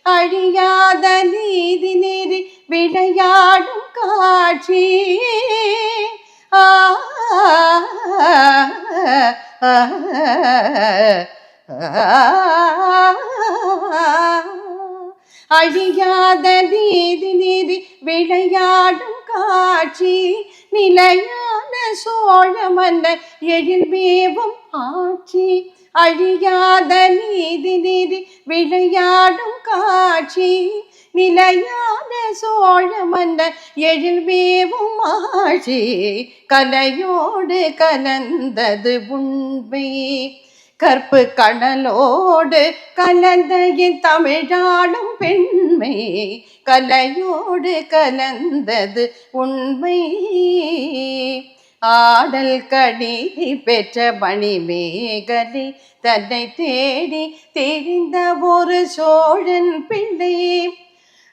அழியாத நீதி நெறி விளையாடும் காட்சி, அழியாத நீதி நீதி விளையாடும் காட்சி, நிலையான சோழ மன்னர் எழில்மேவும் ஆட்சி, அழியாத நீதி நீதி விளையாடும் காட்சி, நிலையான சோழ மன்னர் எழில்மேவும் ஆட்சி, கலையோடு கலந்தது உண்மை, கற்பு கடலோடு கலந்த என் தமிழாளும் பெண்மை, கலையோடு கலந்தது உண்மை, ஆடல் கடிதி பெற்ற மணிமேகலை தன்னை தேடி தெரிந்த ஒரு சோழன் பிள்ளை,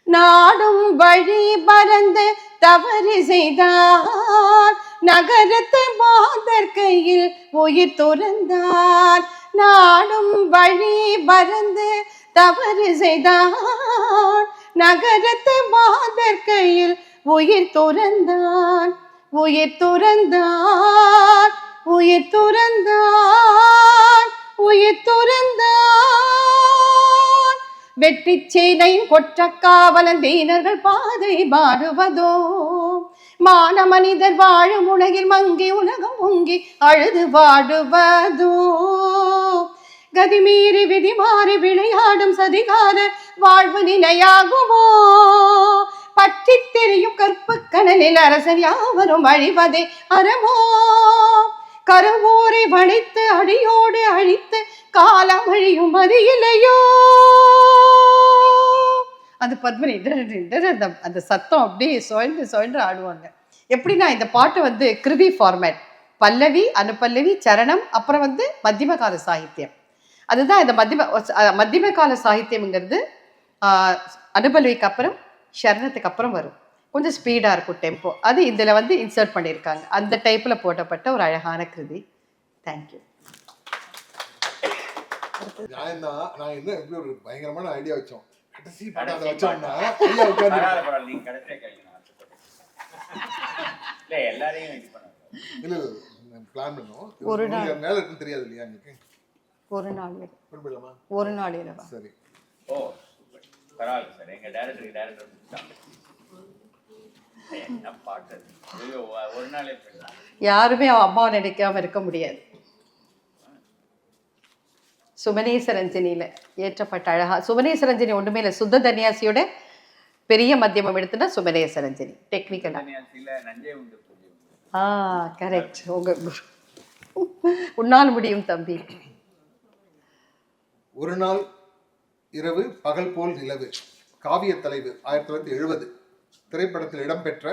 நாடும் வழி பறந்து தவறு செய்தார், நகரத்து மாதர் கையில் உயிர் துறந்தார், நாடும் வழி பறந்து தவறு செய்தார், நகரத்து மாதர் கையில் உயிர் துறந்தார், உயிர் துறந்தார், உயிர் துறந்தார், உயிர் துறந்தார், வெற்றி சேனை கொற்ற காவலன் தீனர்கள் பாதை பாடுவதோ, மான மனிதர் வாழும் உலகில் மங்கி உலகம் பொங்கி அழுது வாடுவதோ, கதிமீறி விதி மாறி விளையாடும் சதிகார வாழ்வு நிலையாகுமோ, பற்றி தெரியும் கற்பு கடலில் அரசர் யாவரும் அழிவதே அறமோ, கருவூரை வளைத்து அடியோடு அழித்து காலம் அழியும் அது இல்லையோ. அந்த பத்மினி அந்த சத்தம் அப்படியே சுழன்று சுழன்று ஆடுவாங்க. எப்படின்னா இந்த பாட்டு வந்து கிருதி ஃபார்மேட், பல்லவி அனுபல்லவி சரணம், அப்புறம் வந்து மத்தியம கால சாகித்யம். அதுதான் இந்த மத்தியம கால சாகித்யம்ங்கிறது அனுபல்லவிக்கு அப்புறம் சரணத்துக்கு அப்புறம் வரும், கொஞ்சம் ஸ்பீடாக இருக்கும் டெம்போ, அது இதில் வந்து இன்சர்ட் பண்ணியிருக்காங்க. அந்த டைப்பில் போட்டப்பட்ட ஒரு அழகான கிருதி. தேங்க்யூ. நான் என்ன எப்படி ஒரு பயங்கரமான ஐடியா வச்சோம், கடைசி படம் வச்சோம்னா பிளான் பண்ணுவோம். ஒரு நாள் மேல இருக்குன்னு தெரியாது இல்லையா உங்களுக்கு? ஒரு நாள் இரவா? சரி. ஓ பரவாயில்ல சார், எங்க டைரக்டர் என்ன பாட்டு ஒரு நாளே யாருமே அவன் அம்மாவை நினைக்காம இருக்க முடியாது. சுமனேசரஞ்சனியில ஏற்றப்பட்ட அழகா, சுமனேசரஞ்சனி ஒன்றுமே இல்லை, சுத்த தன்யாசியோட பெரிய மத்தியமம் எடுத்துனா சுமனேசரஞ்சனி டெக்னிக்கலா. கரெக்ட், உங்க உன்னால் முடியும் தம்பி. ஒரு நாள் இரவு பகல் போல் நிலவு காவிய தலைவு 1970 திரைப்படத்தில் இடம்பெற்ற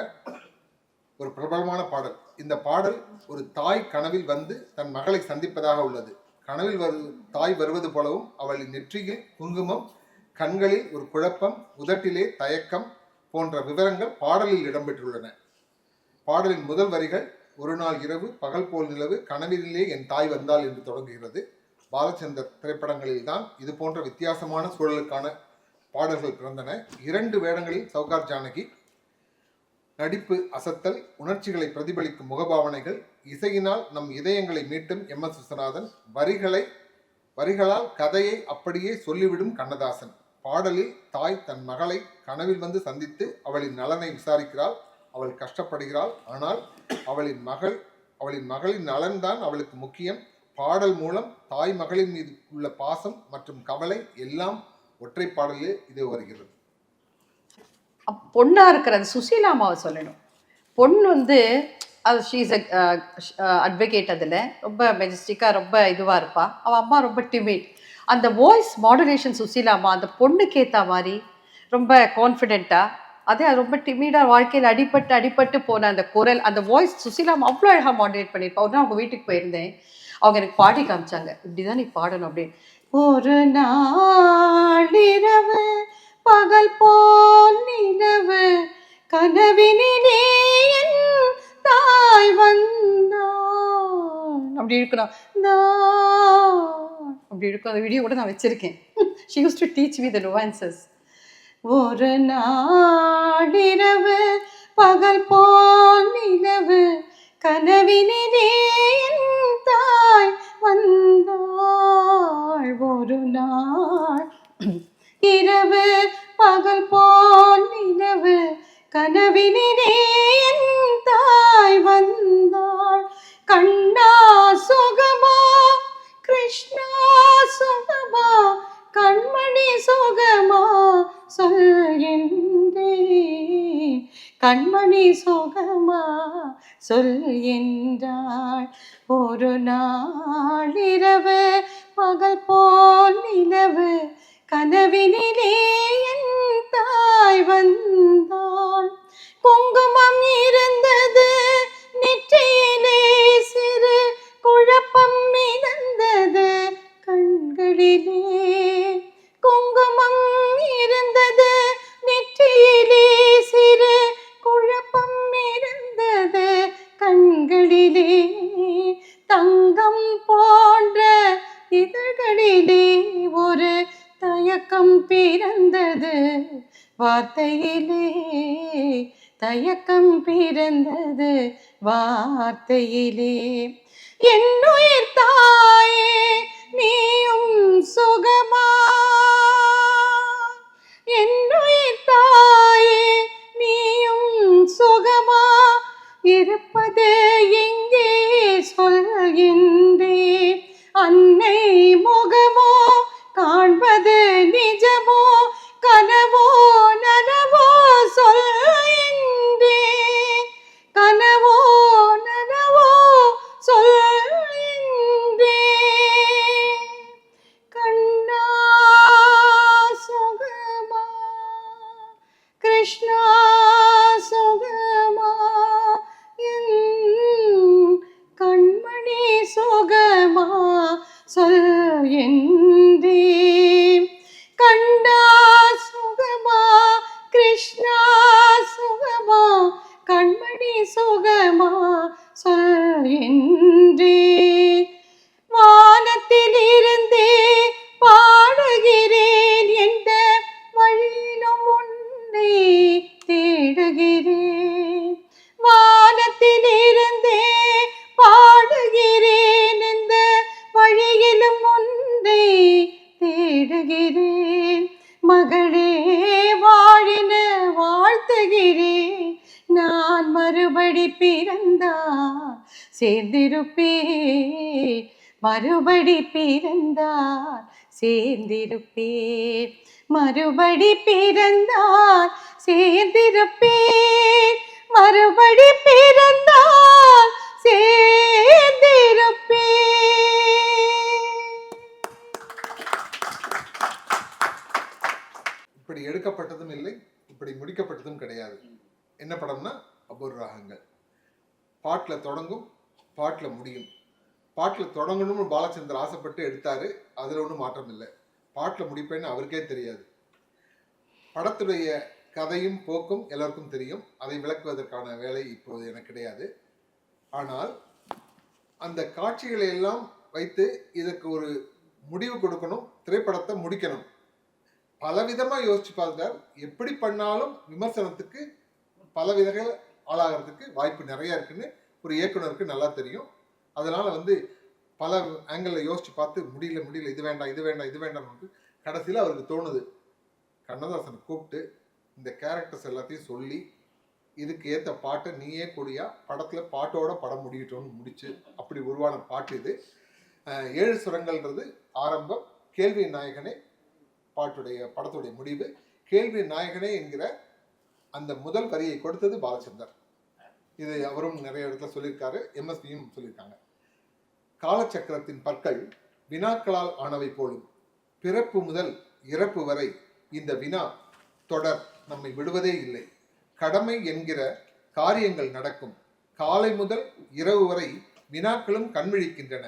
ஒரு பிரபலமான பாடல். இந்த பாடல் ஒரு தாய் கனவில் வந்து தன் மகளை சந்திப்பதாக உள்ளது. கனவில் தாய் வருவது போலவும் அவளின் நெற்றியில் குங்குமம், கண்களில் ஒரு குழப்பம், உதட்டிலே தயக்கம் போன்ற விவரங்கள் பாடலில் இடம்பெற்றுள்ளன. பாடலின் முதல் வரிகள் ஒரு நாள் இரவு பகல் போல் நிலவு கனவிலே என் தாய் வந்தாள் என்று தொடங்குகிறது. பாலச்சந்தர் திரைப்படங்களில் தான் இது போன்ற வித்தியாசமான சூழலுக்கான பாடல்கள் பிறந்தன. 2 வேடங்களில் சௌகார் ஜானகி, நடிப்பு அசத்தல், உணர்ச்சிகளை பிரதிபலிக்கும் முகபாவனைகள், இசையினால் நம் இதயங்களை மீட்டும் MS விஸ்வநாதன், வரிகளால் கதையை அப்படியே சொல்லிவிடும் கண்ணதாசன். பாடலில் தாய் தன் மகளை கனவில் வந்து சந்தித்து அவளின் நலனை விசாரிக்கிறாள். அவள் கஷ்டப்படுகிறாள், ஆனால் அவளின் மகளின் நலன்தான் அவளுக்கு முக்கியம். பாடல் மூலம் தாய் மகளின் மீது உள்ள பாசம் மற்றும் கவலை எல்லாம் ஒற்றை பாடலில் இது வருகிறது. பொண்ணாக இருக்கிற அந்த சுசீலா அம்மாவை சொல்லணும். பொண்ணு வந்து அது ஷீஸ் அட்வொகேட், அதில் ரொம்ப மெஜஸ்டிக்காக ரொம்ப இதுவாக இருப்பாள். அவள் அம்மா ரொம்ப டிமிட். அந்த வாய்ஸ் மாடுலேஷன் சுசீலா அம்மா அந்த பொண்ணுக்கு ஏற்ற மாதிரி ரொம்ப கான்ஃபிடென்ட்டாக, அதே ரொம்ப டிமிடாக வாழ்க்கையில் அடிபட்டு போன அந்த குரல், அந்த வாய்ஸ் சுசீலா அம்மா அவ்வளோ அழகாக மாடுலேட் பண்ணியிருப்பா. ஒரு நாள் அவங்க வீட்டுக்கு போயிருந்தேன், அவங்க எனக்கு பாடி காமிச்சாங்க, இப்படி தான் நீ பாடணும் அப்படின்னு. ஒரு நாள் இரவு பகல் போல் நிலவு கனவினிலே என் தாய் வந்தான் அப்படி இருக்கணும். அப்படி இருக்கும். அந்த வீடியோ கூட நான் வச்சிருக்கேன். She used to teach me the nuances. ஒரு நாள் இரவு பகல் போல் நிலவு கனவினிலே என் தாய் வந்தாள். ஒரு நாள் இரவு பகல் போல் நிலவு கனவினிலே என் தாய் வந்தாள். கண்ணா சுகமா கிருஷ்ணா சுகமா கண்மணி சுகமா சொல்கின்றேன். கண்மணி சுகமா சொல்கின்றாள். ஒரு நாள் இரவு பகல் போல் நிலவு கனவினிலே என் தாய் வந்தாள். குங்குமம் இருந்தது நெற்றியிலே, சிறு குழப்பம் மிதந்தது கண்களிலே. குங்குமம் இருந்தது நெற்றியிலே, சிறு குழப்பம் இருந்தது கண்களிலே. தங்கம் போன்ற இதழ்களிலே ஒரு தயக்கம் பிறந்தது வார்த்தையிலே. தயக்கம் பிறந்தது வார்த்தையிலே. என்னுயிர் தாயே நீயும் சுகமா, என்னுயிர் தாயே நீயும் சுகமா இருப்பது எங்கே சொல்கின்றேன். அன்னை முகமோ காண்பது நிஜமோ கனவோ நனவோ சொல்கின்றேன். கனவோ நனவோ சொல்கின்றேன். கண்ணா சுகமா கிருஷ்ணா சுகமா என் கண்மணி சுகமா சொல்கின்றேன். கண்ணா சுகமா கிருஷ்ணா சுகமா கண்மணி சுகமா சொல்கின்றேன். வானத்திலிருந்தே பாடுகிறேன், எந்த வழியிலும் உன்னை தேடுகிறேன். வானத்திலிருந்தே பாடுகிறேன், எந்த வழியிலும் உன்னை தேடுகிறேன். மகளே வாழின வாழ்த்துகிறேன், நான் மறுபடி பிறந்தால் சேர்ந்திருப்பேன். மறுபடி பிறந்தால் சேர்ந்திருப்பேன். மறுபடி பிறந்தால் சேர்ந்திருப்பேன். மறுபடி பிறந்தால் சேர்ந்திருப்பேன். இப்படி எடுக்கப்பட்டதும் இல்லை, இப்படி முடிக்கப்பட்டதும் கிடையாது. என்ன படம்னா அபூர்வ ராகங்கள். பாட்டில் தொடங்கும், பாட்டில் முடியும். பாட்டில் தொடங்கணும்னு பாலச்சந்தர் ஆசைப்பட்டு எடுத்தார், அதில் ஒன்றும் மாற்றம் இல்லை. பாட்டில் முடிப்பேன்னு அவருக்கே தெரியாது. படத்துடைய கதையும் போக்கும் எல்லாருக்கும் தெரியும், அதை விளக்குவதற்கான வேலை இப்போது எனக்கு கிடையாது. ஆனால் அந்த காட்சிகளை எல்லாம் வைத்து இதற்கு ஒரு முடிவு கொடுக்கணும், திரைப்படத்தை முடிக்கணும். பலவிதமாக யோசிச்சு பார்த்தால் எப்படி பண்ணாலும் விமர்சனத்துக்கு பலவிதங்கள் ஆளாகிறதுக்கு வாய்ப்பு நிறைய இருக்குன்னு ஒரு இயக்குனருக்கு நல்லா தெரியும். அதனால் பல ஆங்கிளில் யோசித்து பார்த்து முடியல இது வேண்டாம் இது வேண்டாம் இது வேண்டாம்னு கடைசியில் அவருக்கு தோணுது, கண்ணதாசனை கூப்பிட்டு இந்த கேரக்டர்ஸ் எல்லாத்தையும் சொல்லி இதுக்கு ஏற்ற பாட்டை நீயே கூடியா படத்தில் பாட்டோட படம் முடியட்டோன்னு முடிச்சு அப்படி உருவான பாட்டு இது. 7 சுரங்கள்ன்றது ஆரம்பம், கேள்வி நாயகனே படத்துடைய முடிவு. கேள்வி நாயகனே என்கிற அந்த முதல் வரியை கொடுத்தது பாலச்சந்தர். இது அவரும் நிறைய இடத்துல சொல்லியிருக்காரு, எம்எஸ்பியும் சொல்லியிருக்காங்க. காலச்சக்கரத்தின் பற்கள் வினாக்களால் ஆனவை போலும். பிறப்பு முதல் இறப்பு வரை இந்த வினா தொடர் நம்மை விடுவதே இல்லை. கடமை என்கிற காரியங்கள் நடக்கும். காலை முதல் இரவு வரை வினாக்களும் கண்விழிக்கின்றன.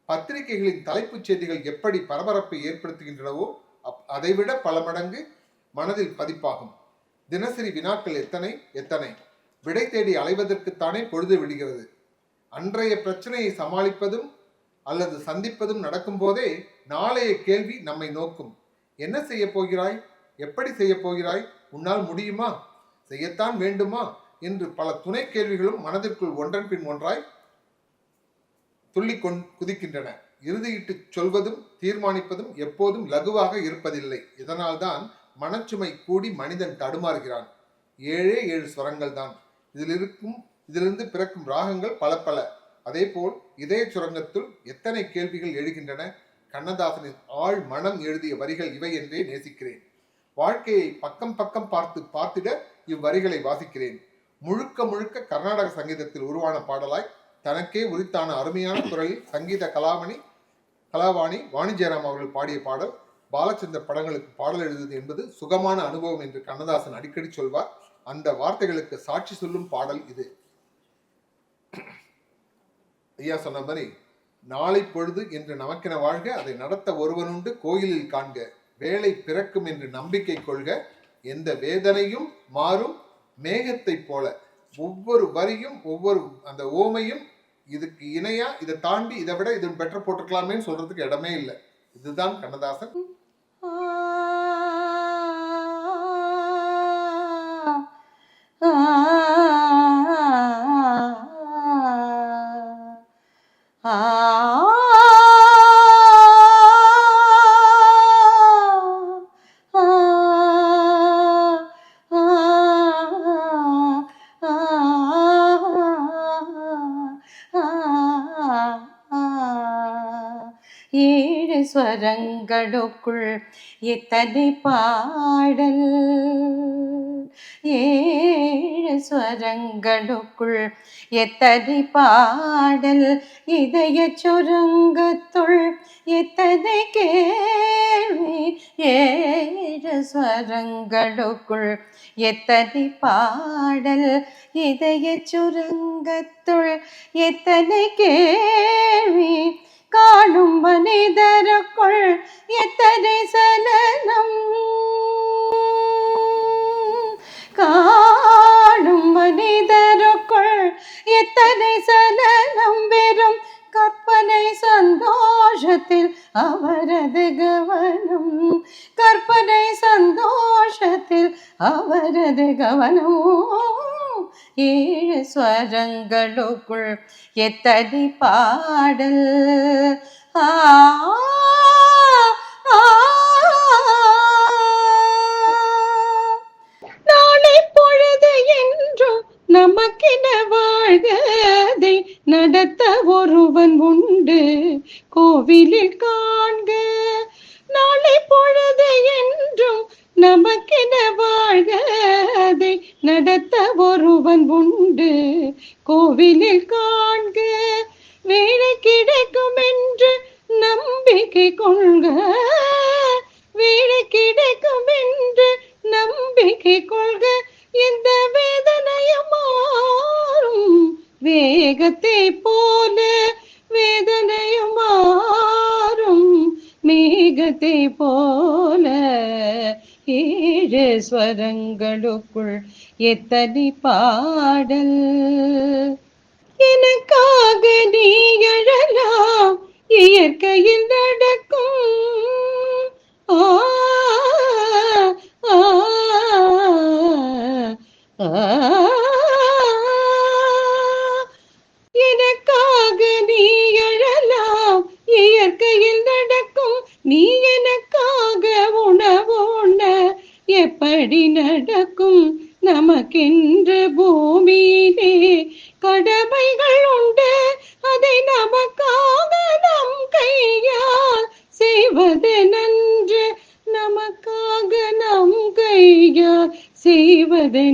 பத்திரிகைகளின் தலைப்புச் செய்திகள் எப்படி பரபரப்பை ஏற்படுத்துகின்றனவோ அதைவிட பல மடங்கு மனதில் பதிப்பாகும். தினசரி வினாக்கள் எத்தனை எத்தனை, விடை தேடி அலைவதற்குத்தானே பொழுது விடுகிறது. அன்றைய பிரச்சனையை சமாளிப்பதும் அல்லது சந்திப்பதும் நடக்கும் போதே நாளைய கேள்வி நம்மை நோக்கும். என்ன செய்ய போகிறாய், எப்படி செய்ய போகிறாய், உன்னால் முடியுமா, செய்யத்தான் வேண்டுமா என்று பல துணை கேள்விகளும் மனதிற்குள் ஒன்றன் பின் ஒன்றாய் துள்ளி குதிக்கின்றன. இறுதியிட்டு சொல்வதும் தீர்மானிப்பதும் எப்போதும் லகுவாக இருப்பதில்லை. இதனால்தான் மனச்சுமை கூடி மனிதன் தடுமாறுகிறான். 7 ஸ்வரங்கள் தான் இதிலிருந்து பிறக்கும் ராகங்கள் பல பல. அதே போல் இதய சுரங்கத்துள் எத்தனை கேள்விகள் எழுகின்றன. கண்ணதாசனின் ஆழ் மனம் எழுதிய வரிகள் இவை என்றே நேசிக்கிறேன். வாழ்க்கையை பக்கம் பக்கம் பார்த்திட இவ்வரிகளை வாசிக்கிறேன். முழுக்க முழுக்க கர்நாடக சங்கீதத்தில் உருவான பாடலாய் தனக்கே உரித்தான அருமையான குரலில் சங்கீத கலாவாணி வாணி ஜெயராம் அவர்கள் பாடிய பாடல். பாலச்சந்தர் படங்களுக்கு பாடல் எழுதுவது என்பது சுகமான அனுபவம் என்று கண்ணதாசன் அடிக்கடி சொல்வார். அந்த வார்த்தைகளுக்கு சாட்சி சொல்லும் பாடல் இது. ஐயா சொன்ன மாதிரி, நாளை பொழுது என்று நமக்கென வாழ்க, அதை நடத்த ஒருவனுண்டு கோயிலில் காண்க, வேலை பிறக்கும் என்று நம்பிக்கை கொள்க, எந்த வேதனையும் மாறும் மேகத்தை போல. ஒவ்வொரு வரியும் ஒவ்வொரு அந்த ஓமையும் இதுக்கு இணையா, இதை தாண்டி இதை விட இது பெட்டர் போட்டிருக்கலாமேன்னு சொல்றதுக்கு இடமே இல்லை. இதுதான் கண்ணதாசன். ஏழு ஸ்வரங்களுக்குள் எத்தனை பாடல், ஏழு ஸ்வரங்களுக்குள் எத்தனை பாடல், இதய சுரங்கத்துள் எத்தனை கேள்வி. ஏழு ஸ்வரங்களுக்குள் எத்தனை பாடல், இதய சுரங்கத்துள் எத்தனை கேள்வி. காணும் மனிதருக்குள் எத்தனை சலனம், காணும் மனிதருக்குள் எத்தனை சலனம். வெறும் கற்பனை சந்தோஷத்தில் அவரது கவனம், கற்பனை சந்தோஷத்தில் அவரது கவனம். ஏழு ஸ்வரங்களுக்குள் எத்தனை பாடல். நாளை பொழுது என்றும் நமக்கென வாழ்கதை நடத்த ஒருவன் உண்டு கோவிலில் காண்க. நாளை பொழுது என்றும் நமக்கென வாழ்கதை நடத்த ஒருவன் உண்டு கோவிலில் காண்க. வேலை கிடைக்கும் என்று நம்பிக்கை கொள்க, வேலை கிடைக்கும் என்று நம்பிக்கை கொள்க. எந்த வேதனையும் மாறும் வேகத்தை போல, வேதனையும் மாறும் மேகத்தை போல. ஏழு ஸ்வரங்களுக்குள் எத்தனை பாடல். எனக்காக நீ எழலாம், இயற்கையில் நடக்கும். எனக்காக நீ எழலாம், இயற்கையில் நடக்கும். நீ எனக்காக உணவு உண்ண எப்படி நடக்கும். நமக்கென்று பூமியிலே கடமைகள் உண்டு, அதை நமக்காக நம் கையால் செய்வது நன்று. நமக்காக நம் கையால் செய்வது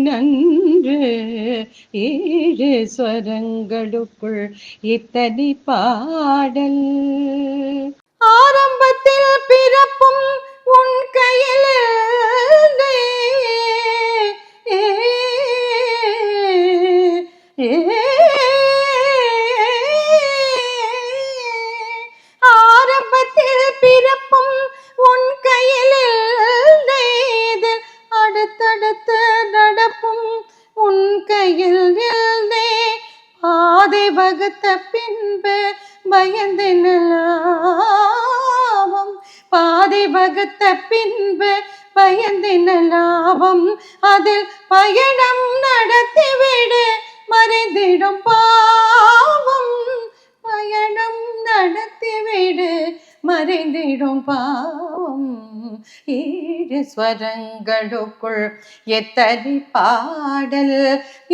எத்தனை பாடல். ஆரம்பத்தில் பிறப்பும் உன் கையில் ஆரம்பத்தில் பிறப்பும் உன் கையில் அடுத்தடுத்து நடப்பும் உன் கையில் இல்லே. பாதை வகுத்த பின்பு பயந்தினலாபம், பாதை வகுத்த பின்பு பயந்தினலாபம். அதில் பயணம் நடத்திவிடு மறைந்திடும் பாவம், பயணம் நடத்திவிடு மறைந்திடும் பாவம். 7 ஸ்வரங்களுக்குள் எத்தனை பாடல்,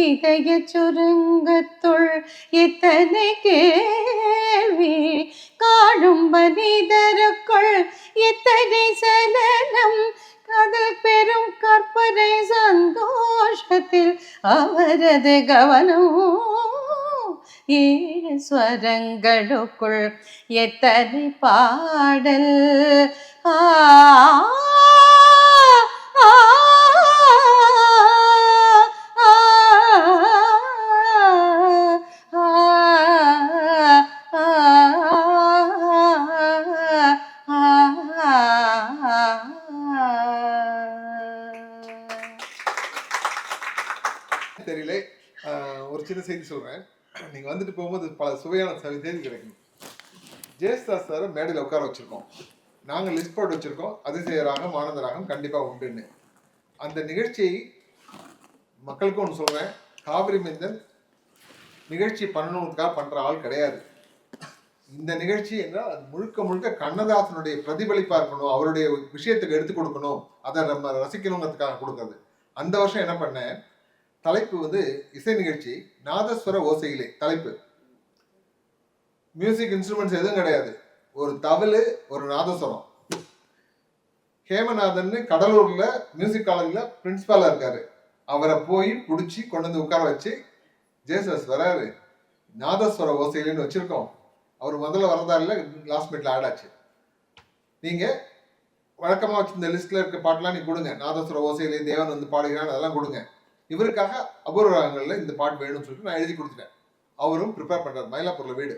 இதய சுருங்கத்துள் எத்தனை கேள்வி, காணும் மனிதருக்குள் எத்தனை சலனம், கதல் பெரும் கற்பனை சந்தோஷத்தில் அவரது கவனம். 7 ஸ்வரங்களுக்குள் எத்தனை பாடல். ஆ ஆ, ஆ, தெரியல. ஒரு சின்ன செய்தி சொல்றேன். நீங்க வந்துட்டு போகும்போது பல சுவையான செய்தி கிடைக்கும். ஜெயசுதாஸ் சார் மேடையில் உட்கார வச்சிருக்கோம். நாங்கள் லிஸ்ட் போட்டு வச்சிருக்கோம். அதிசய ராகம் ஆனந்த ராகம் கண்டிப்பா உண்டுன்னு. அந்த நிகழ்ச்சியை மக்களுக்கும் ஒன்று சொல்றேன், காவிரி மைந்தன் நிகழ்ச்சி பண்ணணுக்காக பண்ற ஆள் கிடையாது. இந்த நிகழ்ச்சி என்றால் அது முழுக்க முழுக்க கண்ணதாசனுடைய பிரதிபலிப்பா இருக்கணும், அவருடைய விஷயத்துக்கு எடுத்து கொடுக்கணும், அதை நம்ம ரசிக்கணுங்கிறதுக்காக கொடுக்கறது. அந்த வருஷம் என்ன பண்ணேன், தலைப்பு வந்து இசை நிகழ்ச்சி நாதஸ்வர ஓசையிலே தலைப்பு. மியூசிக் இன்ஸ்ட்ருமெண்ட்ஸ் எதுவும் கிடையாது, ஒரு தவளு ஒரு நாதஸ்வரம். ஹேமநாதன் கடலூர்ல மியூசிக் காலேஜ்ல பிரின்சிபாலா இருக்காரு. அவரை போய் பிடிச்சி கொண்டு வந்து உட்கார வச்சு, ஜேசஸ் வராரு, நாதஸ்வர ஓசையிலேன்னு வச்சிருக்கோம். அவர் முதல்ல வரதா இல்லை, லாஸ்ட் மினிட்ல ஆட் ஆச்சு. நீங்க வழக்கமா வச்சிருந்த லிஸ்ட்ல இருக்க பாட்டுலாம் நீ கொடுங்க, நாதஸ்வர ஓசையிலே தேவன் வந்து பாடுகிறான், அதெல்லாம் கொடுங்க. இவருக்காக அபூர்வ ராகங்கள்ல இந்த பாட்டு வேணும்னு சொல்லிட்டு நான் எழுதி கொடுத்துட்டேன். அவரும் ப்ரிப்பேர் பண்றாரு, மயிலாப்பூர்ல வீடு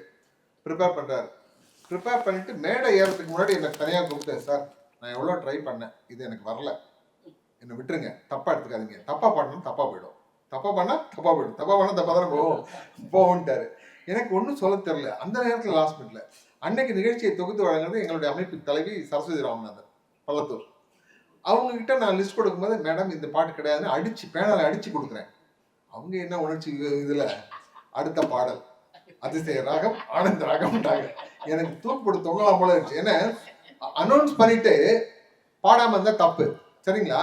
ப்ரிப்பேர் பண்றாரு. ப்ரிப்பேர் பண்ணிட்டு மேடை ஏறதுக்கு முன்னாடி எனக்கு தனியாக கூப்பிட்டேன், சார் நான் எவ்வளோ ட்ரை பண்ணேன், இது எனக்கு வரல, என்னை விட்டுருங்க, தப்பா எடுத்துக்காதீங்க, தப்பா பாடணும் தப்பா போயிடும், தப்பா பண்ணா தப்பா போயிடும், தப்பா பண்ணா தப்பா தானே போவோன்ட்டாரு. எனக்கு ஒன்றும் சொல்ல தெரியல. அந்த நேரத்தில் லாஸ்ட் மினிட்ல அன்னைக்கு நிகழ்ச்சியை தொகுத்து வழங்குறது எங்களுடைய அமைப்பு தலைவி சரஸ்வதி ராமநாதன் பள்ளத்தூர். அவங்க கிட்ட நான் லிஸ்ட் கொடுக்கும்போது, மேடம் இந்த பாட்டு கிடையாதுன்னு அடிச்சு பேனால அடிச்சு கொடுக்குறேன். அவங்க என்ன உணர்ச்சி இதுல அடுத்த பாடல் அதிசய ராகம் ஆனந்த ராகம்ட்டாங்க. எனக்கு தூக்கு தொங்கலாம் போல இருந்துச்சு. ஏன்னா அனௌன்ஸ் பண்ணிட்டு பாடாம இருந்தா தப்பு, சரிங்களா?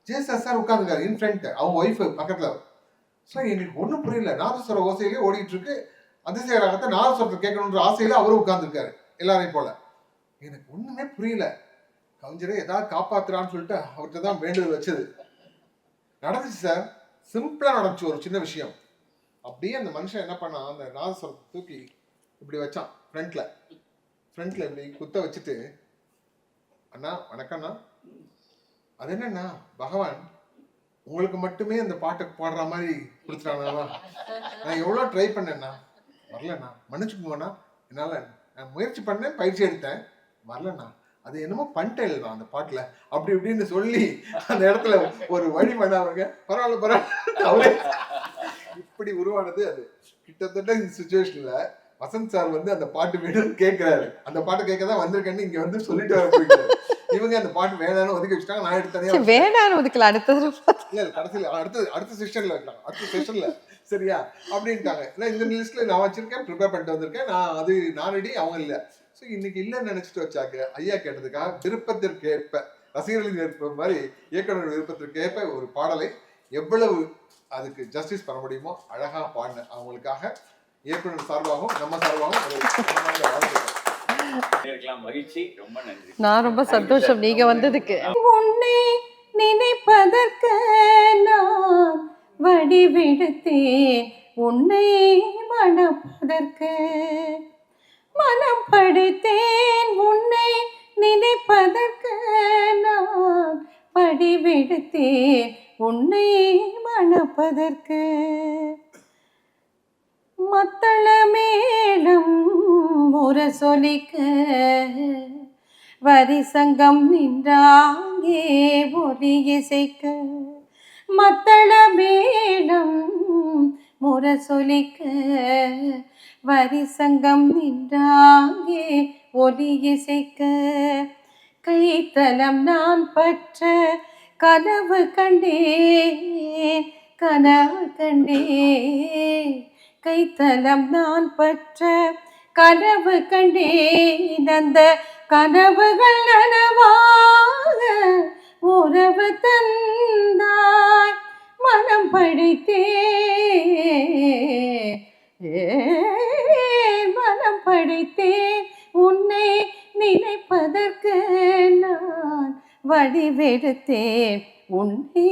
ஜேசஸ் சார் உட்காந்துருக்காரு இன் ஃப்ரண்ட், அவங்க ஒய்ஃப் பக்கத்துல. ஸோ எனக்கு ஒன்றும் புரியல, நாதஸ்வர ஓசையிலே ஓடிட்டு இருக்கு, அதிசய ராகத்தை நாதஸ்வரத்தை கேட்கணுன்ற ஆசையில அவரும் உட்கார்ந்துருக்காரு எல்லாரையும் போல. எனக்கு ஒண்ணுமே புரியல. கவிஞரை ஏதாவது காப்பாத்துறான்னு சொல்லிட்டு அவர்கிட்ட தான் வேண்டுதல் வச்சது. நடந்துச்சு சார், சிம்பிளா நடந்துச்சு. ஒரு சின்ன விஷயம். அப்படியே அந்த மனுஷன் என்ன பண்ணா, அந்த நாதஸ்வரத்தை தூக்கி இப்படி வச்சான் ஃப்ரண்ட்ல இப்படி குத்த வச்சுட்டு, அண்ணா வணக்கம்ண்ணா, அது என்னண்ணா பகவான் உங்களுக்கு மட்டுமே அந்த பாட்டை பாடுற மாதிரி கொடுத்துட்டானா, நான் எவ்வளோ ட்ரை பண்ணேண்ணா, வரலண்ணா, மன்னிச்சுக்கோங்கண்ணா, என்னால் நான் முயற்சி பண்ணேன், பயிற்சி எடுத்தேன், வரலண்ணா, அது என்னமோ பண்ணிட்டேன் நான் அந்த பாட்டுல அப்படி இப்படின்னு சொல்லி அந்த இடத்துல ஒரு வழி பண்ணாங்க. பரவாயில்ல அவரே இப்படி உருவானது அது. கிட்டத்தட்ட இந்த சுச்சுவேஷன்ல வசந்த் சார் வந்து அந்த பாட்டு வேணும்னு கேட்கிறாரு. அந்த பாட்டு கேட்க தான் வந்திருக்கேன்னு இங்க வந்து சொல்லிட்டு வர போயிட்டாரு. இவங்க அந்த பாட்டு வேணான்னு ஒதுக்கி வச்சுட்டாங்க. நான் எடுத்தனே வேணான்னு ஒதுக்கல, அடுத்தது இல்ல கடைசியில அடுத்த செஷன்ல வைக்கலாம், அடுத்த செஷன்ல சரியா அப்படின்ட்டாங்க. ஏன்னா இந்த லிஸ்ட்ல நான் வச்சிருக்கேன், ப்ரிப்பேர் பண்ணிட்டு வந்திருக்கேன், நான் ரெடி, அவங்க இல்லை. ஸோ இன்னைக்கு இல்லைன்னு நினைச்சிட்டு வச்சாக்க ஐயா கேட்டதுக்காக விருப்பத்திற்கு ஏற்ப, ரசிகர்களின் விருப்பம் மாதிரி இயக்குனர் விருப்பத்திற்கு ஏற்ப ஒரு பாடலை எவ்வளவு அதுக்கு ஜஸ்டிஸ் பண்ண முடியுமோ அழகா பாடின அவங்களுக்காக இயக்குனர் சார்பாகவும் நம்ம சார்பாகவும் மகிழ்ச்சி. ரொம்ப நன்றி. நான் ரொம்ப சந்தோஷம் நீங்க வந்ததுக்கு. உன்னை நினைப்பதற்கு நான் வடிவெடுத்தேன், உன்னை மணப்பதற்கு மனம் படைத்தேன் உன்னை நினைப்பதற்கு நான் படிவிடுத்தேன் உன்னை மணப்பதற்கு மத்தள மேலும் முரசொலிக்க வரிசங்கம் நின்றாங்கே ஒலி இசைக்க மத்தள மேலும் முரசொலிக்க வரிசங்கம் நின்றாங்கே ஒலி இசைக்க கைத்தலம் நான் பற்ற கனவு கண்டேன் கனவு கண்டேன் கைத்தலம் நான் பற்ற கனவு கண்டேன் அந்த கனவுகள் நனவாக உறவு தந்தாய் மனம் படைத்தேன் மனம் படைத்தேன் உன்னை நினைப்பதற்கு நான் வடிவெடுத்தேன் உன்னை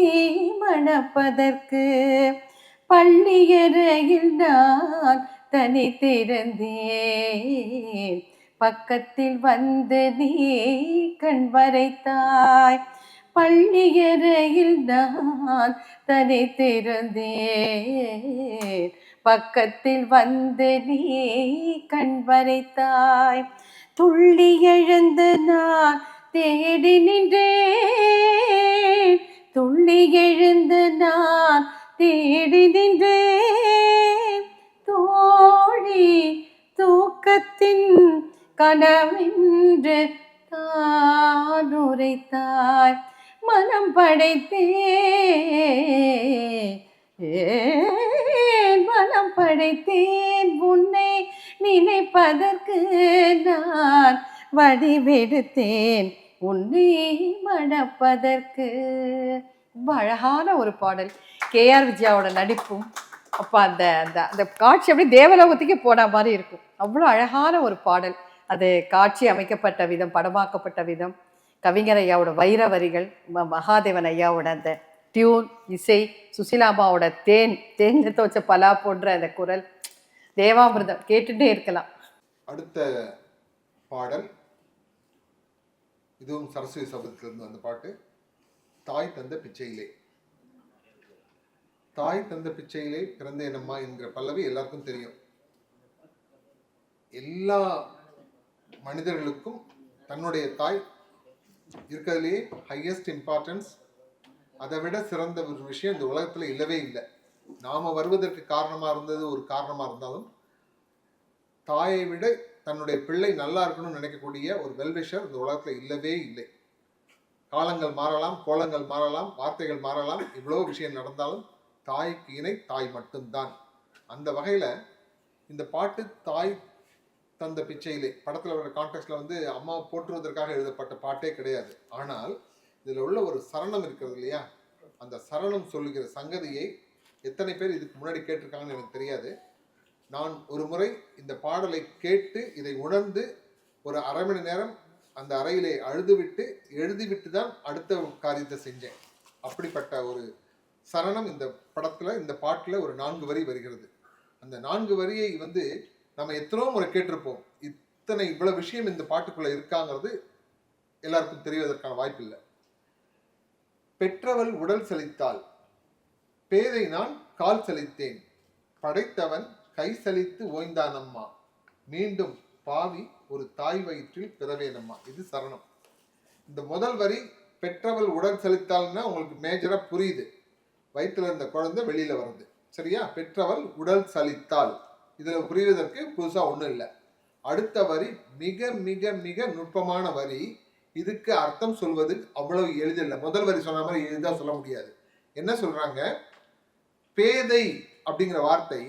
மணப்பதற்கு பள்ளியறையில் நான் தனித்திருந்தேன் பக்கத்தில் வந்து நீ கண் வரைத்தாய் பள்ளியறையில் நான் தனித்திருந்தேன் பக்கத்தில் வந்து நீ கண் வரைத்தாய் துள்ளி எழுந்து நான் தேடி நின்றேன் துள்ளி எழுந்து நான் தேடி நின்றேன் தோழி தூக்கத்தின் கனவென்று தான் உரைத்தாய் மனம் படைத்தேன் மனம் படைத்தேன் உன்னை நினைப்பதற்கு நான் வடிவெடுத்தேன் உன்னை மணப்பதற்கு. ரொம்ப அழகான ஒரு பாடல். கேஆர் விஜயாவோட நடிப்பும் அப்போ அந்த அந்த அந்த காட்சி அப்படியே தேவலோகத்துக்கே போன மாதிரி இருக்கும். அவ்வளோ அழகான ஒரு பாடல். அது காட்சி அமைக்கப்பட்ட விதம், படமாக்கப்பட்ட விதம், கவிஞர் ஐயாவோட வைர வரிகள், மகாதேவன் ஐயாவோட அந்த டியூன், இசை, சுசிலாமாவோட தேன்ல துவச்ச பலா போன்ற அந்த குரல், தேவாமிர்தம் கேட்டுட்டே இருக்கலாம். அடுத்த பாடல் இதுவும் சரஸ்வதி சபதத்திலிருந்து வந்த பாட்டு. தாய் தந்த பிச்சையிலே. தாய் தந்த பிச்சையிலே பிறந்தேனம்மா என்கிற பல்லவி எல்லாருக்கும் தெரியும். எல்லா மனிதர்களுக்கும் தன்னுடைய தாய் இருக்கிறதுலேயே ஹையஸ்ட் இம்பார்ட்டன்ஸ். அதை விட சிறந்த ஒரு விஷயம் இந்த உலகத்தில் இல்லவே இல்லை. நாம் வருவதற்கு காரணமாக இருந்தது ஒரு காரணமாக இருந்தாலும், தாயை விட தன்னுடைய பிள்ளை நல்லா இருக்கணும்னு நினைக்கக்கூடிய ஒரு வெல்விஷர் இந்த உலகத்தில் இல்லவே இல்லை. காலங்கள் மாறலாம், கோலங்கள் மாறலாம், வார்த்தைகள் மாறலாம், இவ்வளோ விஷயம் நடந்தாலும் தாய்க்கு இணை தாய் மட்டும்தான். அந்த வகையில் இந்த பாட்டு தாய் தந்த பிச்சையிலே படத்தில் வர கான்டெக்ட்ல வந்து அம்மாவை போற்றுவதற்காக எழுதப்பட்ட பாட்டே கிடையாது. ஆனால் இதில் உள்ள ஒரு சரணம் இருக்கிறது இல்லையா, அந்த சரணம் சொல்லுகிற சங்கதியை எத்தனை பேர் இதுக்கு முன்னாடி கேட்டிருக்காங்கன்னு எனக்கு தெரியாது. நான் ஒரு முறை இந்த பாடலை கேட்டு இதை உணர்ந்து ஒரு அரை மணி நேரம் அந்த அறையிலே அழுதுவிட்டு எழுதிவிட்டு தான் அடுத்த காரியத்தை செஞ்சேன். அப்படிப்பட்ட ஒரு சரணம் இந்த படத்தில், இந்த பாட்டில் ஒரு 4 வரி வருகிறது. அந்த 4 வரியை வந்து நம்ம எத்தனோ முறை கேட்டிருப்போம். இவ்வளவு விஷயம் இந்த பாட்டுக்குள்ள இருக்காங்கிறது எல்லாருக்கும் தெரிவதற்கான வாய்ப்பு இல்லை. பெற்றவள் உடல் செழித்தாள், பேதை நான் கால் செழித்தேன், படைத்தவன் கை சலித்து ஓய்ந்தானம்மா, மீண்டும் பாவி ஒரு தாய் வயிற்றில் பிறவேனம்மா. இது சரணம். இந்த முதல் வரி பெற்றவள் உடல் செழித்தாள்னா உங்களுக்கு மேஜரா புரியுது. வயிற்றுல இருந்த குழந்தை வெளியில வருது, சரியா? பெற்றவள் உடல் சலித்தாள், இதுல புரிவதற்கு புதுசா ஒண்ணும் இல்லை. அடுத்த வரி மிக மிக மிக நுட்பமான வரி. இதுக்கு அர்த்தம் சொல்வது அவ்வளவு எளிதில்லை. முதல் வரி சொன்ன மாதிரி எளிதா சொல்ல முடியாது. என்ன சொல்றாங்க? பேதை அப்படிங்கிற வார்த்தை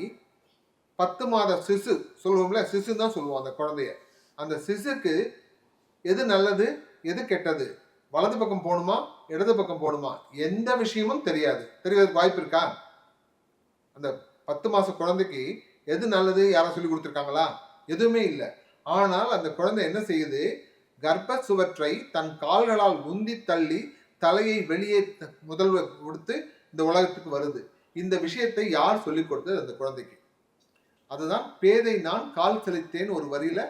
10 மாத சிசு சொல்லுவோம்ல, சிசு தான் சொல்லுவோம் அந்த குழந்தைய. அந்த சிசுக்கு எது நல்லது எது கெட்டது, வலது பக்கம் போகணுமா இடது பக்கம் போகணுமா, எந்த விஷயமும் தெரியாது. தெரிவதற்கு வாய்ப்பு இருக்கா? அந்த 10 மாச குழந்தைக்கு எது நல்லது யாரும் சொல்லி கொடுத்துருக்காங்களா? எதுவுமே இல்லை. ஆனால் அந்த குழந்தை என்ன செய்யுது? கர்ப்ப சுவற்றை தன் கால்களால் உந்தி தள்ளி தலையை வெளியே முதல்வர் கொடுத்து இந்த உலகத்துக்கு வருது. இந்த விஷயத்தை யார் சொல்லிக் கொடுத்தது? அந்த குழந்தைக்கு. அதுதான் பேதை நான் கால் செலுத்தேன் ஒரு வரியில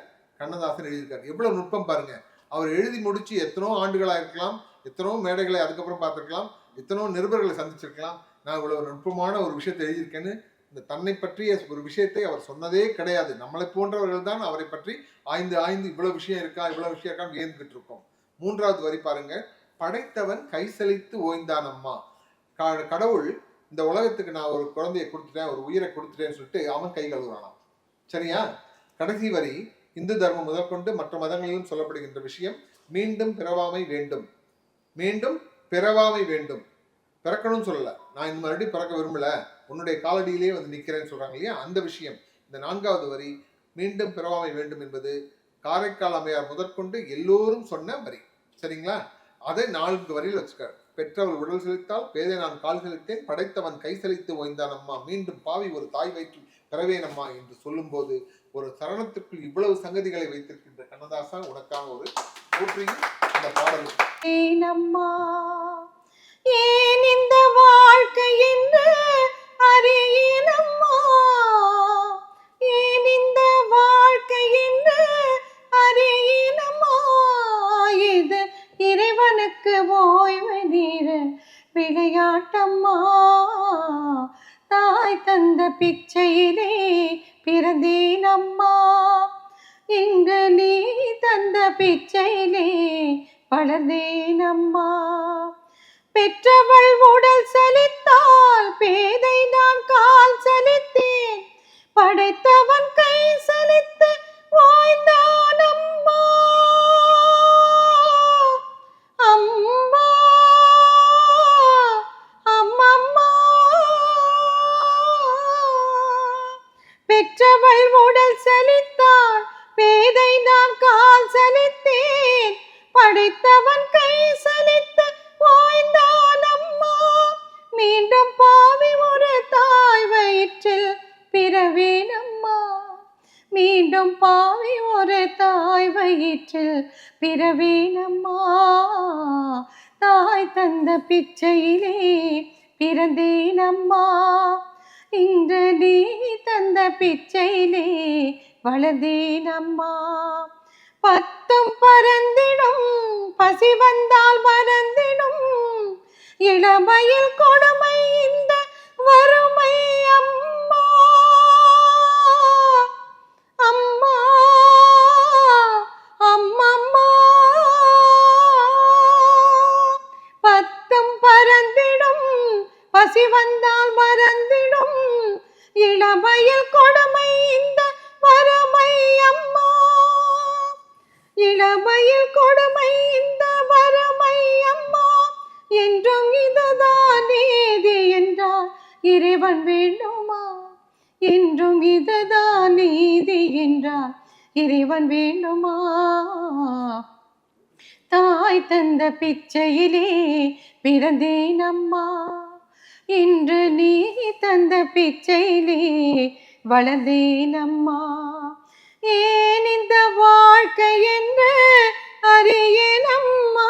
கண்ணதாசன் எழுதியிருக்காரு. எவ்வளவு நுட்பம் பாருங்க. அவர் எழுதி முடிச்சு எத்தனோ ஆண்டுகளா இருக்கலாம், எத்தனோ மேடைகளை அதுக்கப்புறம் பார்த்திருக்கலாம், எத்தனோ நிருபர்களை சந்திச்சிருக்கலாம். நான் இவ்வளவு நுட்பமான ஒரு விஷயத்தை எழுதியிருக்கேன்னு இந்த தன்னை பற்றிய ஒரு விஷயத்தை அவர் சொன்னதே கிடையாது. நம்மளை போன்றவர்கள் தான் அவரை பற்றி ஆய்ந்து ஆய்ந்து இவ்வளவு விஷயம் இருக்கா இவ்வளவு விஷயம் இருக்கான்னு வியந்துகிட்டு இருக்கோம். 3வது வரி பாருங்க. படைத்தவன் கைசலித்து ஓய்ந்தான் அம்மா. கடவுள் இந்த உலகத்துக்கு நான் ஒரு குழந்தையை கொடுத்துட்டேன், ஒரு உயிரை கொடுத்துட்டேன்னு சொல்லிட்டு அவன் கை கழுவுறானாம். சரியா? கடைசி வரி இந்து தர்மம் முதற்கொண்டு மற்ற மதங்களிலும் சொல்லப்படுகின்ற விஷயம், மீண்டும் பிறவாமை வேண்டும், மீண்டும் பிறவாமை வேண்டும். பிறக்கணும்னு சொல்லல, நான் இந்த மறுபடியும் பிறக்க விரும்பல, உன்னுடைய காலடியிலே வந்து நிற்கிறேன்னு சொல்றாங்க இல்லையா, அந்த விஷயம். இந்த 4வது வரி மீண்டும் பிறவாமை வேண்டும் என்பது காரைக்கால் அம்மையார் முதற்கொண்டு எல்லோரும் சொன்ன வரி. சரிங்களா? அதை 4 வரியில் வச்சுக்காரு. பெற்றவள் உடல் செலுத்தால் பேதை நான் கால் செலுத்தேன், படைத்தவன் கை செலுத்து ஓய்ந்தான் அம்மா, மீண்டும் பாவி ஒரு தாய் வயிற்றில் பிறவேனம்மா என்று சொல்லும் போது ஒரு சரணத்திற்குள் இவ்வளவு சங்கதிகளை வைத்திருக்கின்ற கண்ணதாசா, உனக்கான ஒரு போற்றியும் இந்த பாடல். ஏனம்மா ஏன் இந்த வாழ்க்கை என்று அறியேனம்மா, ஏன் இந்த வாழ்க்கை என்று அறியேனம்மா, இது இறைவனுக்கு ஓய்வு நேர விளையாட்டம்மா, தாய் தந்த பிச்சையிலே பிறந்தேனம்மா, இங்கு நீ தந்த பிச்சையிலே வளர்ந்தேனம்மா, பெற்றவள் உடல் சலித்தால் பேதை நான் கால் சலித்தேன், படைத்தவன் கை சலித்து ஓய்ந்தான் அம்மா, அம்மா அம்மம்மா, பெற்றவள் உடல் சலித்தால் பேதை நான் கால் சலித்தேன், படைத்தவன் கை சலித்து ஓய்ந்தான் அம்மா, மீண்டும் பாவி ஒரு தாய் வயிற்றில் பிறவேனம்மா, மீண்டும் பாவி ஒரு தாய் வயிற்றில் பிறவேனம்மா, தாய் தந்த பிச்சையிலே பிறந்தேனம்மா, இன்று நீ தந்த பிச்சையிலே வளர்ந்தேனம்மா, பத்தும் பறந்திடும் பசி வந்தால் மறந்திடும் இளமையில் கொடுமை இந்த வறுமை அம்மா, அம்மா அம்மம்மா, பத்தும் பறந்திடும் பசி வந்தால் மறந்திடும் இளமையில் கொடுமை இந்த வறுமை அம்மா, இளமையில் கொடுமை இந்த வறுமை அம்மா, என்றும் இதுதான் நீதி என்றால் இறைவன் வேண்டுமா, என்றும் இதுதான் நீதி என்றால் இறைவன் வேண்டுமா, தாய் தந்த பிச்சையிலே பிறந்தேனம்மா, இன்று நீ தந்த பிச்சையிலே வளர்ந்தேனம்மா, ஏன் இந்த வாழ்க்கை என்று அறியேனம்மா,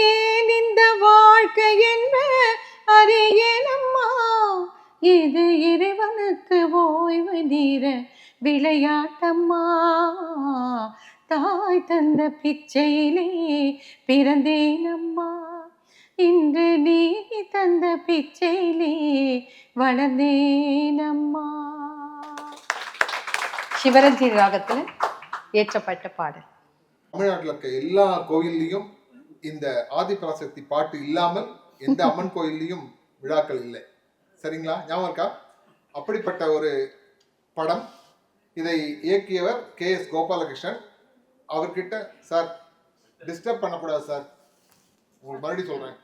ஏன் இந்த வாழ்க்கை என்று அறியேனம்மா, இது இறைவனுக்கு ஓய்வு நேர விளையாட்டம்மா, தாய் தந்த பிச்சையிலே பிறந்தேனம்மா, இன்று நீ தந்த பிச்சையிலே வளர்ந்தேனம்மா. சிவரஞ்சி ராகத்துல ஏற்றப்பட்ட பாடல். தமிழ்நாட்டில் இருக்க எல்லா கோயில்லையும் இந்த ஆதிபராசக்தி பாட்டு இல்லாமல் எந்த அம்மன் கோயில்லையும் விழாக்கள் இல்லை. சரிங்களா? ஞாபகம் இருக்கா? அப்படிப்பட்ட ஒரு படம். இதை இயக்கியவர் KS கோபாலகிருஷ்ணன். அவர்கிட்ட சார் டிஸ்டர்ப் பண்ணக்கூடாது சார், உங்களுக்கு மறுபடியும் சொல்றேன்,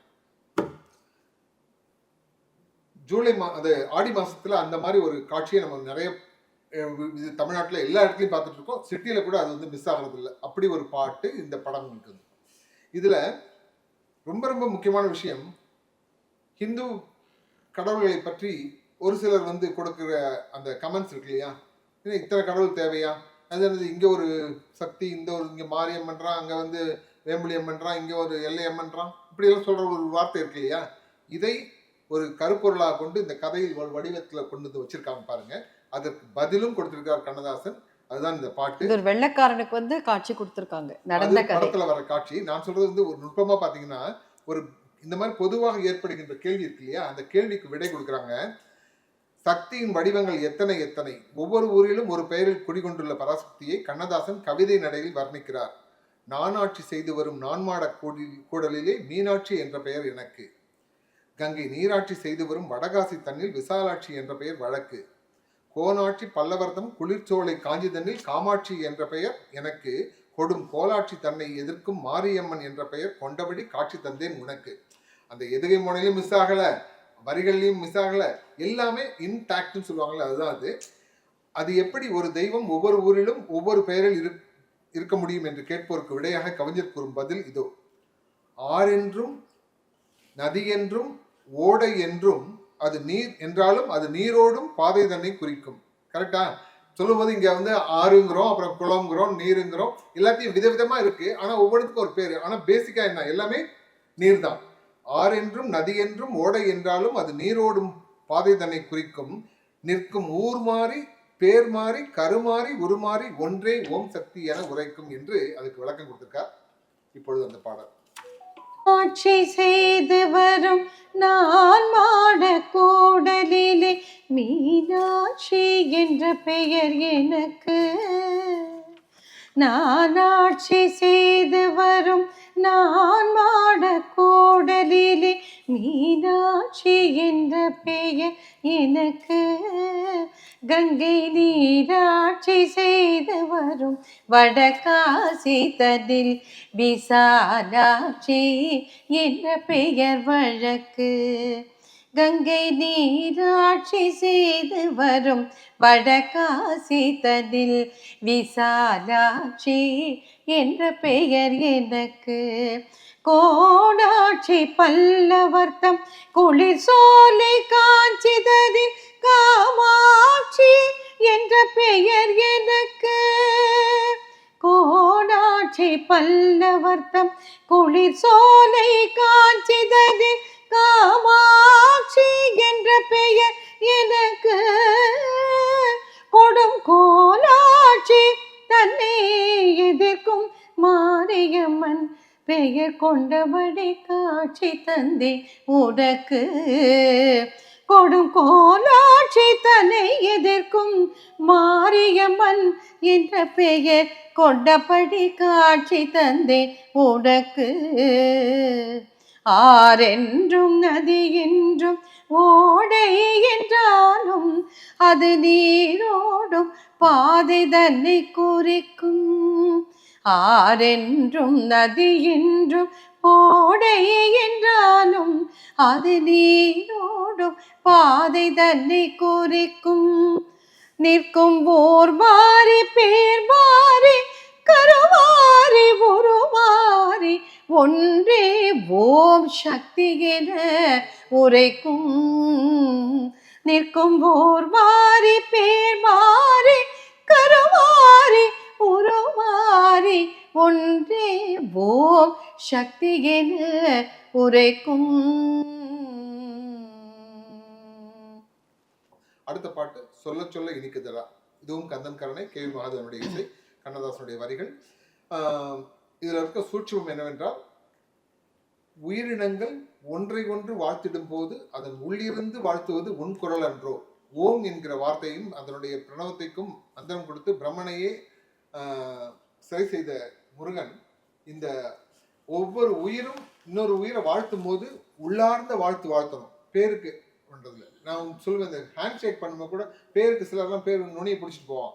அது ஆடி மாசத்துல அந்த மாதிரி ஒரு காட்சியை நம்ம நிறைய இது தமிழ்நாட்டில் எல்லா இடத்துலையும் பார்த்துட்டு இருக்கோம். சிட்டியில் கூட அது வந்து மிஸ் ஆகிறது இல்லை. அப்படி ஒரு பாட்டு இந்த படம் இருக்குது. இதில் ரொம்ப ரொம்ப முக்கியமான விஷயம், ஹிந்து கடவுள்களை பற்றி ஒரு சிலர் வந்து கொடுக்குற அந்த கமெண்ட்ஸ் இருக்கு இல்லையா, இத்தனை கடவுள் தேவையா, அது இங்கே ஒரு சக்தி, இங்கே மாரியம்மன்றான், அங்கே வந்து வேம்புலியம்மன்றான், இங்கே ஒரு எல்லையம்மன்றான், இப்படியெல்லாம் சொல்கிற ஒரு வார்த்தை இருக்கு இல்லையா, இதை ஒரு கருப்பொருளாக கொண்டு இந்த கதையில் வடிவத்தில் கொண்டு வந்து வச்சுருக்காங்க பாருங்கள். அதற்கு பதிலும் கொடுத்திருக்கார் கண்ணதாசன். அதுதான் இந்த பாட்டு. இது ஒரு வெள்ளைக்காரனுக்கு வந்து காட்சி கொடுத்திருக்காங்க, நடந்த அது கதை. படத்துல வர காட்சி. நான் சொல்றது வந்து ஒரு நுட்பமா பாத்தீங்கன்னா, ஒரு இந்த மாதிரி பொதுவாக ஏற்படுகின்ற கேள்வி இருக்கு இல்லையா, அந்த கேள்விக்கு விடை கொடுக்குறாங்க. சக்தியின் வடிவங்கள் எத்தனை எத்தனை, ஒவ்வொரு ஊரிலும் ஒரு பெயரில் குடிகொண்டுள்ள பராசக்தியை கண்ணதாசன் கவிதை நடையில் வர்ணிக்கிறார். நானாட்சி செய்து வரும் நான்மாட கூடலிலே மீனாட்சி என்ற பெயர் எனக்கு. கங்கை நீராட்சி செய்து வரும் வடகாசி தன்னில் விசாலாட்சி என்ற பெயர் வழக்கு. கோனாட்சி பல்லவர்தம் குளிர்ச்சோலை காஞ்சி தன்னில் காமாட்சி என்ற பெயர் எனக்கு. கொடும் கோலாட்சி தன்னை எதிர்க்கும் மாரியம்மன் என்ற பெயர் கொண்டபடி காட்சி தந்தேன் உனக்கு. அந்த எதுகை முனையிலும் மிஸ் ஆகல, வரிகள்லையும் மிஸ் ஆகல, எல்லாமே இன்டாக்ட்னு சொல்லுவாங்கல்ல, அதுதான் அது. அது எப்படி ஒரு தெய்வம் ஒவ்வொரு ஊரிலும் ஒவ்வொரு பெயரில் இருக்க முடியும் என்று கேட்போருக்கு விடையாக கவிஞர் கூறும் பதில் இதோ. ஆறென்றும் நதி என்றும் ஓடை என்றும் அது நீர் என்றாலும் அது நீரோடும் பாதை தன்னை குறிக்கும். கரெக்டா? சொல்லும்போது இங்க வந்து ஆறுங்கிறோம், அப்புறம் குளம்ங்கிறோம், நீருங்கிறோம், எல்லாத்தையும் விதவிதமா இருக்கு. ஆனா ஒவ்வொருத்துக்கும் ஒரு பேரு. ஆனா பேசிக்கா என்ன, எல்லாமே நீர் தான். ஆறு என்றும் நதி என்றும் ஓடை என்றாலும் அது நீரோடும் பாதை தன்னை குறிக்கும். நிற்கும் ஊர் மாறி பேர் மாறி கருமாறி உருமாறி ஒன்றே ஓம் சக்தி என உரைக்கும் என்று அதுக்கு விளக்கம் கொடுத்திருக்கார். இப்பொழுது அந்த பாடல். ஆட்சி செய்து வரும் நான் மாட கூடலிலே மீனாட்சி என்ற பெயர் எனக்கு. நான் ஆட்சி செய்து வரும் நான் மாட கூடலிலே மீனாட்சி என்ற பெயர் எனக்கு. கங்கை நீராட்சி செய்து வரும் வடகாசி தன்னில் விசாலாட்சி என்ற பெயர் வழக்கு. கங்கை நீராட்சி செய்து வரும் வடகாசி தன்னில் விசாலாட்சி என்ற பெயர் எனக்கு. கோடாட்சி பல்லவர்த்தம் குளிர் சோலை காஞ்சிதனில் காமாட்சி என்ற பெயர் எனக்கு. கோடாட்சி பல்லவர்த்தம் குளிர் சோலை காஞ்சிதனில் காமாட்சி என்ற பெயர் எனக்கு. கொடும் கோலாட்சி தன்னை எதிர்க்கும் மாரியம்மன் பெயர் கொண்டபடி காட்சி தந்தே உனக்கு. கொடும் கோலாட்சி தன்னை எதிர்க்கும் மாரியம்மன் என்ற பெயர் கொண்டபடி காட்சி தந்தே உனக்கு. ஆறென்றும் நதி என்றும் ஓடை என்றாலும் அது நீரோடும் பாதை தன்னை குறிக்கும். ஆறென்றும் நதி என்றும் ஓடை என்றாலும் அது நீரோடும் பாதை தன்னை குறிக்கும். நிற்கும் ஓர் மாறி பேர் மாறி கருமாறி உருமாறி ஒன்றே ஓம் சக்தி என உரைக்கும். நிற்கும் ஓர் மாறி பேர் மாறி கருமாறி உருமாறி ஒன்றே ஓம் சக்தி என உரைக்கும். அடுத்த பாட்டு சொல்ல சொல்ல இனிக்குதலா. இதுவும் கந்தன் கருணை, கே. மகாதேவனுடைய இசை, கண்ணதாசனுடைய வரிகள். இதில் இருக்க சூட்சமம் என்னவென்றால், உயிரினங்கள் ஒன்றை ஒன்று வாழ்த்திடும் போது அதன் உள்ளிருந்து வாழ்த்துவது உன் குரல் அன்றோ. ஓம் என்கிற வார்த்தையும் அதனுடைய பிரணவத்தைக்கும் அந்தரம் கொடுத்து பிரம்மனையே சிறை செய்த முருகன் இந்த ஒவ்வொரு உயிரும் இன்னொரு உயிரை வாழ்த்தும் போது உள்ளார்ந்த வாழ்த்தணும். பேருக்கு பண்றதுல நான் சொல்லுவேன், இந்த ஹேண்ட் ஷேக் பண்ணும்போது கூட பேருக்கு சிலர்லாம் பேர் நுனியை பிடிச்சிட்டு போவான்.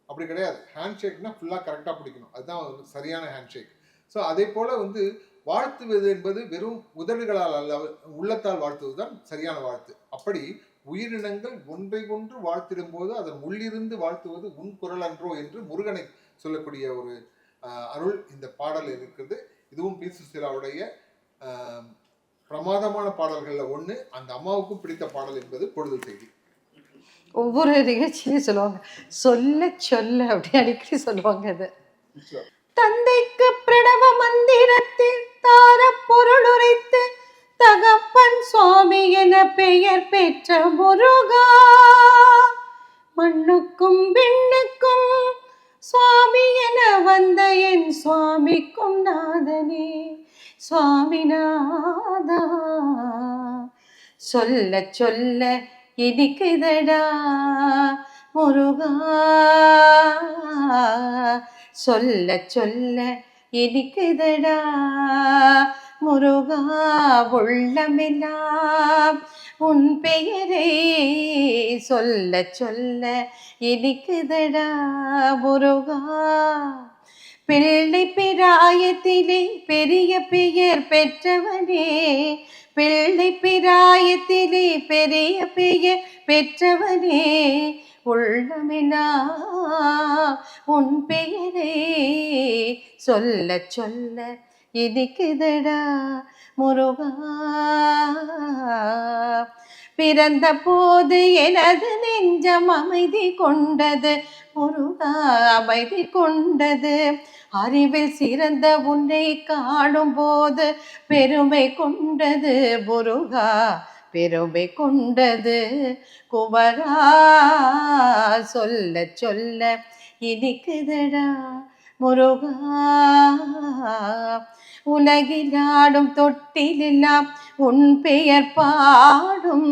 அப்படி கிடையாது. ஹேண்ட் ஷேக்னா ஃபுல்லாக கரெக்டாக பிடிக்கணும். அதுதான் சரியான ஹேண்ட் ஷேக். ஸோ அதே போல வாழ்த்துவது என்பது வெறும் உதடுகளால் அல்ல, உள்ளத்தால் வாழ்த்துவது தான் சரியான வாழ்த்து. அப்படி உயிரினங்கள் ஒன்றை ஒன்று வாழ்த்திடும் போது அதன் உள்ளிருந்து வாழ்த்துவது உன் குரல் அன்றோ என்று முருகனை சொல்லக்கூடிய ஒரு அருள் இந்த பாடல் இருக்கிறது. இதுவும் பி. சுசீலாவுடைய பிரமாதமான பாடல்கள்ல ஒண்ணு. அந்த அம்மாவுக்கும் பிடித்த பாடல் என்பது பொழுது செய்தி. ஒவ்வொரு நிகழ்ச்சியும் சொல்லுவாங்க, சொல்ல சொல்ல அப்படி அடிக்கடி சொல்லுவாங்க. அது தந்தைக்கு பிரணவ மந்திரத்தில் தார பொருள் உரைத்து தகப்பன் சுவாமி என பெயர் பெற்ற முருகா. மண்ணுக்கும் விண்ணுக்கும் சுவாமி என வந்த என் சுவாமிக்கும் நாதனே சுவாமிநாதா. சொல்ல சொல்ல இனிக்குதடா முருகா, சொல்ல சொல்ல இனிக்குதடா முருகா. உள்ளமெல்லாம் உன் பெயரே சொல்ல சொல்ல இனிக்குதடா முருகா. பிள்ளை பிராயத்திலே பெரிய பெயர் பெற்றவனே, பிள்ளை பிராயத்திலே பெரிய பெயர் பெற்றவனே, உள்ளமெனா உன் பெயரே சொல்ல சொல்ல இனிக்குதடா முருகா. பிறந்த போது எனது நெஞ்சம் அமைதி கொண்டது முருகா, அமைதி கொண்டது. அறிவில் சிறந்த உன்னை காணும் போது பெருமை கொண்டது முருகா, பெருமை கொண்டது குமரா. சொல்ல சொல்ல இனிக்குதடா முருகா. உலகில் ஆடும் தொட்டிலெல்லாம் உன் பெயர் பாடும்,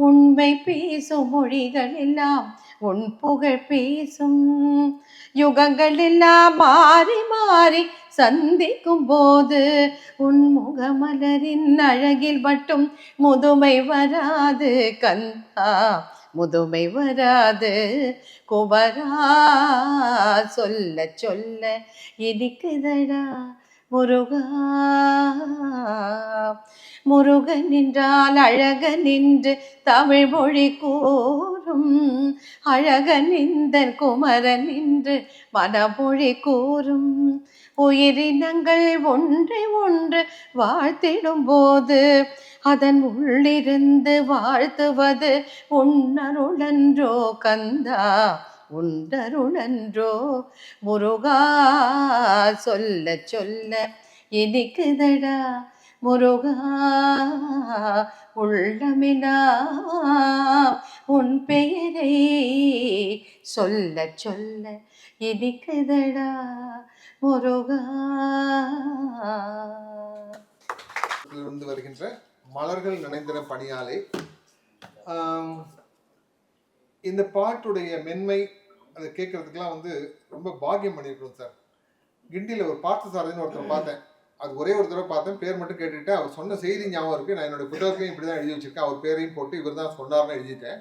உண்மை பேசும் மொழிகள் எல்லாம் உன் புகழ் பேசும். யுகங்கள் எல்லாம் மாறி மாறி சந்திக்கும் போது உன் முகமலரின் அழகில் மட்டும் முதுமை வராது கந்தா, முதுமை வராது குமரா. சொல்ல சொல்ல இனிக்குதடா முருகா. முருகன் என்றால் அழகன் என்று தமிழ் மொழி கூறும், அழகன் இந்த குமரன் என்று மனமொழி கூறும். உயிரினங்கள் ஒன்றை ஒன்று வாழ்த்திடும் போது அதன் உள்ளிருந்து வாழ்த்துவது உன்னருளன்றோ கந்தா, உண்டருளன்றோ முருகா. சொல்ல சொல்ல இனிக்குதடா முருகா. உள்ளமினா உன் பெயரை சொல்ல சொல்ல இனிக்குதடா முருகா. இருந்து வருகின்ற மலர்கள் நனைந்தன பணியாலே. இந்த பாட்டுடைய மென்மை அதை கேட்கறதுக்கெல்லாம் வந்து ரொம்ப பாக்கியம் பண்ணியிருக்கணும் சார். கிண்டியில் ஒரு பார்த்த சாரதின்னு ஒருத்தர் பார்த்தேன், அது ஒரே ஒரு தடவை பார்த்தேன், பேர் மட்டும் கேட்டுக்கிட்டு அவர் சொன்ன செய்தி ஞாபகம் இருக்குது. நான் என்னோட புத்தகத்தையும் இப்படி தான் எழுதி வச்சிருக்கேன், அவர் பேரையும் போட்டு இவர் தான் சொன்னார்னு எழுதிட்டேன்.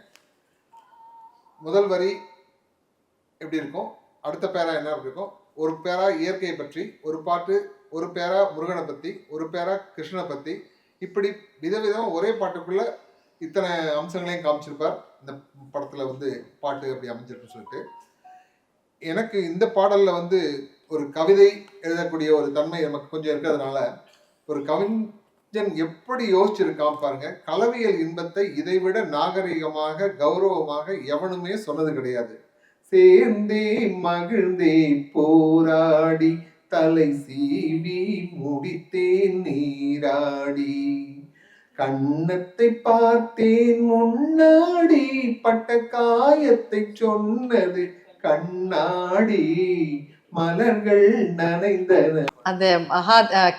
முதல் வரி எப்படி இருக்கும், அடுத்த பேரா என்ன இருக்கும், ஒரு பேரா இயற்கையை பற்றி ஒரு பாட்டு, ஒரு பேரா முருகனை பற்றி, ஒரு பேரா கிருஷ்ணனை பற்றி, இப்படி விதவிதமாக ஒரே பாட்டுக்குள்ள இத்தனை அம்சங்களையும் காமிச்சிருப்பார். இந்த படத்தில் வந்து பாட்டு அப்படி அமைஞ்சிருக்குன்னு சொல்லிட்டு எனக்கு இந்த பாடலில் வந்து ஒரு கவிதை எழுதக்கூடிய ஒரு தன்மை நமக்கு கொஞ்சம் இருக்கிறதுனால ஒரு கவிஞன் எப்படி யோசிச்சிருக்கான் பாருங்க. கலவியல் இன்பத்தை இதைவிட நாகரிகமாக கௌரவமாக எவனுமே சொன்னது கிடையாது. சேர்ந்தே மகிழ்ந்தே போராடி தலை சீவி முடித்தேன் நீராடி, கண்ணத்தை பார்த்தேன் முன்னாடி பட்ட காயத்தை சொன்னது கண்ணாடி, மலர்கள் நனைந்தன. அந்த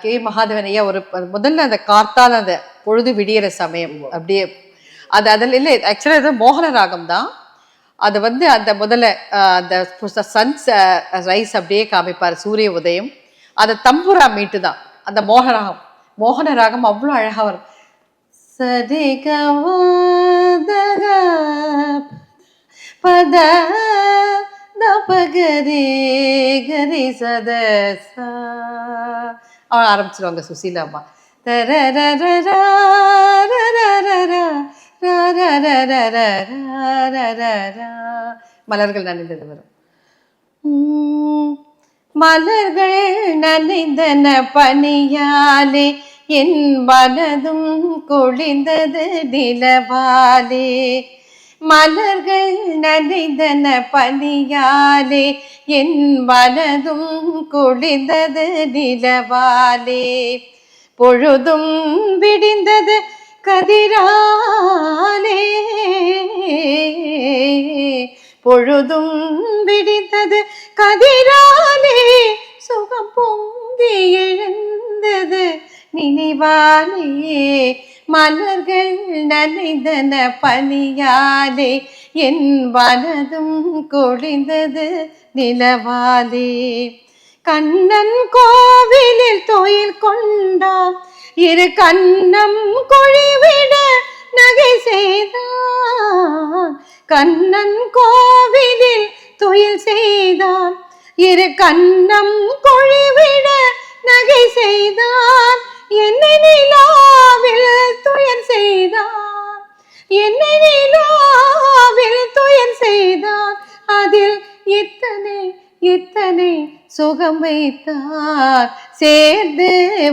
கே மகாதேவன் ஐயா ஒரு முதல்ல அந்த காத்தால அந்த பொழுது விடியற சமயம் அப்படியே அது அதில் இல்லை, ஆக்சுவலாக இது மோகன ராகம் தான். அது வந்து அந்த முதல்ல அந்த சன்ஸ் ரைஸ் அப்படியே காமிப்பார், சூரிய உதயம். அது தம்புரா மீட்டு தான் அந்த மோகன ராகம் அவ்வளோ அழகாக வரும். பத பகரே கரி சதசா அவன் ஆரம்பிச்சிருவாங்க சுசீலா அம்மா. மலர்கள் நனைந்தது வரும். மலர்கள் நனைந்தன பனியாலே என் மனதும் குளிர்ந்தது நிலவாலே, மலர்கள் நனைந்தன பனியாலே என் மனதும் குளிர்ந்தது நிலவாலே, பொழுதும் விடிந்தது கதிராலே பொழுதும் விடிந்தது கதிராலே சுகம் பொங்கி எழுந்தது நினைவாலே மலர்கள் நனைந்தன பனியாலே என் மனதும் கொழிந்தது நிலவாலே கண்ணன் கோவிலில் தொழில் கொண்டான் இரு கண்ணம் கொழிவிட நகை செய்தான் கண்ணன் கோவிலில் துயில் செய்தான் இரு கண்ணம் கொழிவிட நகை செய்தான் என்னை நிலாவில் துயர் செய்தான் என்னை நிலாவில் துயர் செய்தான் அதில் இத்தனை இத்தனை சுகம் வைத்தார் சேர்ந்து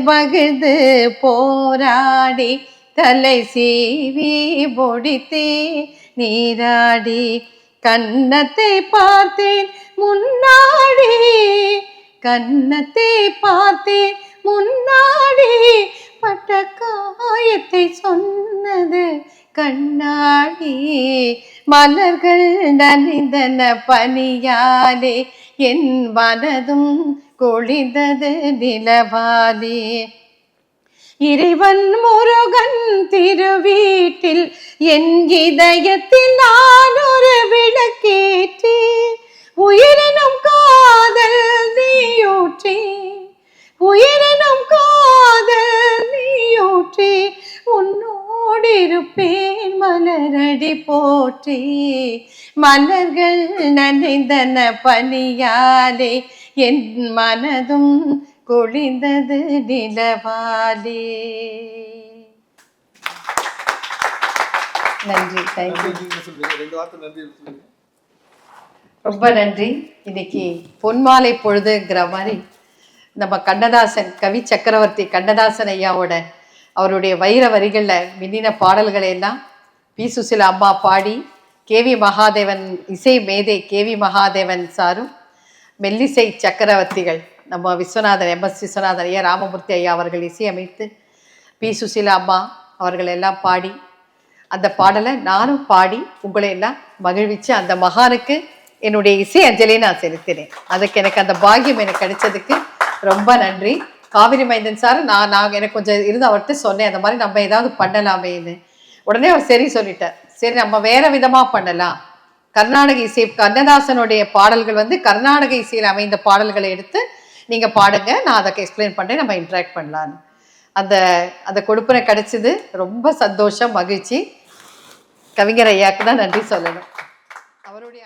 மகிழ்ந்து போராடி தலை சீவி பொடித்தே நீராடி கன்னத்தை பார்த்தேன் முன்னாடி கன்னத்தை பார்த்தேன் முன்னாடி பட்ட காயத்தை சொன்னது கண்ணாடி மலர்கள் நனைந்தன பனியாலே என் மனதும் கொழிந்தது நிலவாலே இறைவன் முருகன் திருவீட்டில் என் இதயத்தில் நான் ஒரு விளக்கேற்றி உயிரினும் காதல் நீயூற்றி உயிரினும் காதல் நீயூற்றி உன்னோடு இருப்பேன் மலரடி போற்றி மலர்கள் நனைந்தன பனியாலே என் மனதும் கொழிந்தது நிலவாலே. நன்றி, தேங்க்யூ. நீங்க சொல்றீங்க 2 வார்த்தை நன்றி சொல்லுங்க. ரொம்ப நன்றி. இன்னைக்கு பொன்மாலை பொழுதுங்கிற மாதிரி நம்ம கண்ணதாசன் கவி சக்கரவர்த்தி கண்ணதாசன் ஐயாவோட அவருடைய வைர வரிகளில் மின்னின பாடல்களை எல்லாம் பி சுசிலா அம்மா பாடி கேவி மகாதேவன் இசை மேதை கேவி மகாதேவன் சாரும் மெல்லிசை சக்கரவர்த்திகள் நம்ம விஸ்வநாதன் MS விஸ்வநாதன் ஐயா ராமமூர்த்தி ஐயா அவர்கள் இசையமைத்து பி சுசிலா அம்மா அவர்கள் எல்லாம் பாடி அந்த பாடலை நானும் பாடி உங்களை எல்லாம் மகிழ்விச்சு அந்த மகானுக்கு என்னுடைய இசை அஞ்சலியை நான் செலுத்தினேன். அதுக்கு எனக்கு அந்த பாக்கியம் எனக்கு கிடைச்சதுக்கு ரொம்ப நன்றி. காவிரி மைந்தன் சார் நான் எனக்கு கொஞ்சம் இருந்து அவர்கிட்ட சொன்னேன் அந்த மாதிரி நம்ம ஏதாவது பண்ணலாமேன்னு. உடனே அவர் சரி சொல்லிட்டார். சரி நம்ம வேற விதமாக பண்ணலாம், கர்நாடக இசை கண்ணதாசனுடைய பாடல்கள் வந்து கர்நாடக இசையில் அமைந்த பாடல்களை எடுத்து நீங்கள் பாடுங்க, நான் அதை எக்ஸ்பிளைன் பண்ணுறேன், நம்ம இன்ட்ராக்ட் பண்ணலான்னு அந்த கொடுப்பனை கிடைச்சது. ரொம்ப சந்தோஷம், மகிழ்ச்சி. கவிஞர் ஐயாவுக்கு தான் நன்றி சொல்லணும். அவருடைய